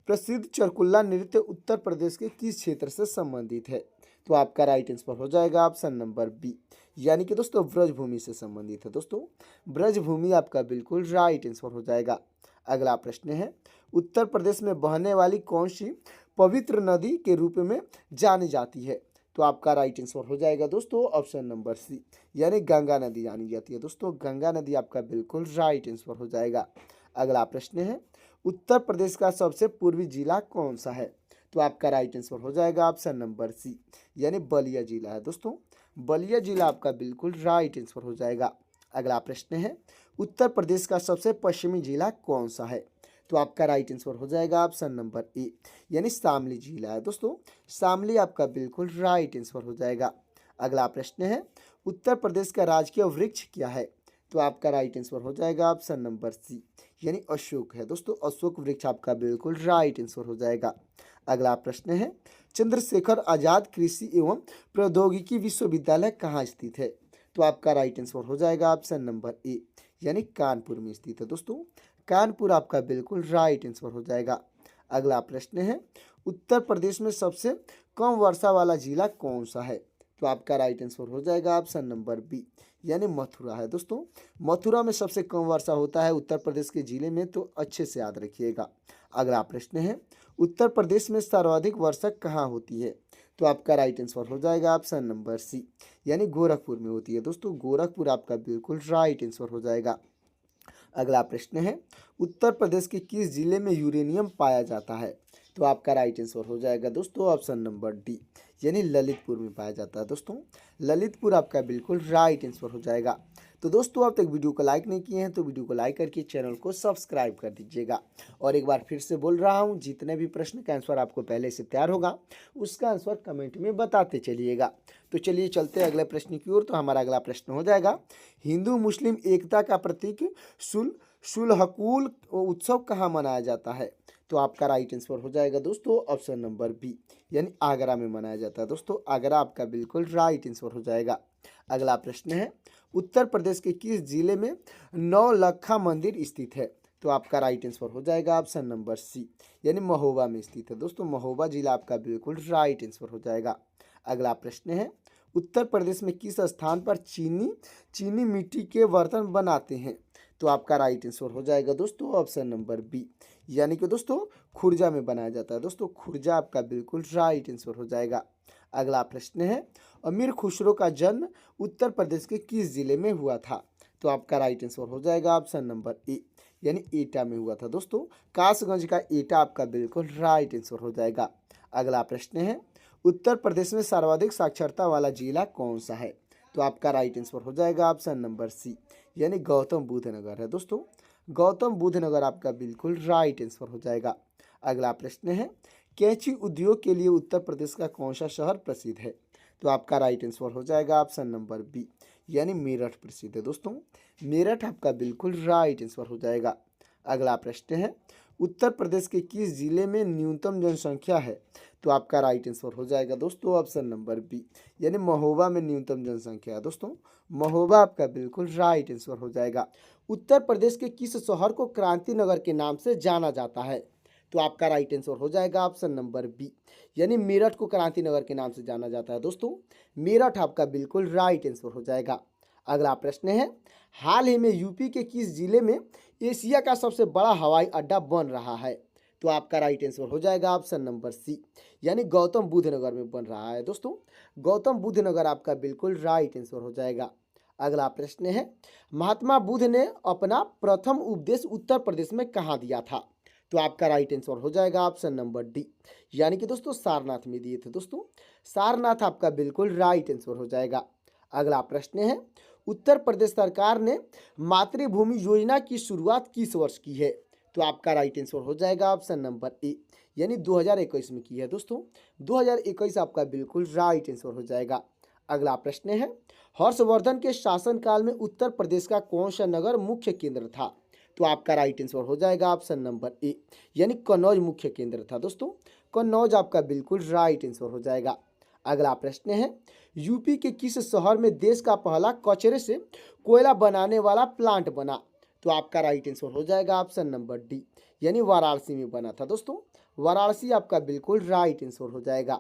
प्रसिद्ध चरकुल्ला नृत्य उत्तर प्रदेश के किस क्षेत्र से संबंधित है? तो आपका राइट आंसर हो जाएगा ऑप्शन नंबर बी, यानी कि दोस्तों ब्रजभूमि से संबंधित है दोस्तों। ब्रजभूमि आपका बिल्कुल राइट आंसर हो जाएगा। अगला प्रश्न है, उत्तर प्रदेश में बहने वाली कौन सी पवित्र नदी के रूप में जानी जाती है? तो आपका राइट आंसर हो जाएगा दोस्तों ऑप्शन नंबर सी, यानी गंगा नदी जानी जाती है दोस्तों। गंगा नदी आपका बिल्कुल राइट आंसर हो जाएगा। अगला प्रश्न है, उत्तर प्रदेश का सबसे पूर्वी जिला कौन सा है? तो आपका राइट आंसर हो जाएगा ऑप्शन नंबर सी, यानी बलिया जिला है दोस्तों। बलिया जिला आपका बिल्कुल राइट आंसर हो जाएगा। अगला प्रश्न है, उत्तर प्रदेश का सबसे पश्चिमी जिला कौन सा है? तो आपका राइट आंसर हो जाएगा ऑप्शन नंबर ए, यानी शामली जिला है दोस्तों। शामली आपका बिल्कुल राइट आंसर हो जाएगा। अगला प्रश्न है, उत्तर प्रदेश का राजकीय वृक्ष क्या है? तो आपका राइट आंसर हो जाएगा ऑप्शन नंबर सी, यानी अशोक है दोस्तों। अशोक वृक्ष आपका बिल्कुल राइट आंसर हो जाएगा। अगला प्रश्न है, चंद्रशेखर आजाद कृषि एवं प्रौद्योगिकी विश्वविद्यालय कहाँ स्थित है? तो आपका राइट आंसर हो जाएगा ऑप्शन नंबर ए, यानी कानपुर में स्थित है दोस्तों। कानपुर आपका बिल्कुल राइट आंसर हो जाएगा। अगला प्रश्न है, उत्तर प्रदेश में सबसे कम वर्षा वाला जिला कौन सा है? तो आपका राइट आंसर हो जाएगा ऑप्शन नंबर बी, यानी मथुरा है दोस्तों। मथुरा में सबसे कम वर्षा होता है उत्तर प्रदेश के जिले में, तो अच्छे से याद रखिएगा। अगला प्रश्न है, उत्तर प्रदेश में सर्वाधिक वर्षा कहाँ होती है? तो आपका राइट आंसर हो जाएगा ऑप्शन नंबर सी, यानी गोरखपुर में होती है दोस्तों। गोरखपुर आपका बिल्कुल राइट आंसर हो जाएगा। अगला प्रश्न है, उत्तर प्रदेश के किस जिले में यूरेनियम पाया जाता है? तो आपका राइट आंसर हो जाएगा दोस्तों ऑप्शन नंबर डी, यानी ललितपुर में पाया जाता है दोस्तों। ललितपुर आपका बिल्कुल राइट आंसर हो जाएगा। तो दोस्तों, अब तक वीडियो को लाइक नहीं किए हैं तो वीडियो को लाइक करके चैनल को सब्सक्राइब कर दीजिएगा। और एक बार फिर से बोल रहा हूं, जितने भी प्रश्न का आंसर आपको पहले से तैयार होगा उसका आंसर कमेंट में बताते चलिएगा। तो चलिए चलते हैं अगले प्रश्न की ओर। तो हमारा अगला प्रश्न हो जाएगा, हिंदू मुस्लिम एकता का प्रतीक शुल्हकुल उत्सव कहाँ मनाया जाता है? तो आपका राइट आंसर हो जाएगा दोस्तों ऑप्शन नंबर बी, यानी आगरा में मनाया जाता है दोस्तों। आगरा आपका बिल्कुल राइट आंसर हो जाएगा। अगला प्रश्न है, उत्तर प्रदेश के किस जिले में नौलखा मंदिर स्थित है? तो आपका राइट आंसर हो जाएगा ऑप्शन नंबर सी, यानी महोबा में स्थित है दोस्तों। महोबा जिला आपका बिल्कुल राइट आंसर हो जाएगा। अगला प्रश्न है, उत्तर प्रदेश में किस स्थान पर चीनी मिट्टी के बर्तन बनाते हैं? तो आपका राइट आंसर हो जाएगा दोस्तों ऑप्शन नंबर बी, यानी कि दोस्तों खुर्जा में बनाया जाता है दोस्तों। खुर्जा आपका बिल्कुल राइट आंसर हो जाएगा। अगला प्रश्न है, अमीर खुसरो का जन्म उत्तर प्रदेश के किस जिले में हुआ था? तो आपका राइट आंसर हो जाएगा ऑप्शन नंबर ए, यानी एटा में हुआ था दोस्तों। कासगंज का एटा आपका बिल्कुल राइट आंसर हो जाएगा। अगला प्रश्न है, उत्तर प्रदेश में सर्वाधिक साक्षरता वाला जिला कौन सा है? तो आपका राइट आंसर हो जाएगा ऑप्शन नंबर सी, यानी गौतम बुद्ध नगर है दोस्तों। गौतम बुद्ध नगर आपका बिल्कुल राइट आंसर हो जाएगा। अगला प्रश्न है, कैंची उद्योग के लिए उत्तर प्रदेश का कौन सा शहर प्रसिद्ध है? तो आपका राइट आंसर हो जाएगा ऑप्शन नंबर बी, यानी मेरठ प्रसिद्ध है दोस्तों। मेरठ आपका बिल्कुल राइट आंसर हो जाएगा। अगला प्रश्न है, उत्तर प्रदेश के किस जिले में न्यूनतम जनसंख्या है? तो आपका राइट आंसर हो जाएगा दोस्तों ऑप्शन नंबर बी, यानी महोबा में न्यूनतम जनसंख्या है दोस्तों। महोबा आपका बिल्कुल राइट आंसर हो जाएगा। उत्तर प्रदेश के किस शहर को क्रांति नगर के नाम से जाना जाता है? तो आपका राइट आंसर हो जाएगा ऑप्शन नंबर बी, यानी मेरठ को क्रांति नगर के नाम से जाना जाता है दोस्तों। मेरठ आपका बिल्कुल राइट आंसर हो जाएगा। अगला प्रश्न है, हाल ही में यूपी के किस जिले में एशिया का सबसे बड़ा हवाई अड्डा बन रहा है? तो आपका राइट आंसर हो जाएगा ऑप्शन नंबर सी, यानी गौतम बुद्ध नगर में बन रहा है दोस्तों। गौतम बुद्ध नगर आपका बिल्कुल राइट आंसर हो जाएगा। अगला प्रश्न है, महात्मा बुद्ध ने अपना प्रथम उपदेश उत्तर प्रदेश में कहाँ दिया था? तो आपका राइट आंसर हो जाएगा ऑप्शन नंबर डी, यानी कि दोस्तों सारनाथ में दिए थे दोस्तों। सारनाथ आपका बिल्कुल राइट आंसर हो जाएगा। अगला प्रश्न है, उत्तर प्रदेश सरकार ने मातृभूमि योजना की शुरुआत किस वर्ष की है? तो आपका राइट आंसर हो जाएगा ऑप्शन नंबर ए, यानी 2021 में की है दोस्तों। 2021 आपका बिल्कुल राइट आंसर हो जाएगा। अगला प्रश्न है, हर्षवर्धन के शासनकाल में उत्तर प्रदेश का कौन सा नगर मुख्य केंद्र था? तो आपका राइट आंसर हो जाएगा ऑप्शन नंबर ए, यानी कन्नौज मुख्य केंद्र था दोस्तों। कन्नौज आपका बिल्कुल राइट आंसर हो जाएगा। अगला प्रश्न है, यूपी के किस शहर में देश का पहला कचरे से कोयला बनाने वाला प्लांट बना? तो आपका राइट आंसर हो जाएगा ऑप्शन नंबर डी, यानी वाराणसी में बना था दोस्तों। वाराणसी आपका बिल्कुल राइट आंसर हो जाएगा।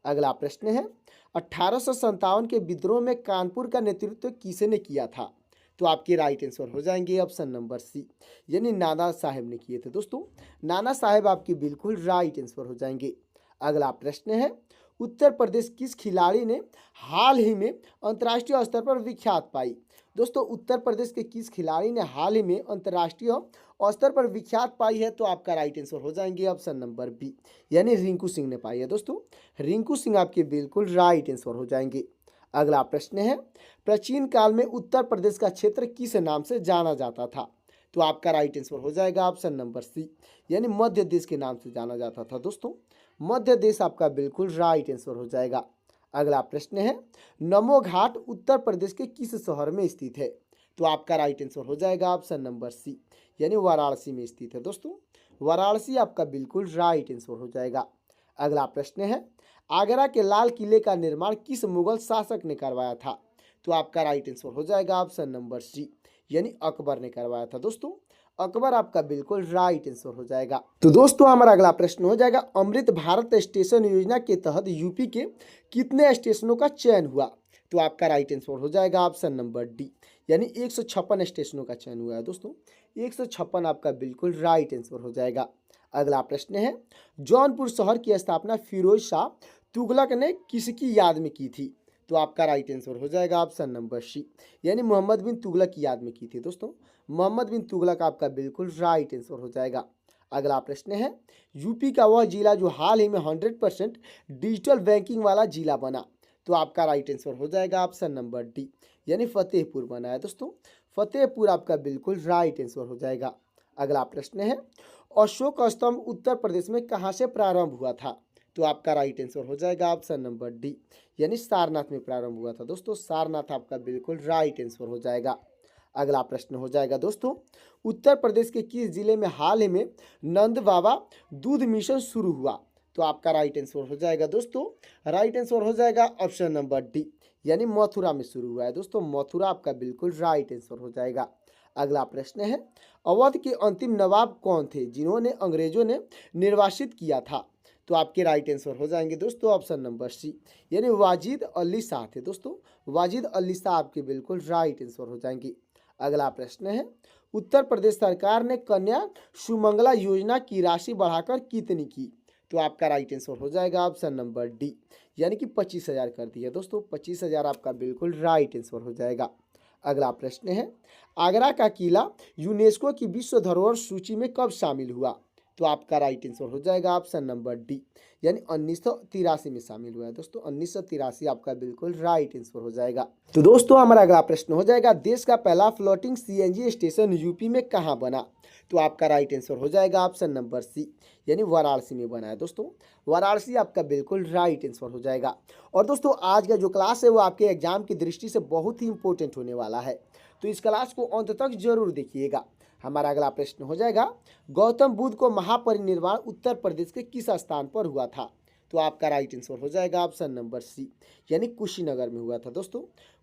अगला प्रश्न है, 1857 के विद्रोह में कानपुर का नेतृत्व किसने किया था? तो आपके राइट आंसर हो जाएंगे ऑप्शन नंबर सी, यानी नाना साहेब ने किए थे दोस्तों। नाना साहेब आपकी बिल्कुल राइट आंसर हो जाएंगे। अगला प्रश्न है, उत्तर प्रदेश किस खिलाड़ी ने हाल ही में अंतर्राष्ट्रीय स्तर पर विख्यात पाई? दोस्तों उत्तर प्रदेश के किस खिलाड़ी ने हाल ही में अंतर्राष्ट्रीय स्तर पर विख्यात पाई है? तो आपका राइट आंसर हो जाएंगे ऑप्शन नंबर बी, यानी रिंकू सिंह ने पाई है दोस्तों। रिंकू सिंह आपके बिल्कुल राइट आंसर हो जाएंगे। अगला प्रश्न है, प्राचीन काल में उत्तर प्रदेश का क्षेत्र किस नाम से जाना जाता था? तो आपका राइट आंसर हो जाएगा ऑप्शन नंबर सी, यानी मध्य देश के नाम से जाना जाता था दोस्तों। मध्य देश आपका बिल्कुल राइट आंसर हो जाएगा। अगला प्रश्न है, नमो घाट उत्तर प्रदेश के किस शहर में स्थित है? तो आपका राइट आंसर हो जाएगा ऑप्शन नंबर सी, यानी वाराणसी में स्थित है दोस्तों। वाराणसी आपका बिल्कुल राइट आंसर हो जाएगा। अगला प्रश्न है, आगरा के लाल किले का निर्माण किस मुगल शासक ने करवाया था? तो आपका राइट आंसर हो जाएगा ऑप्शन नंबर सी, यानी अकबर ने करवाया था दोस्तों। अकबर आपका बिल्कुल राइट आंसर हो जाएगा। तो दोस्तों हमारा अगला प्रश्न हो जाएगा, अमृत भारत स्टेशन योजना के तहत यूपी के कितने स्टेशनों का चयन हुआ? तो आपका राइट आंसर हो जाएगा ऑप्शन नंबर डी, यानी 156 स्टेशनों का चयन हुआ है दोस्तों। 156 आपका बिल्कुल राइट आंसर हो जाएगा। अगला प्रश्न है, जौनपुर शहर की स्थापना फिरोज शाह तुगलक ने किसकी याद में की थी? तो आपका राइट आंसर हो जाएगा ऑप्शन नंबर सी, यानी मोहम्मद बिन तुगलक की याद में की थी दोस्तों। मोहम्मद बिन तुगलक आपका बिल्कुल राइट आंसर हो जाएगा। अगला प्रश्न है, यूपी का वह जिला जो हाल ही में 100% डिजिटल बैंकिंग वाला जिला बना? तो आपका राइट आंसर हो जाएगा ऑप्शन नंबर डी, यानी फतेहपुर बना है दोस्तों। फतेहपुर आपका बिल्कुल राइट आंसर हो जाएगा। अगला प्रश्न है, अशोक स्तंभ उत्तर प्रदेश में कहाँ से प्रारंभ हुआ था? तो आपका राइट आंसर हो जाएगा ऑप्शन नंबर डी, यानी सारनाथ में प्रारंभ हुआ था दोस्तों। सारनाथ आपका बिल्कुल राइट आंसर हो जाएगा। अगला प्रश्न हो जाएगा दोस्तों, उत्तर प्रदेश के किस जिले में हाल ही में नंद बाबा दूध मिशन शुरू हुआ? तो आपका राइट आंसर हो जाएगा दोस्तों, राइट आंसर हो जाएगा ऑप्शन नंबर डी, यानी मथुरा में शुरू हुआ है दोस्तों। मथुरा आपका बिल्कुल राइट आंसर हो जाएगा। अगला प्रश्न है, अवध के अंतिम नवाब कौन थे जिन्होंने अंग्रेजों ने निर्वासित किया था? तो आपके राइट आंसर हो जाएंगे दोस्तों ऑप्शन नंबर सी, यानी वाजिद अली शाह थे दोस्तों। वाजिद अली शाह आपके बिल्कुल राइट आंसर हो जाएंगे। अगला प्रश्न है, उत्तर प्रदेश सरकार ने कन्या सुमंगला योजना की राशि बढ़ाकर कितनी की? तो आपका राइट आंसर हो जाएगा ऑप्शन नंबर डी, यानी कि 25,000 कर दिया दोस्तों। 25,000 आपका बिल्कुल राइट आंसर हो जाएगा। अगला प्रश्न है, आगरा का किला यूनेस्को की विश्व धरोहर सूची में कब शामिल हुआ? तो आपका राइट आंसर हो जाएगा ऑप्शन नंबर डी, यानी 1983 में शामिल हुआ है दोस्तों। 1983 आपका बिल्कुल राइट आंसर हो जाएगा। तो दोस्तों हमारा अगला प्रश्न हो जाएगा, देश का पहला फ्लोटिंग सीएनजी स्टेशन यूपी में कहाँ बना? तो आपका राइट आंसर हो जाएगा ऑप्शन नंबर सी, यानी वाराणसी में बना है दोस्तों। वाराणसी आपका बिल्कुल राइट आंसर हो जाएगा। और दोस्तों आज का जो क्लास है वो आपके एग्जाम की दृष्टि से बहुत ही इंपॉर्टेंट होने वाला है, तो इस क्लास को अंत तक जरूर देखिएगा। हमारा अगला प्रश्न हो जाएगा, गौतम बुद्ध को महापरिनिर्वाण उत्तर प्रदेश के किस स्थान पर हुआ था? तो आपका राइट आंसर हो जाएगा ऑप्शन नंबर सी, यानी कुशीनगर में हुआ था दोस्तों।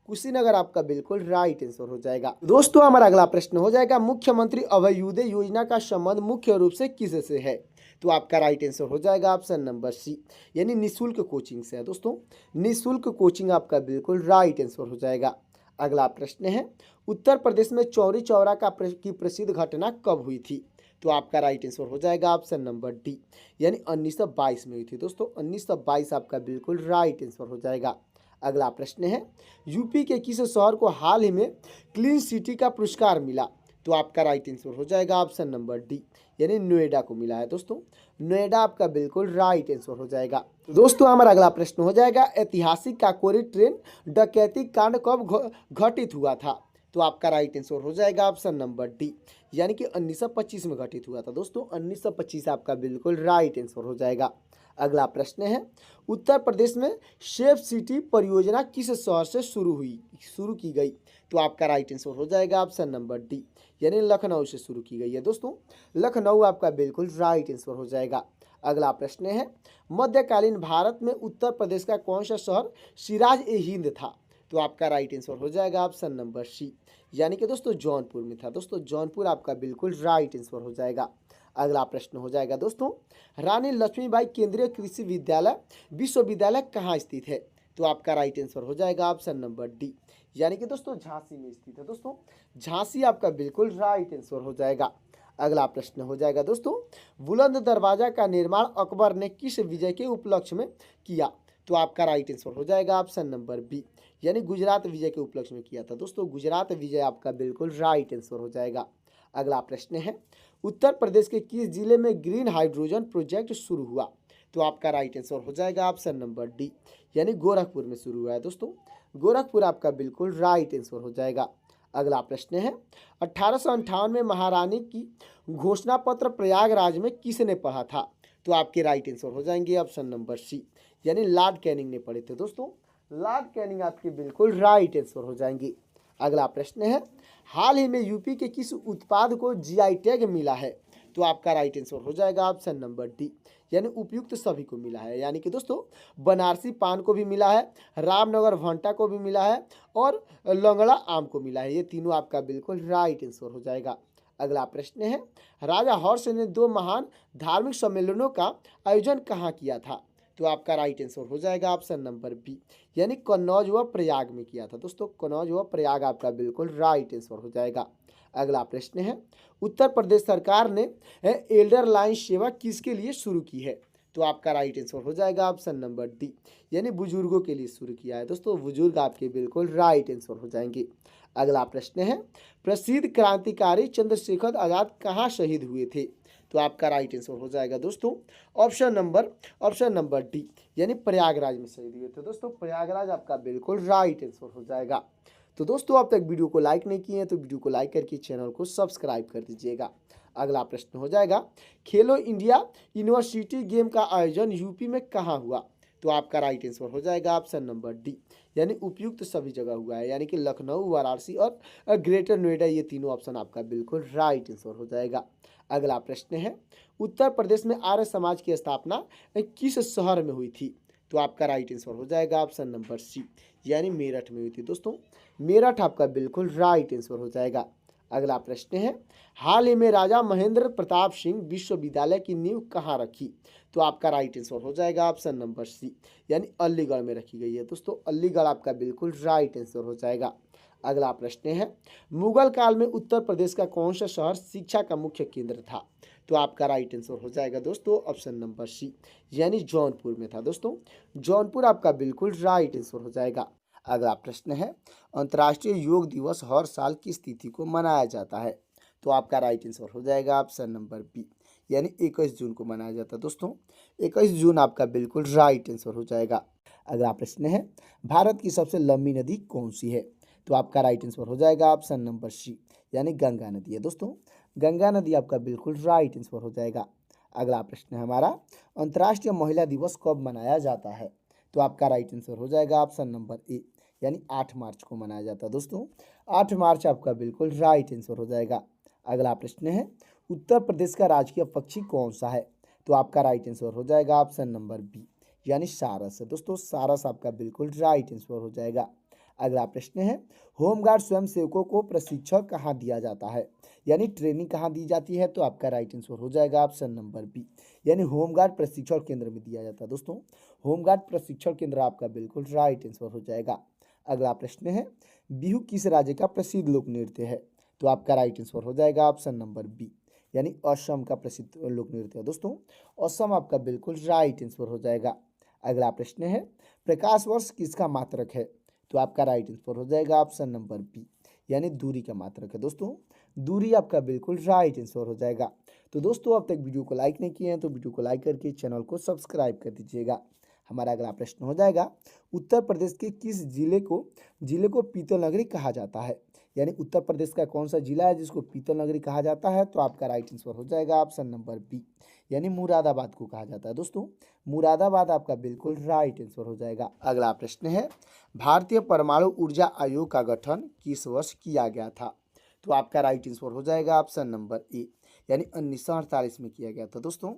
कुशीनगर आपका बिल्कुल राइट आंसर हो जाएगा। दोस्तों हमारा अगला प्रश्न हो जाएगा, मुख्यमंत्री अभ्युदय योजना का संबंध मुख्य रूप से किससे है? तो आपका राइट आंसर हो जाएगा ऑप्शन नंबर सी, यानी निःशुल्क कोचिंग से है दोस्तों। निःशुल्क कोचिंग आपका बिल्कुल राइट आंसर हो जाएगा। अगला प्रश्न है, उत्तर प्रदेश में चौरी चौरा की प्रसिद्ध घटना कब हुई थी? तो आपका राइट आंसर हो जाएगा ऑप्शन नंबर डी, यानी 1922 में हुई थी दोस्तों। 1922 आपका बिल्कुल राइट आंसर हो जाएगा। अगला प्रश्न है, यूपी के किस शहर को हाल ही में क्लीन सिटी का पुरस्कार मिला? तो आपका राइट आंसर हो जाएगा ऑप्शन नंबर डी, यानी नोएडा को मिला है दोस्तों। नोएडा आपका बिल्कुल राइट आंसर हो जाएगा। दोस्तों हमारा अगला प्रश्न हो जाएगा, ऐतिहासिक काकोरी ट्रेन डकैती कांड कब घटित हुआ था? तो आपका राइट आंसर हो जाएगा ऑप्शन नंबर डी, यानी कि 1925 में घटित हुआ था दोस्तों। 1925 आपका बिल्कुल राइट आंसर हो जाएगा। अगला प्रश्न है, उत्तर प्रदेश में सेफ सिटी परियोजना किस शहर से शुरू की गई? तो आपका राइट आंसर हो जाएगा ऑप्शन नंबर डी, यानी लखनऊ से शुरू की गई है दोस्तों। लखनऊ आपका बिल्कुल राइट आंसर हो जाएगा। अगला प्रश्न है, मध्यकालीन भारत में उत्तर प्रदेश का कौन सा शहर सिराज ए हिंद था? तो आपका राइट आंसर हो जाएगा ऑप्शन नंबर सी, यानी कि दोस्तों जौनपुर में था। दोस्तों जौनपुर आपका बिल्कुल राइट आंसर हो जाएगा। अगला प्रश्न हो जाएगा दोस्तों, रानी लक्ष्मीबाई केंद्रीय कृषि विद्यालय विश्वविद्यालय कहाँ स्थित है? तो आपका राइट आंसर हो जाएगा ऑप्शन नंबर डी, यानी कि दोस्तों झांसी में स्थित है। दोस्तों झांसी आपका बिल्कुल राइट आंसर हो जाएगा। अगला प्रश्न हो जाएगा दोस्तों, बुलंद दरवाजा का निर्माण अकबर ने किस विजय के उपलक्ष्य में किया? तो आपका राइट आंसर हो जाएगा ऑप्शन नंबर बी, यानी गुजरात विजय के उपलक्ष्य में किया था। दोस्तों गुजरात विजय आपका बिल्कुल राइट आंसर हो जाएगा। अगला प्रश्न है, उत्तर प्रदेश के किस जिले में ग्रीन हाइड्रोजन प्रोजेक्ट शुरू हुआ? तो आपका राइट आंसर हो जाएगा ऑप्शन नंबर डी, यानी गोरखपुर में शुरू हुआ है। दोस्तों गोरखपुर आपका बिल्कुल राइट आंसर हो जाएगा। अगला प्रश्न है, 1858 में महारानी की घोषणा पत्र प्रयागराज में किसने पढ़ा था? तो आपके राइट आंसर हो जाएंगे ऑप्शन नंबर सी, यानी लॉर्ड कैनिंग ने पढ़े थे। दोस्तों लॉर्ड कैनिंग आपके बिल्कुल राइट आंसर हो जाएंगे। अगला प्रश्न है, हाल ही में यूपी के किस उत्पाद को जीआई टैग मिला है? तो आपका राइट आंसर हो जाएगा ऑप्शन नंबर डी, यानी उपयुक्त सभी को मिला है। यानी कि दोस्तों बनारसी पान को भी मिला है, रामनगर भंटा को भी मिला है और लंगड़ा आम को मिला है। ये तीनों आपका बिल्कुल राइट आंसर हो जाएगा। अगला प्रश्न है, राजा हर्ष ने 2 महान धार्मिक सम्मेलनों का आयोजन कहाँ किया था? तो आपका राइट आंसर हो जाएगा ऑप्शन नंबर बी, यानी कन्नौज व प्रयाग में किया था। दोस्तों कन्नौज व प्रयाग आपका बिल्कुल राइट आंसर हो जाएगा। अगला प्रश्न है, उत्तर प्रदेश सरकार ने एल्डर लाइन सेवा किसके लिए शुरू की है? तो आपका राइट आंसर हो जाएगा ऑप्शन नंबर डी, यानी बुजुर्गों के लिए शुरू किया है। दोस्तों बुजुर्ग आपके बिल्कुल राइट आंसर हो जाएंगे। अगला प्रश्न है, प्रसिद्ध क्रांतिकारी चंद्रशेखर आजाद कहाँ शहीद हुए थे? तो आपका राइट आंसर हो जाएगा दोस्तों ऑप्शन नंबर डी, यानी प्रयागराज में शहीद हुए थे। दोस्तों प्रयागराज आपका बिल्कुल राइट आंसर हो जाएगा। तो दोस्तों अब तक वीडियो को लाइक नहीं किए हैं तो वीडियो को लाइक करके चैनल को सब्सक्राइब कर दीजिएगा। अगला प्रश्न हो जाएगा, खेलो इंडिया यूनिवर्सिटी गेम का आयोजन यूपी में कहाँ हुआ? तो आपका राइट आंसर हो जाएगा ऑप्शन नंबर डी, यानी उपयुक्त सभी जगह हुआ है, यानी कि लखनऊ, वाराणसी और ग्रेटर नोएडा, ये तीनों ऑप्शन आपका बिल्कुल राइट आंसर हो जाएगा। अगला प्रश्न है, उत्तर प्रदेश में आर्य समाज की स्थापना किस शहर में हुई थी? तो आपका राइट आंसर हो जाएगा ऑप्शन नंबर सी, यानी मेरठ में हुई थी। दोस्तों मेरठ आपका बिल्कुल राइट आंसर हो जाएगा। अगला प्रश्न है, हाल ही में राजा महेंद्र प्रताप सिंह विश्वविद्यालय की नींव कहाँ रखी? तो आपका राइट आंसर हो जाएगा ऑप्शन नंबर सी, यानी अलीगढ़ में रखी गई है। दोस्तों अलीगढ़ आपका बिल्कुल राइट आंसर हो जाएगा। अगला प्रश्न है, मुगल काल में उत्तर प्रदेश का कौन सा शहर शिक्षा का मुख्य केंद्र था? तो आपका राइट आंसर हो जाएगा दोस्तों ऑप्शन नंबर सी, यानी जौनपुर में था। दोस्तों जौनपुर आपका बिल्कुल राइट आंसर हो जाएगा। अगला प्रश्न है, अंतर्राष्ट्रीय योग दिवस हर साल किस तिथि को मनाया जाता है? तो आपका राइट आंसर हो जाएगा ऑप्शन नंबर बी, यानी 21 जून को मनाया जाता है। दोस्तों 21 जून आपका बिल्कुल राइट आंसर हो जाएगा। अगला प्रश्न है, भारत की सबसे लंबी नदी कौन सी है? तो आपका राइट आंसर हो जाएगा ऑप्शन नंबर सी, यानी गंगा नदी है। दोस्तों गंगा नदी आपका बिल्कुल राइट आंसर हो जाएगा। अगला प्रश्न है हमारा, अंतर्राष्ट्रीय महिला दिवस कब मनाया जाता है? तो आपका राइट आंसर हो जाएगा ऑप्शन नंबर ए, यानी 8 मार्च को मनाया जाता है। दोस्तों 8 मार्च आपका बिल्कुल राइट आंसर हो जाएगा। अगला प्रश्न है, उत्तर प्रदेश का राजकीय पक्षी कौन सा है? तो आपका राइट आंसर हो जाएगा ऑप्शन नंबर बी, यानी सारस है। दोस्तों सारस आपका बिल्कुल राइट आंसर हो जाएगा। अगला प्रश्न है, होमगार्ड स्वयंसेवकों को प्रशिक्षण कहाँ दिया जाता है, यानी ट्रेनिंग कहाँ दी जाती है? तो आपका राइट आंसर हो जाएगा ऑप्शन नंबर बी, यानी होमगार्ड प्रशिक्षण केंद्र में दिया जाता है। दोस्तों होमगार्ड प्रशिक्षण केंद्र आपका बिल्कुल राइट आंसर हो जाएगा। अगला प्रश्न है, बिहू किस राज्य का प्रसिद्ध लोक नृत्य है? तो आपका राइट आंसर हो जाएगा ऑप्शन नंबर बी, यानी असम का प्रसिद्ध लोक नृत्य है। दोस्तों असम आपका बिल्कुल राइट आंसर हो जाएगा। अगला प्रश्न है, प्रकाश वर्ष किसका मात्रक है? तो आपका राइट आंसर हो जाएगा ऑप्शन नंबर बी, यानी दूरी का मात्रक है। दोस्तों दूरी आपका बिल्कुल राइट आंसर हो जाएगा। तो दोस्तों अब तक वीडियो को लाइक नहीं किए हैं तो वीडियो को लाइक करके चैनल को सब्सक्राइब कर दीजिएगा। हमारा अगला प्रश्न हो जाएगा, उत्तर प्रदेश के किस जिले को पीतल नगरी कहा जाता है? यानी उत्तर प्रदेश का कौन सा जिला है जिसको पीतल नगरी कहा जाता है? तो आपका राइट आंसर हो जाएगा ऑप्शन नंबर बी, यानी मुरादाबाद को कहा जाता है। दोस्तों मुरादाबाद आपका बिल्कुल राइट आंसर हो जाएगा। अगला प्रश्न है, भारतीय परमाणु ऊर्जा आयोग का गठन किस वर्ष किया गया था? तो आपका राइट आंसर हो जाएगा ऑप्शन नंबर ए, यानी 1948 में किया गया था। दोस्तों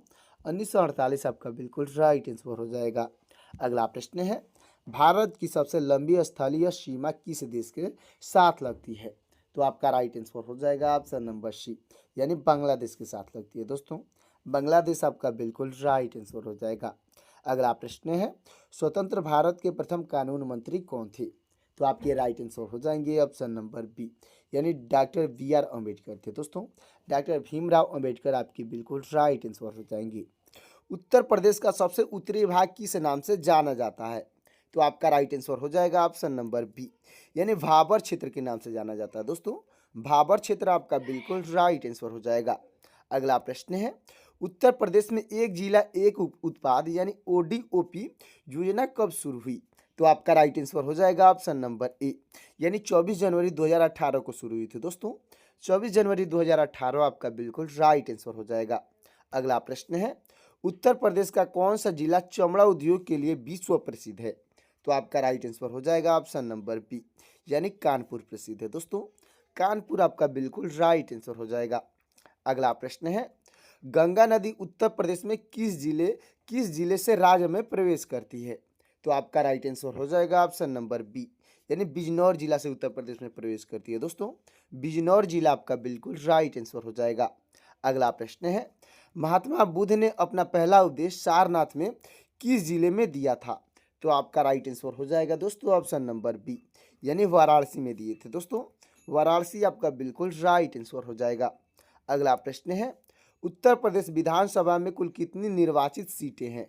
1948 आपका बिल्कुल राइट आंसर हो जाएगा। अगला प्रश्न है, भारत की सबसे लंबी स्थलीय सीमा किस देश के साथ लगती है? तो आपका राइट आंसर हो जाएगा ऑप्शन नंबर सी, यानी बांग्लादेश के साथ लगती है दोस्तों। बांग्लादेश आपका बिल्कुल राइट आंसर हो जाएगा। अगला प्रश्न है, स्वतंत्र भारत के प्रथम कानून मंत्री कौन थे? तो आपके राइट आंसर हो जाएंगे ऑप्शन नंबर बी, यानी डॉक्टर बी आर अम्बेडकर थे दोस्तों। डॉक्टर भीमराव अम्बेडकर आपकी बिल्कुल राइट आंसर हो जाएंगे। उत्तर प्रदेश का सबसे उत्तरी भाग किस नाम से जाना जाता है? तो आपका राइट आंसर हो जाएगा ऑप्शन नंबर बी, यानी भाबर क्षेत्र के नाम से जाना जाता है दोस्तों। भाबर क्षेत्र आपका बिल्कुल राइट आंसर हो जाएगा। अगला प्रश्न है, उत्तर प्रदेश में एक जिला एक उत्पाद यानी ओडीओपी योजना कब शुरू हुई? तो आपका राइट आंसर हो जाएगा ऑप्शन नंबर ए, यानी 24 जनवरी 2018 को शुरू हुई थी दोस्तों। 24 जनवरी 2018 आपका बिल्कुल राइट आंसर हो जाएगा। अगला प्रश्न है, उत्तर प्रदेश का कौन सा जिला चमड़ा उद्योग के लिए विश्व प्रसिद्ध है? तो आपका राइट आंसर हो जाएगा ऑप्शन नंबर बी, यानी कानपुर प्रसिद्ध है दोस्तों। कानपुर आपका बिल्कुल राइट आंसर हो जाएगा। अगला प्रश्न है, गंगा नदी उत्तर प्रदेश में किस जिले से राज्य में प्रवेश करती है? तो आपका राइट आंसर हो जाएगा ऑप्शन नंबर बी, यानी बिजनौर जिला से उत्तर प्रदेश में प्रवेश करती है दोस्तों। बिजनौर जिला आपका बिल्कुल राइट आंसर हो जाएगा। अगला प्रश्न है, महात्मा बुद्ध ने अपना पहला उपदेश सारनाथ में किस जिले में दिया था? तो आपका राइट आंसर हो जाएगा दोस्तों ऑप्शन नंबर बी, यानी वाराणसी में दिए थे दोस्तों। वाराणसी आपका बिल्कुल राइट आंसर हो जाएगा। अगला प्रश्न है, उत्तर प्रदेश विधानसभा में कुल कितनी निर्वाचित सीटें हैं?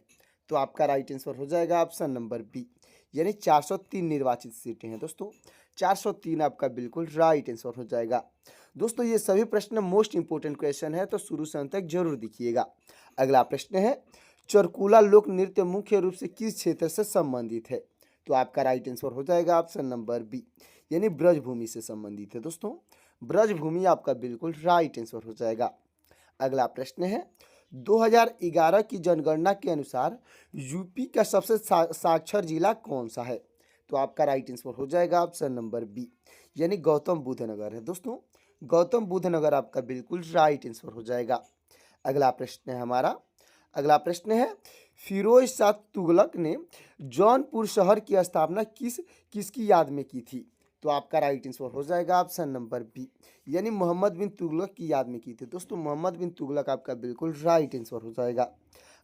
तो आपका राइट आंसर हो जाएगा ऑप्शन नंबर बी, यानी 403 निर्वाचित सीटें हैं दोस्तों। 403 आपका बिल्कुल राइट आंसर हो जाएगा। दोस्तों ये सभी प्रश्न मोस्ट इंपोर्टेंट क्वेश्चन है, तो शुरू से अंत तक जरूर देखिएगा। अगला प्रश्न है, चरकुला लोक नृत्य मुख्य रूप से किस क्षेत्र से संबंधित है? तो आपका राइट आंसर हो जाएगा ऑप्शन नंबर बी, यानी ब्रजभूमि से संबंधित है दोस्तों। ब्रजभूमि आपका बिल्कुल राइट आंसर हो जाएगा। अगला प्रश्न है, 2011 की जनगणना के अनुसार यूपी का सबसे साक्षर जिला कौन सा है? तो आपका राइट आंसर हो जाएगा ऑप्शन नंबर बी, यानी गौतम बुद्ध नगर है दोस्तों। गौतम बुद्ध नगर आपका बिल्कुल राइट आंसर हो जाएगा। अगला प्रश्न है हमारा, अगला प्रश्न है, फिरोज शाह तुगलक ने जौनपुर शहर की स्थापना किसकी याद में की थी? तो आपका राइट आंसर हो जाएगा ऑप्शन नंबर बी, यानी मोहम्मद बिन तुगलक की याद में की थी दोस्तों। मोहम्मद बिन तुगलक आपका बिल्कुल राइट आंसर हो जाएगा।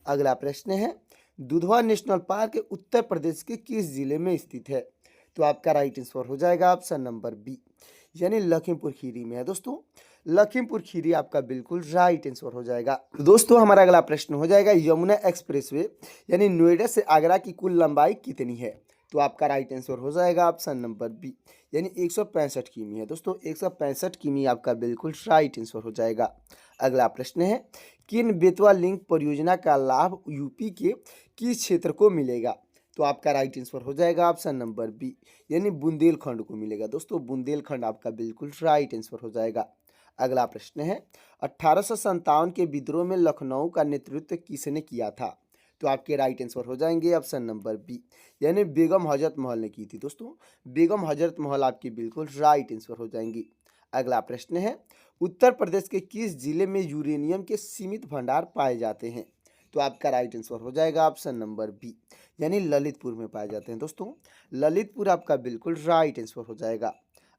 अगला प्रश्न है, दुधवा नेशनल पार्क उत्तर प्रदेश के किस जिले में स्थित है? तो आपका राइट आंसर हो जाएगा ऑप्शन नंबर बी, यानी लखीमपुर खीरी में है दोस्तों। लखीमपुर खीरी आपका बिल्कुल राइट आंसर हो जाएगा। तो दोस्तों हमारा अगला प्रश्न हो जाएगा, यमुना एक्सप्रेसवे यानी नोएडा से आगरा की कुल लंबाई कितनी है? तो आपका राइट आंसर हो जाएगा ऑप्शन नंबर बी, यानी 165 किमी है दोस्तों। 165 किमी आपका बिल्कुल राइट आंसर हो जाएगा। अगला प्रश्न है, किन बेतवा लिंक परियोजना का लाभ यूपी के किस क्षेत्र को मिलेगा? तो आपका राइट आंसर हो जाएगा ऑप्शन नंबर बी, यानी बुंदेलखंड को मिलेगा दोस्तों। बुंदेलखंड आपका बिल्कुल राइट आंसर हो जाएगा। अगला प्रश्न है, 1857 के विद्रोह में लखनऊ का नेतृत्व किसने किया था? तो आपके राइट आंसर हो जाएंगे ऑप्शन नंबर बी, यानी बेगम हजरत महल ने की थी दोस्तों। बेगम हजरत महल आपकी बिल्कुल राइट आंसर हो जाएंगी। अगला प्रश्न है, उत्तर प्रदेश के किस जिले में यूरेनियम के सीमित भंडार पाए जाते हैं? तो आपका राइट आंसर हो जाएगा ऑप्शन नंबर बी, यानी ललितपुर में पाए जाते हैं दोस्तों। ललितपुर आपका बिल्कुल राइट आंसर हो जाएगा।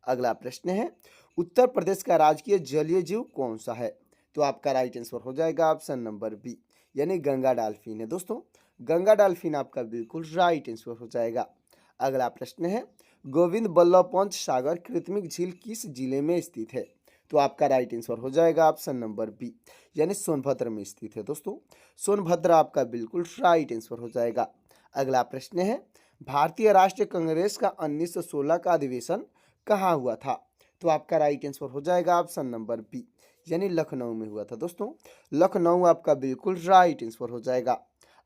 अगला प्रश्न है, उत्तर प्रदेश का राजकीय जलीय जीव कौन सा है? तो आपका राइट आंसर हो जाएगा ऑप्शन नंबर बी, यानी गंगा डॉल्फिन है दोस्तों। गंगा डॉल्फिन आपका बिल्कुल राइट आंसर हो जाएगा। अगला प्रश्न है, गोविंद बल्लभ पंत सागर कृत्रिम झील किस जिले में स्थित है? तो आपका राइट आंसर हो जाएगा ऑप्शन नंबर बी, यानी सोनभद्र में स्थित है दोस्तों। सोनभद्र आपका बिल्कुल राइट आंसर हो जाएगा। अगला प्रश्न है, भारतीय राष्ट्रीय कांग्रेस का 1916 का अधिवेशन कहाँ हुआ था? तो आपका राइट आंसर हो जाएगा ऑप्शन नंबर बी, यानी लखनऊ में हुआ था दोस्तों। लखनऊ आपका बिल्कुल राइट आंसर हो जाएगा।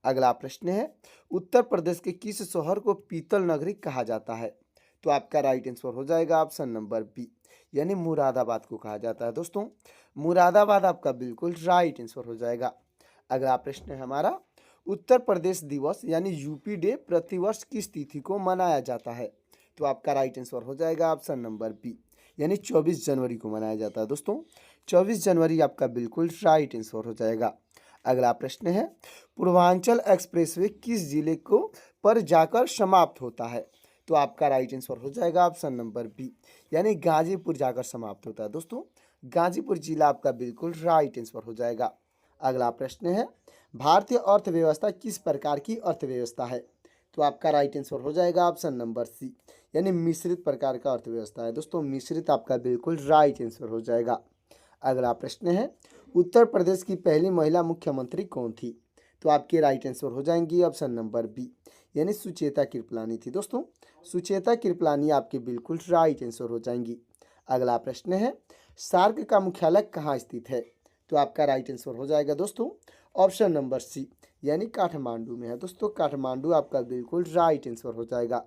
अगला प्रश्न है, उत्तर प्रदेश के किस शहर को पीतल नगरी कहा जाता है? तो आपका राइट आंसर हो जाएगा ऑप्शन नंबर बी, यानी मुरादाबाद को कहा जाता है दोस्तों। मुरादाबाद आपका बिल्कुल राइट आंसर हो जाएगा। अगला प्रश्न है हमारा, उत्तर प्रदेश दिवस यानी यूपी डे प्रतिवर्ष किस तिथि को मनाया जाता है? तो आपका राइट आंसर हो जाएगा ऑप्शन नंबर बी, यानी 24 जनवरी को मनाया जाता है दोस्तों। 24 जनवरी आपका बिल्कुल राइट आंसर हो जाएगा। अगला प्रश्न है, पूर्वांचल एक्सप्रेसवे किस जिले को पर जाकर समाप्त होता है? तो आपका राइट आंसर हो जाएगा ऑप्शन नंबर बी, यानी गाजीपुर जाकर समाप्त होता है। दोस्तों गाजीपुर जिला आपका बिल्कुल राइट आंसर हो जाएगा। अगला प्रश्न है, भारतीय अर्थव्यवस्था किस प्रकार की अर्थव्यवस्था है? तो आपका राइट आंसर हो जाएगा ऑप्शन नंबर सी, यानी मिश्रित प्रकार का अर्थव्यवस्था है। दोस्तों मिश्रित आपका बिल्कुल राइट आंसर हो जाएगा। अगला प्रश्न है, उत्तर प्रदेश की पहली महिला मुख्यमंत्री कौन थी? तो आपके राइट आंसर हो जाएंगी ऑप्शन नंबर बी, यानी सुचेता कृपलानी थी। दोस्तों सुचेता कृपलानी आपके बिल्कुल राइट आंसर हो जाएंगी। अगला प्रश्न है, सार्क का मुख्यालय कहाँ स्थित है? तो आपका राइट आंसर हो जाएगा दोस्तों ऑप्शन नंबर सी, यानी काठमांडू में है। दोस्तों काठमांडू आपका बिल्कुल राइट आंसर हो जाएगा।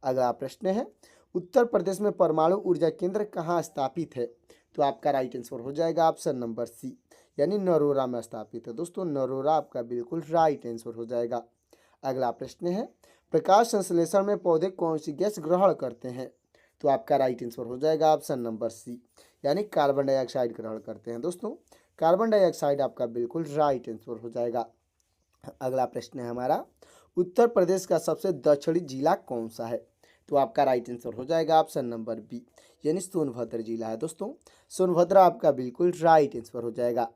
अगला प्रश्न है, उत्तर प्रदेश में परमाणु ऊर्जा केंद्र कहाँ स्थापित है? तो आपका राइट आंसर हो जाएगा ऑप्शन नंबर सी, यानी नरोरा में स्थापित है। दोस्तों नरोरा आपका बिल्कुल राइट आंसर हो जाएगा। अगला प्रश्न है, प्रकाश संश्लेषण में पौधे कौन सी गैस ग्रहण करते हैं? तो आपका राइट आंसर हो जाएगा ऑप्शन नंबर सी, यानी कार्बन डाइऑक्साइड ग्रहण करते हैं। दोस्तों कार्बन डाइऑक्साइड आपका बिल्कुल राइट आंसर हो जाएगा। अगला प्रश्न है हमारा, उत्तर प्रदेश का सबसे दक्षिणी जिला कौन सा है? तो आपका राइट आंसर हो जाएगा ऑप्शन नंबर बी, यानी सोनभद्र जिला है। दोस्तों सोनभद्र आपका बिल्कुल राइट आंसर हो जाएगा।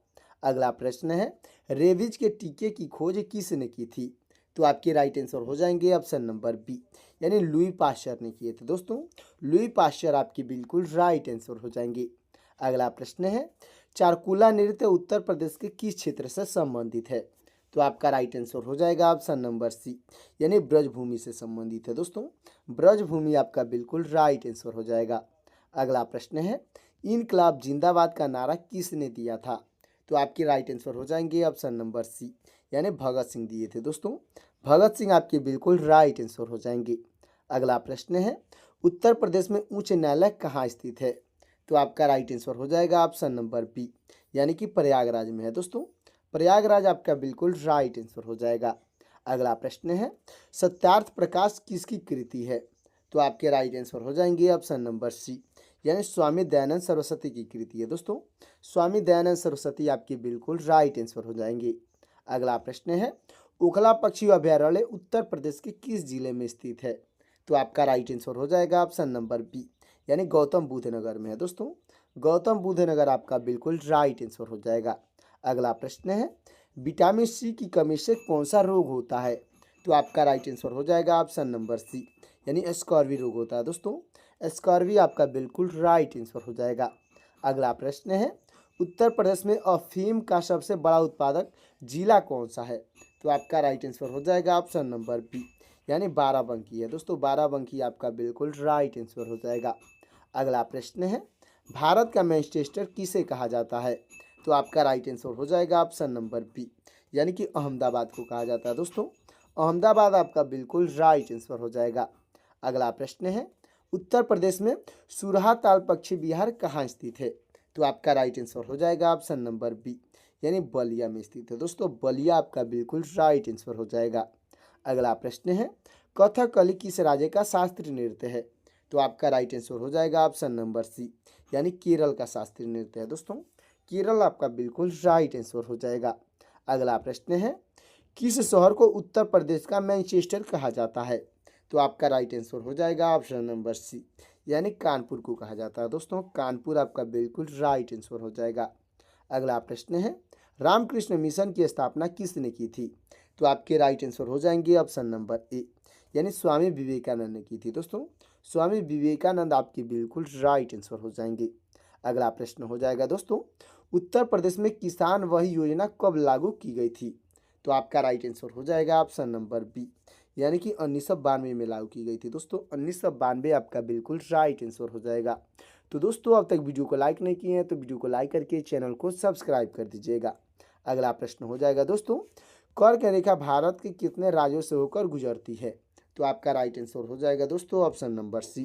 अगला प्रश्न है, रेबीज के टीके की खोज किसने की थी? तो आपके राइट आंसर हो जाएंगे ऑप्शन नंबर बी, यानी लुई पाश्चर ने किए थे। दोस्तों लुई पाश्चर आपकी बिल्कुल राइट आंसर हो जाएंगे। अगला प्रश्न है, चारकुला नृत्य उत्तर प्रदेश के किस क्षेत्र से संबंधित है? तो आपका राइट आंसर हो जाएगा ऑप्शन नंबर सी, यानी ब्रजभूमि से संबंधित है। दोस्तों ब्रजभूमि आपका बिल्कुल राइट आंसर हो जाएगा। अगला प्रश्न है, इनकलाब जिंदाबाद का नारा किसने दिया था? तो आपके राइट आंसर हो जाएंगे ऑप्शन नंबर सी, यानी भगत सिंह दिए थे। दोस्तों भगत सिंह आपके बिल्कुल राइट आंसर हो जाएंगे। अगला प्रश्न है, उत्तर प्रदेश में उच्च न्यायालय कहाँ स्थित है? तो आपका राइट आंसर हो जाएगा ऑप्शन नंबर बी, यानी कि प्रयागराज में है। दोस्तों प्रयागराज आपका बिल्कुल राइट आंसर हो जाएगा। अगला प्रश्न है, सत्यार्थ प्रकाश किसकी कृति है? तो आपके राइट आंसर हो जाएंगे ऑप्शन नंबर सी, यानी स्वामी दयानंद सरस्वती की कृति है। दोस्तों स्वामी दयानंद सरस्वती आपके बिल्कुल राइट आंसर हो जाएंगे। अगला प्रश्न है, ओखला पक्षी अभयारण्य उत्तर प्रदेश के किस जिले में स्थित है? तो आपका राइट आंसर हो जाएगा ऑप्शन नंबर बी, यानी गौतम बुद्ध नगर में है। दोस्तों गौतम बुद्ध नगर आपका बिल्कुल राइट आंसर हो जाएगा। अगला प्रश्न है, विटामिन सी की कमी से कौन सा रोग होता है? तो आपका राइट आंसर हो जाएगा ऑप्शन नंबर सी, यानी स्कॉर्वी रोग होता है। दोस्तों स्कॉर्वी आपका बिल्कुल राइट आंसर हो जाएगा। अगला प्रश्न है, उत्तर प्रदेश में अफीम का सबसे बड़ा उत्पादक जिला कौन सा है? तो आपका राइट आंसर हो जाएगा ऑप्शन नंबर बी, यानी बाराबंकी है। दोस्तों बाराबंकी आपका बिल्कुल राइट आंसर हो जाएगा। अगला प्रश्न है, भारत का मैनचेस्टर किसे कहा जाता है? तो आपका राइट आंसर हो जाएगा ऑप्शन नंबर बी, यानी कि अहमदाबाद को कहा जाता है। दोस्तों अहमदाबाद आपका बिल्कुल राइट आंसर हो जाएगा। अगला प्रश्न है, उत्तर प्रदेश में सुरहा ताल पक्षी विहार कहाँ स्थित है? तो आपका राइट आंसर हो जाएगा ऑप्शन नंबर बी, यानी बलिया में स्थित है। दोस्तों बलिया आपका बिल्कुल राइट आंसर हो जाएगा। अगला प्रश्न है, कथकली किस राज्य का शास्त्रीय नृत्य है? तो आपका राइट आंसर हो जाएगा ऑप्शन नंबर सी, यानी केरल का शास्त्रीय नृत्य है। दोस्तों केरल आपका बिल्कुल राइट आंसर हो जाएगा। अगला प्रश्न है, किस शहर को उत्तर प्रदेश का मैनचेस्टर कहा जाता है? तो आपका राइट आंसर हो जाएगा ऑप्शन नंबर सी, यानी कानपुर को कहा जाता है। दोस्तों कानपुर आपका बिल्कुल राइट आंसर हो जाएगा। अगला प्रश्न है, रामकृष्ण मिशन की स्थापना किसने की थी? तो आपके राइट आंसर हो जाएंगे ऑप्शन नंबर ए, यानी स्वामी विवेकानंद ने की थी। दोस्तों स्वामी विवेकानंद आपकी बिल्कुल राइट आंसर हो जाएंगे। अगला प्रश्न हो जाएगा दोस्तों, उत्तर प्रदेश में किसान वही योजना कब लागू की गई थी? तो आपका राइट आंसर हो जाएगा ऑप्शन नंबर बी, यानी कि 1992 में लागू की गई थी। दोस्तों 1992 आपका बिल्कुल राइट आंसर हो जाएगा। तो दोस्तों अब तक वीडियो को लाइक नहीं किए हैं तो वीडियो को लाइक करके चैनल को सब्सक्राइब कर दीजिएगा। अगला प्रश्न हो जाएगा दोस्तों, कर्क रेखा भारत के कितने राज्यों से होकर गुजरती है? तो आपका राइट आंसर हो जाएगा दोस्तों ऑप्शन नंबर सी,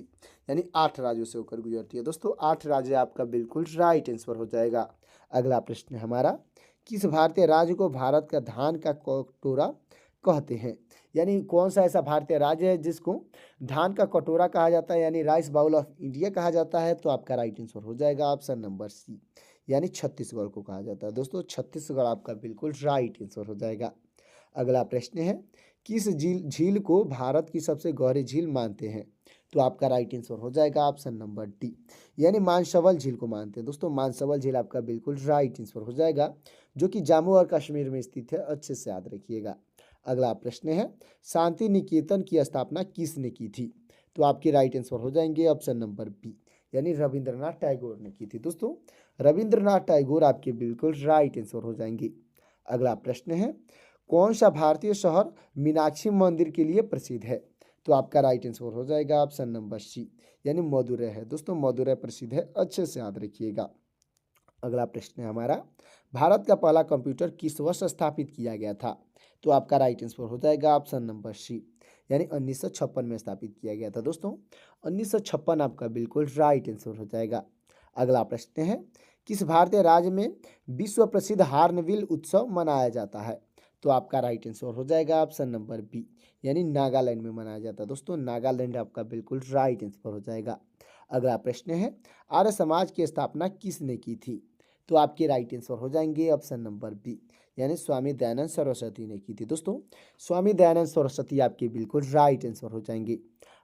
यानी 8 राज्यों से होकर गुजरती है। दोस्तों 8 राज्य आपका बिल्कुल राइट आंसर हो जाएगा। अगला प्रश्न हमारा, किस भारतीय राज्य को भारत का धान का कटोरा कहते हैं? यानी कौन सा ऐसा भारतीय राज्य है जिसको धान का कटोरा कहा जाता है, यानी राइस बाउल ऑफ इंडिया कहा जाता है? तो आपका राइट आंसर हो जाएगा ऑप्शन नंबर सी, यानी छत्तीसगढ़ को कहा जाता है। दोस्तों छत्तीसगढ़ आपका बिल्कुल राइट आंसर हो जाएगा। अगला प्रश्न है, किस झील को भारत की सबसे गहरी झील मानते हैं? तो आपका राइट आंसर हो जाएगा ऑप्शन नंबर डी, यानी मानसवल झील को मानते हैं। दोस्तों मानसवल झील आपका बिल्कुल राइट आंसर हो जाएगा, जो कि जम्मू और कश्मीर में स्थित है, अच्छे से याद रखिएगा। अगला प्रश्न है, शांति निकेतन की स्थापना किसने की थी? तो आपके राइट आंसर हो जाएंगे ऑप्शन नंबर बी, यानी रविंद्रनाथ टैगोर ने की थी। दोस्तों रविंद्रनाथ टैगोर आपके बिल्कुल राइट आंसर हो जाएंगे। अगला प्रश्न है, कौन सा भारतीय शहर मीनाक्षी मंदिर के लिए प्रसिद्ध है? तो आपका राइट आंसर हो जाएगा ऑप्शन नंबर सी, यानी मदुरै है। दोस्तों मदुरै प्रसिद्ध है, अच्छे से याद रखिएगा। अगला प्रश्न है हमारा, भारत का पहला कंप्यूटर किस वर्ष स्थापित किया गया था? तो आपका राइट आंसर हो जाएगा ऑप्शन नंबर सी, यानी 1956 में स्थापित किया गया था। दोस्तों 1956 आपका बिल्कुल राइट आंसर हो जाएगा। अगला प्रश्न है, किस भारतीय राज्य में विश्व प्रसिद्ध हार्नबिल उत्सव मनाया जाता है? तो आपका राइट आंसर हो जाएगा ऑप्शन नंबर बी, यानी नागालैंड में मनाया जाता है। दोस्तों नागालैंड आपका बिल्कुल राइट आंसर हो जाएगा। अगला प्रश्न है, आर्य समाज की स्थापना किसने की थी? तो आपके राइट आंसर हो जाएंगे ऑप्शन नंबर बी, यानी स्वामी दयानंद सरस्वती ने की थी। दोस्तों स्वामी दयानंद सरस्वती आपके बिल्कुल राइट आंसर हो जाएंगे।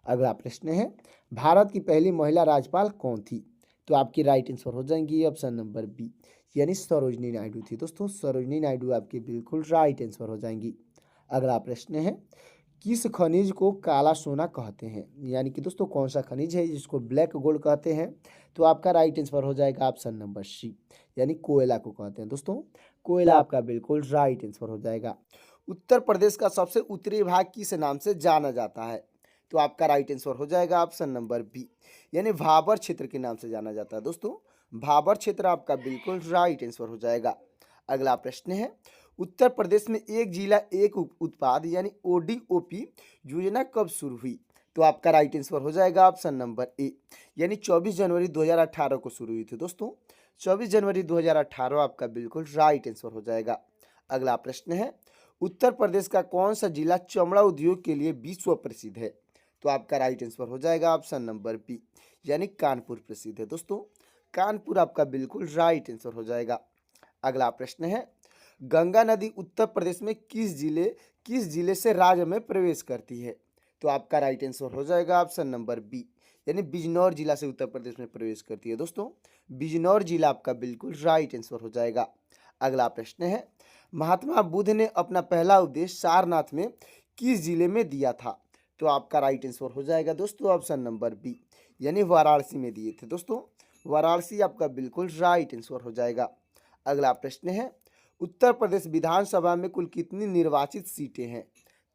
अगला प्रश्न है, भारत की पहली महिला राज्यपाल कौन थी? तो आपकी राइट आंसर हो जाएंगी ऑप्शन नंबर बी, यानी सरोजनी नायडू थी। दोस्तों सरोजनी नायडू आपके बिल्कुल राइट आंसर हो जाएंगी। अगला प्रश्न है, किस खनिज को काला सोना कहते हैं? यानी कि दोस्तों कौन सा खनिज है जिसको ब्लैक गोल्ड कहते हैं? तो आपका राइट आंसर हो जाएगा ऑप्शन नंबर सी, यानी कोयला को कहते हैं। दोस्तों कोयला आपका बिल्कुल राइट आंसर हो जाएगा। उत्तर प्रदेश का सबसे उत्तरी भाग किस नाम से जाना जाता है? तो आपका राइट आंसर हो जाएगा ऑप्शन नंबर बी, यानी भाबर क्षेत्र के नाम से जाना जाता है। दोस्तों भाबर क्षेत्र आपका बिल्कुल राइट आंसर हो जाएगा। अगला प्रश्न है, उत्तर प्रदेश में एक जिला एक उत्पाद यानी ओडीओपी योजना कब शुरू हुई? तो आपका राइट आंसर हो जाएगा ऑप्शन नंबर ए, यानी 24 जनवरी 2018 को शुरू हुई थी। दोस्तों 24 जनवरी 2018 आपका बिल्कुल राइट आंसर हो जाएगा। अगला प्रश्न है, उत्तर प्रदेश का कौन सा जिला चमड़ा उद्योग के लिए विश्व प्रसिद्ध है? तो आपका राइट आंसर हो जाएगा ऑप्शन नंबर बी, यानी कानपुर प्रसिद्ध है। दोस्तों कानपुर आपका बिल्कुल राइट आंसर हो जाएगा। अगला प्रश्न है, गंगा नदी उत्तर प्रदेश में किस जिले से राज्य में प्रवेश करती है? तो आपका राइट आंसर हो जाएगा ऑप्शन नंबर बी, यानी बिजनौर जिला से उत्तर प्रदेश में प्रवेश करती है। दोस्तों बिजनौर जिला आपका बिल्कुल राइट आंसर हो जाएगा। अगला प्रश्न है, महात्मा बुद्ध ने अपना पहला उपदेश सारनाथ में किस जिले में दिया था? तो आपका राइट आंसर हो जाएगा दोस्तों ऑप्शन नंबर बी, यानी वाराणसी में दिए थे। दोस्तों वाराणसी आपका बिल्कुल राइट आंसर हो जाएगा। अगला प्रश्न है, उत्तर प्रदेश विधानसभा में कुल कितनी निर्वाचित सीटें हैं?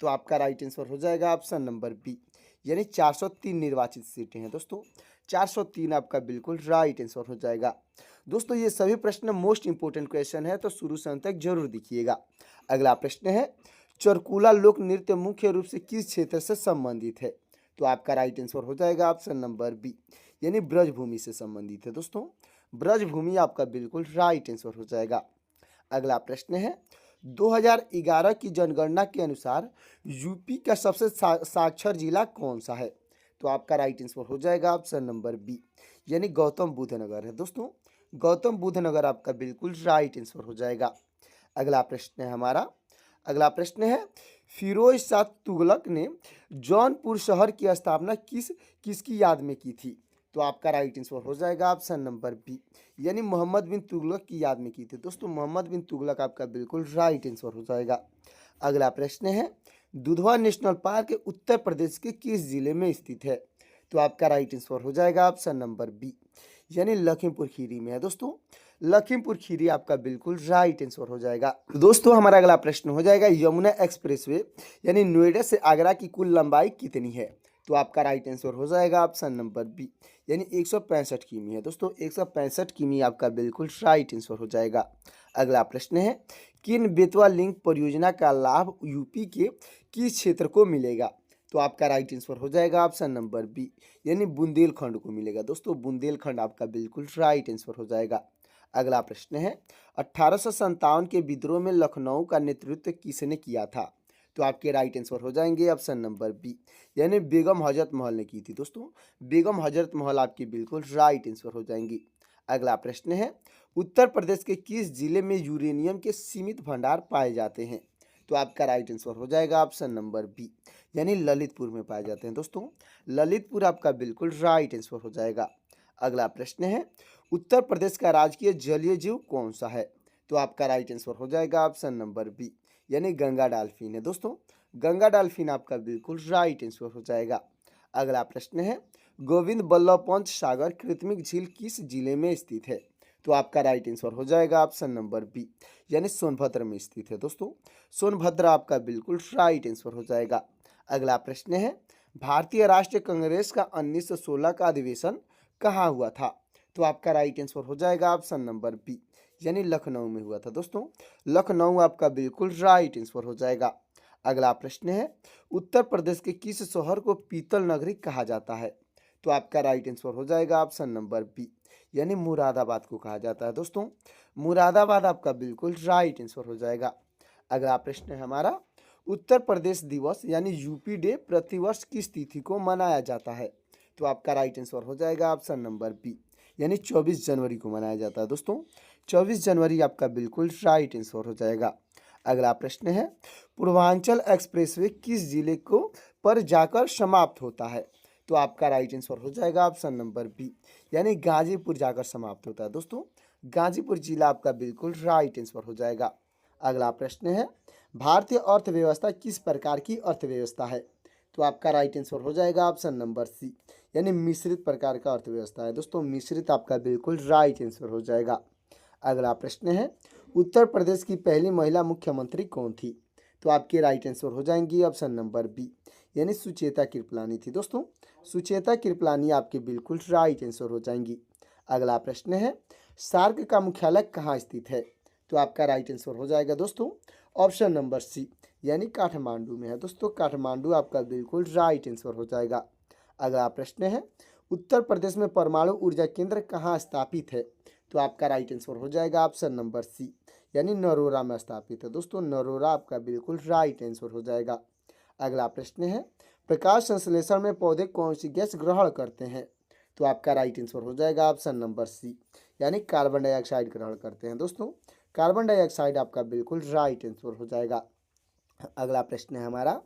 तो आपका राइट आंसर हो जाएगा ऑप्शन नंबर बी, यानी 403 निर्वाचित सीटें हैं। दोस्तों 403 आपका बिल्कुल राइट आंसर हो जाएगा। दोस्तों ये सभी प्रश्न मोस्ट इंपोर्टेंट क्वेश्चन है, तो शुरू से अंत तक जरूर देखिएगा। अगला प्रश्न है, चरकुला लोक नृत्य मुख्य रूप से किस क्षेत्र से संबंधित है? तो आपका राइट आंसर हो जाएगा ऑप्शन नंबर बी, यानी ब्रजभूमि से संबंधित है। दोस्तों ब्रजभूमि आपका बिल्कुल राइट आंसर हो जाएगा। अगला प्रश्न है, 2011 की जनगणना के अनुसार यूपी का सबसे साक्षर जिला कौन सा है? तो आपका राइट आंसर हो जाएगा ऑप्शन नंबर बी, यानी गौतम बुद्ध नगर है। दोस्तों गौतम बुद्ध नगर आपका बिल्कुल राइट आंसर हो जाएगा। अगला प्रश्न है हमारा, अगला प्रश्न है, फिरोज शाह तुगलक ने जौनपुर शहर की स्थापना किसकी याद में की थी? तो आपका राइट आंसर हो जाएगा ऑप्शन नंबर बी, यानी मोहम्मद बिन तुगलक की याद में की थी। दोस्तों मोहम्मद बिन तुगलक आपका बिल्कुल राइट आंसर हो जाएगा। अगला प्रश्न है, दुधवा नेशनल पार्क उत्तर प्रदेश के किस जिले में स्थित है? तो आपका राइट आंसर हो जाएगा ऑप्शन नंबर बी, यानी लखीमपुर खीरी में है। दोस्तों लखीमपुर खीरी आपका बिल्कुल राइट आंसर हो जाएगा। दोस्तों हमारा अगला प्रश्न हो जाएगा, यमुना एक्सप्रेसवे यानी नोएडा से आगरा की कुल लंबाई कितनी है? तो आपका राइट आंसर हो जाएगा ऑप्शन नंबर बी, यानी 165 किमी है। दोस्तों 165 किमी आपका बिल्कुल राइट आंसर हो जाएगा। अगला प्रश्न है, किन बेतवा लिंक परियोजना का लाभ यूपी के किस क्षेत्र को मिलेगा? तो आपका राइट आंसर हो जाएगा ऑप्शन नंबर बी, यानी बुंदेलखंड को मिलेगा। दोस्तों बुंदेलखंड आपका बिल्कुल राइट आंसर हो जाएगा। अगला प्रश्न है, 1857 के विद्रोह में लखनऊ का नेतृत्व किसने किया था? तो आपके राइट आंसर हो जाएंगे ऑप्शन नंबर बी, यानी बेगम हजरत महल ने की थी। दोस्तों बेगम हजरत महल आपकी बिल्कुल राइट आंसर हो जाएंगी। अगला प्रश्न है, उत्तर प्रदेश के किस जिले में यूरेनियम के सीमित भंडार पाए जाते हैं? तो आपका राइट आंसर हो जाएगा ऑप्शन नंबर बी, यानी ललितपुर में पाए जाते हैं। दोस्तों, ललितपुर आपका बिल्कुल राइट आंसर हो जाएगा। अगला प्रश्न है, उत्तर प्रदेश का राजकीय जलीय जीव कौन सा है? तो आपका राइट आंसर हो जाएगा ऑप्शन नंबर बी, यानी गंगा डॉल्फिन है। दोस्तों, गंगा डॉल्फिन आपका बिल्कुल राइट आंसर हो जाएगा। अगला प्रश्न है, गोविंद बल्लभ पंत सागर कृत्रिम झील किस जिले में स्थित है? तो आपका राइट आंसर हो जाएगा ऑप्शन नंबर बी, यानी सोनभद्र में स्थित है। दोस्तों, सोनभद्र आपका बिल्कुल राइट आंसर हो जाएगा। अगला प्रश्न है, भारतीय राष्ट्रीय कांग्रेस का 1916 का अधिवेशन कहाँ हुआ था? तो आपका राइट आंसर हो जाएगा ऑप्शन नंबर बी, यानी लखनऊ में हुआ था। दोस्तों, लखनऊ आपका बिल्कुल राइट आंसर हो जाएगा। अगला प्रश्न है, उत्तर प्रदेश के किस शहर को पीतल नगरी कहा जाता है? तो आपका राइट आंसर हो जाएगा ऑप्शन नंबर बी, यानी मुरादाबाद को कहा जाता है। दोस्तों, मुरादाबाद आपका बिल्कुल राइट आंसर हो जाएगा। अगला प्रश्न है हमारा, उत्तर प्रदेश दिवस यानी यूपी डे प्रतिवर्ष किस तिथि को मनाया जाता है? तो आपका राइट आंसर हो जाएगा ऑप्शन नंबर बी, यानी 24 जनवरी को मनाया जाता है। दोस्तों, 24 जनवरी आपका बिल्कुल राइट आंसर हो जाएगा। अगला प्रश्न है, पूर्वांचल एक्सप्रेसवे किस जिले को पर जाकर समाप्त होता है? तो आपका राइट आंसर हो जाएगा ऑप्शन नंबर बी, यानी गाजीपुर जाकर समाप्त होता है। दोस्तों, गाजीपुर जिला आपका बिल्कुल राइट आंसर हो जाएगा। अगला प्रश्न है, भारतीय अर्थव्यवस्था किस प्रकार की अर्थव्यवस्था है? तो आपका राइट आंसर हो जाएगा ऑप्शन नंबर सी, यानी मिश्रित प्रकार का अर्थव्यवस्था है। दोस्तों, मिश्रित आपका बिल्कुल राइट आंसर हो जाएगा। अगला प्रश्न है, उत्तर प्रदेश की पहली महिला मुख्यमंत्री कौन थी? तो आपके राइट आंसर हो जाएंगी ऑप्शन नंबर बी, यानी सुचेता कृपलानी थी। दोस्तों, सुचेता कृपलानी आपके बिल्कुल राइट आंसर हो जाएंगी। अगला प्रश्न है, सार्क का मुख्यालय कहाँ स्थित है? तो आपका राइट आंसर हो जाएगा दोस्तों ऑप्शन नंबर सी, यानी काठमांडू में है। दोस्तों, काठमांडू आपका बिल्कुल राइट आंसर हो जाएगा। अगला प्रश्न है, उत्तर प्रदेश में परमाणु ऊर्जा केंद्र कहाँ स्थापित है? तो आपका राइट आंसर हो जाएगा ऑप्शन नंबर सी, यानी नरोरा में स्थापित है। दोस्तों, नरोरा आपका बिल्कुल राइट आंसर हो जाएगा। अगला प्रश्न है, प्रकाश संश्लेषण में पौधे कौन सी गैस ग्रहण करते हैं? तो आपका राइट आंसर हो जाएगा ऑप्शन नंबर सी, यानी कार्बन डाइऑक्साइड ग्रहण करते हैं। दोस्तों, कार्बन डाइऑक्साइड आपका बिल्कुल राइट आंसर हो जाएगा। अगला प्रश्न है हमारा,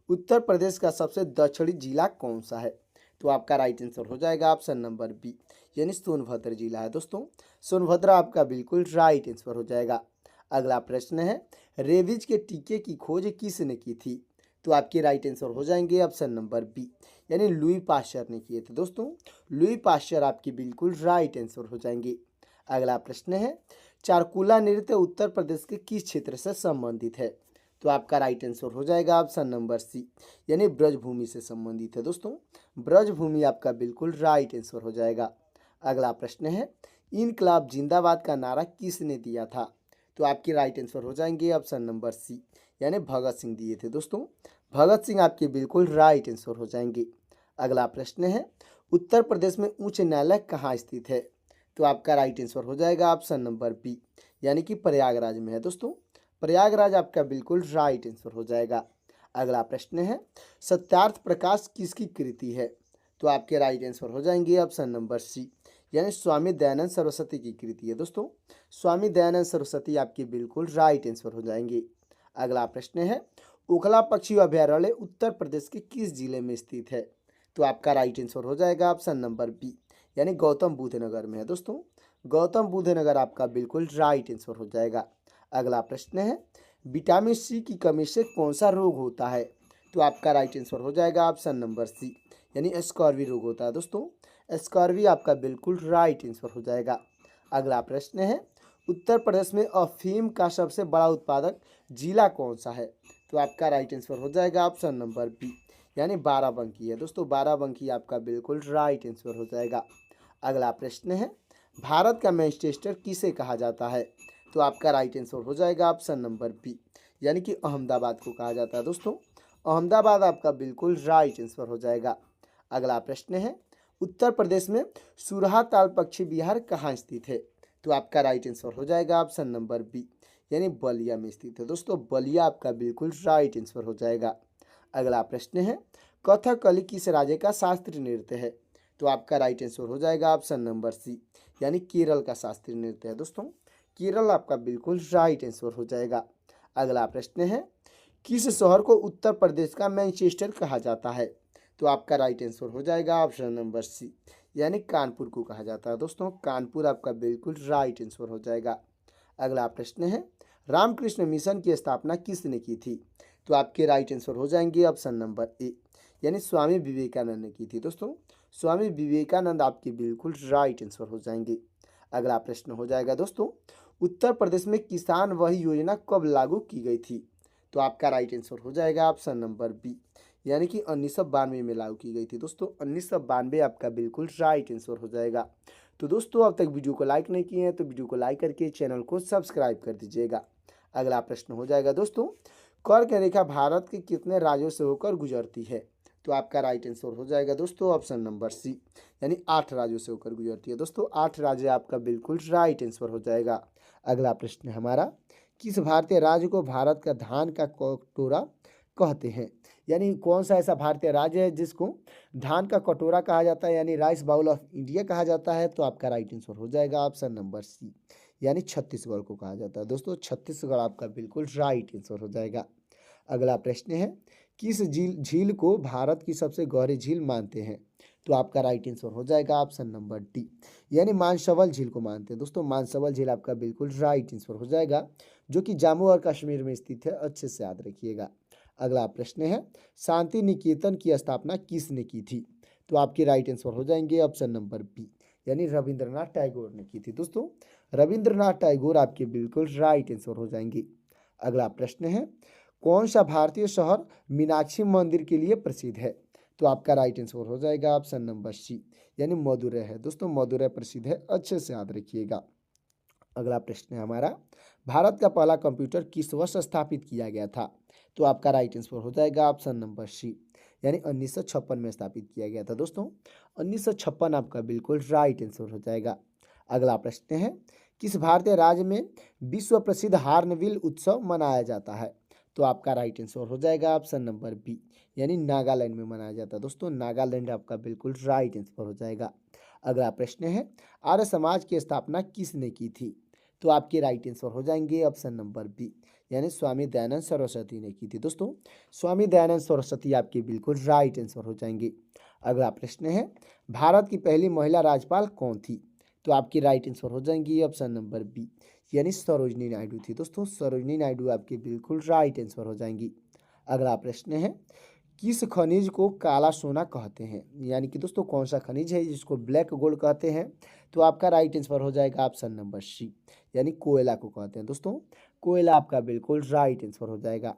उत्तर प्रदेश का सबसे दक्षिणी जिला कौन सा है? तो आपका राइट आंसर हो जाएगा ऑप्शन नंबर बी, यानी सोनभद्र जिला है। दोस्तों, सोनभद्र आपका बिल्कुल राइट आंसर हो जाएगा। अगला प्रश्न है, रेबीज के टीके की खोज किसने की थी? तो आपके राइट आंसर हो जाएंगे ऑप्शन नंबर बी, यानी लुई पाश्चर ने किए थे। दोस्तों, लुई पाश्चर आपकी बिल्कुल राइट आंसर हो जाएंगे। अगला प्रश्न है, चारकुला नृत्य उत्तर प्रदेश के किस क्षेत्र से संबंधित है? तो आपका राइट आंसर हो जाएगा ऑप्शन नंबर सी, यानी ब्रजभूमि से संबंधित है। दोस्तों, ब्रजभूमि आपका बिल्कुल राइट आंसर हो जाएगा। अगला प्रश्न है, इनकलाब जिंदाबाद का नारा किसने दिया था? तो आपके राइट आंसर हो जाएंगे ऑप्शन नंबर सी, यानी भगत सिंह दिए थे। दोस्तों, भगत सिंह आपके बिल्कुल राइट आंसर हो जाएंगे। अगला प्रश्न है, उत्तर प्रदेश में उच्च न्यायालय कहाँ स्थित है? तो आपका राइट आंसर हो जाएगा ऑप्शन नंबर बी, यानी कि प्रयागराज में है। दोस्तों, प्रयागराज आपका बिल्कुल राइट आंसर हो जाएगा। अगला प्रश्न है, सत्यार्थ प्रकाश किसकी कृति है? तो आपके राइट आंसर हो जाएंगे ऑप्शन नंबर सी, यानी स्वामी दयानंद सरस्वती की कृति है। दोस्तों, स्वामी दयानंद सरस्वती आपकी बिल्कुल राइट आंसर हो जाएंगे। अगला प्रश्न है, ओखला पक्षी अभयारण्य उत्तर प्रदेश के किस जिले में स्थित है? तो आपका राइट आंसर हो जाएगा ऑप्शन नंबर बी, यानी गौतम बुद्ध नगर में है। दोस्तों, गौतम बुद्ध नगर आपका बिल्कुल राइट आंसर हो जाएगा। अगला प्रश्न है, विटामिन सी की कमी से कौन सा रोग होता है? तो आपका राइट आंसर हो जाएगा ऑप्शन नंबर सी, यानी स्कॉर्वी रोग होता है। दोस्तों, स्कॉर्वी आपका बिल्कुल राइट आंसर हो जाएगा। अगला प्रश्न है, उत्तर प्रदेश में अफीम का सबसे बड़ा उत्पादक जिला कौन सा है? तो आपका राइट आंसर हो जाएगा ऑप्शन नंबर बी, यानी बाराबंकी है। दोस्तों, बाराबंकी आपका बिल्कुल राइट आंसर हो जाएगा। अगला प्रश्न है, भारत का मैनचेस्टर किसे कहा जाता है? तो आपका राइट आंसर हो जाएगा ऑप्शन नंबर बी, यानी कि अहमदाबाद को कहा जाता है। दोस्तों, अहमदाबाद आपका बिल्कुल राइट आंसर हो जाएगा। अगला प्रश्न है, उत्तर प्रदेश में सुरहा ताल पक्षी विहार कहाँ स्थित है? तो आपका राइट आंसर हो जाएगा ऑप्शन नंबर बी, यानी बलिया में स्थित है। दोस्तों, बलिया आपका बिल्कुल राइट आंसर हो जाएगा। अगला प्रश्न है, कथकली किस राज्य का शास्त्रीय नृत्य है? तो आपका राइट आंसर हो जाएगा ऑप्शन नंबर सी, यानी केरल का शास्त्रीय नृत्य है दोस्तों। केरल आपका बिल्कुल राइट आंसर हो जाएगा। अगला प्रश्न है, किस शहर को उत्तर प्रदेश का मैनचेस्टर कहा जाता है? तो आपका राइट आंसर हो जाएगा ऑप्शन नंबर सी, यानी कानपुर को कहा जाता है दोस्तों। कानपुर आपका बिल्कुल राइट आंसर हो जाएगा। अगला प्रश्न है, रामकृष्ण मिशन की स्थापना किसने की थी? तो आपके राइट आंसर हो जाएंगे ऑप्शन नंबर ए, यानी स्वामी विवेकानंद ने की थी दोस्तों। स्वामी विवेकानंद आपके बिल्कुल राइट आंसर हो जाएंगे। अगला प्रश्न हो जाएगा दोस्तों, उत्तर प्रदेश में किसान वह योजना कब लागू की गई थी? तो आपका राइट आंसर हो जाएगा ऑप्शन नंबर बी, यानी कि 1992 में लागू की गई थी दोस्तों। 1992 आपका बिल्कुल राइट आंसर हो जाएगा। तो दोस्तों अब तक वीडियो को लाइक नहीं किए हैं तो वीडियो को लाइक करके चैनल को सब्सक्राइब कर दीजिएगा। अगला प्रश्न हो जाएगा दोस्तों, कर्क रेखा भारत के कितने राज्यों से होकर गुजरती है? तो आपका राइट आंसर हो जाएगा दोस्तों ऑप्शन नंबर सी, यानी 8 राज्यों से होकर गुजरती है दोस्तों। 8 राज्य आपका बिल्कुल राइट आंसर हो जाएगा। अगला प्रश्न है हमारा, किस भारतीय राज्य को भारत का धान का कटोरा कहते हैं? यानी कौन सा ऐसा भारतीय राज्य है जिसको धान का कटोरा कहा जाता है, यानी राइस बाउल ऑफ इंडिया कहा जाता है? तो आपका राइट आंसर हो जाएगा ऑप्शन नंबर सी, यानी छत्तीसगढ़ को कहा जाता है दोस्तों। छत्तीसगढ़ आपका बिल्कुल राइट आंसर हो जाएगा। अगला प्रश्न है, किस झील को भारत की सबसे गहरी झील मानते हैं? तो आपका राइट आंसर हो जाएगा ऑप्शन नंबर डी, यानी मानसवल झील को मानते हैं दोस्तों। मानसवल झील आपका बिल्कुल राइट आंसर हो जाएगा, जो कि जम्मू और कश्मीर में स्थित है, अच्छे से याद रखिएगा। अगला प्रश्न है, शांति निकेतन की स्थापना किसने की थी? तो आपके राइट आंसर हो जाएंगे ऑप्शन नंबर बी, यानी रविंद्रनाथ टैगोर ने की थी दोस्तों। रविंद्रनाथ टैगोर आपके बिल्कुल राइट आंसर हो जाएंगे। अगला प्रश्न है, कौन सा भारतीय शहर मीनाक्षी मंदिर के लिए प्रसिद्ध है? तो आपका राइट आंसर हो जाएगा ऑप्शन नंबर सी, यानी मदुरै है दोस्तों। मदुरै प्रसिद्ध है, अच्छे से याद रखिएगा। अगला प्रश्न है हमारा, भारत का पहला कंप्यूटर किस वर्ष स्थापित किया गया था? तो आपका राइट आंसर हो जाएगा ऑप्शन नंबर सी, यानी 1956 में स्थापित किया गया था दोस्तों। 1956 आपका बिल्कुल राइट आंसर हो जाएगा। अगला प्रश्न है, किस भारतीय राज्य में विश्व प्रसिद्ध हार्नबिल उत्सव मनाया जाता है? तो आपका राइट आंसर हो जाएगा ऑप्शन नंबर बी, यानी नागालैंड में मनाया जाता है दोस्तों। नागालैंड आपका बिल्कुल राइट आंसर हो जाएगा। अगला प्रश्न है, आर्य समाज की स्थापना किसने की थी? तो आपके राइट आंसर हो जाएंगे ऑप्शन नंबर बी, यानी स्वामी दयानंद सरस्वती ने की थी दोस्तों। स्वामी दयानंद सरस्वती आपके बिल्कुल राइट आंसर हो जाएंगे। अगला प्रश्न है, भारत की पहली महिला राज्यपाल कौन थी? तो आपकी राइट आंसर हो जाएंगी ऑप्शन नंबर बी, यानी सरोजनी नायडू थी दोस्तों। सरोजनी नायडू आपके बिल्कुल राइट आंसर हो जाएंगी। अगला प्रश्न है, किस खनिज को काला सोना कहते हैं? यानी कि दोस्तों कौन सा खनिज है जिसको ब्लैक गोल्ड कहते हैं? तो आपका राइट आंसर हो जाएगा ऑप्शन नंबर सी, यानी कोयला को कहते हैं दोस्तों। कोयला आपका बिल्कुल राइट आंसर हो जाएगा।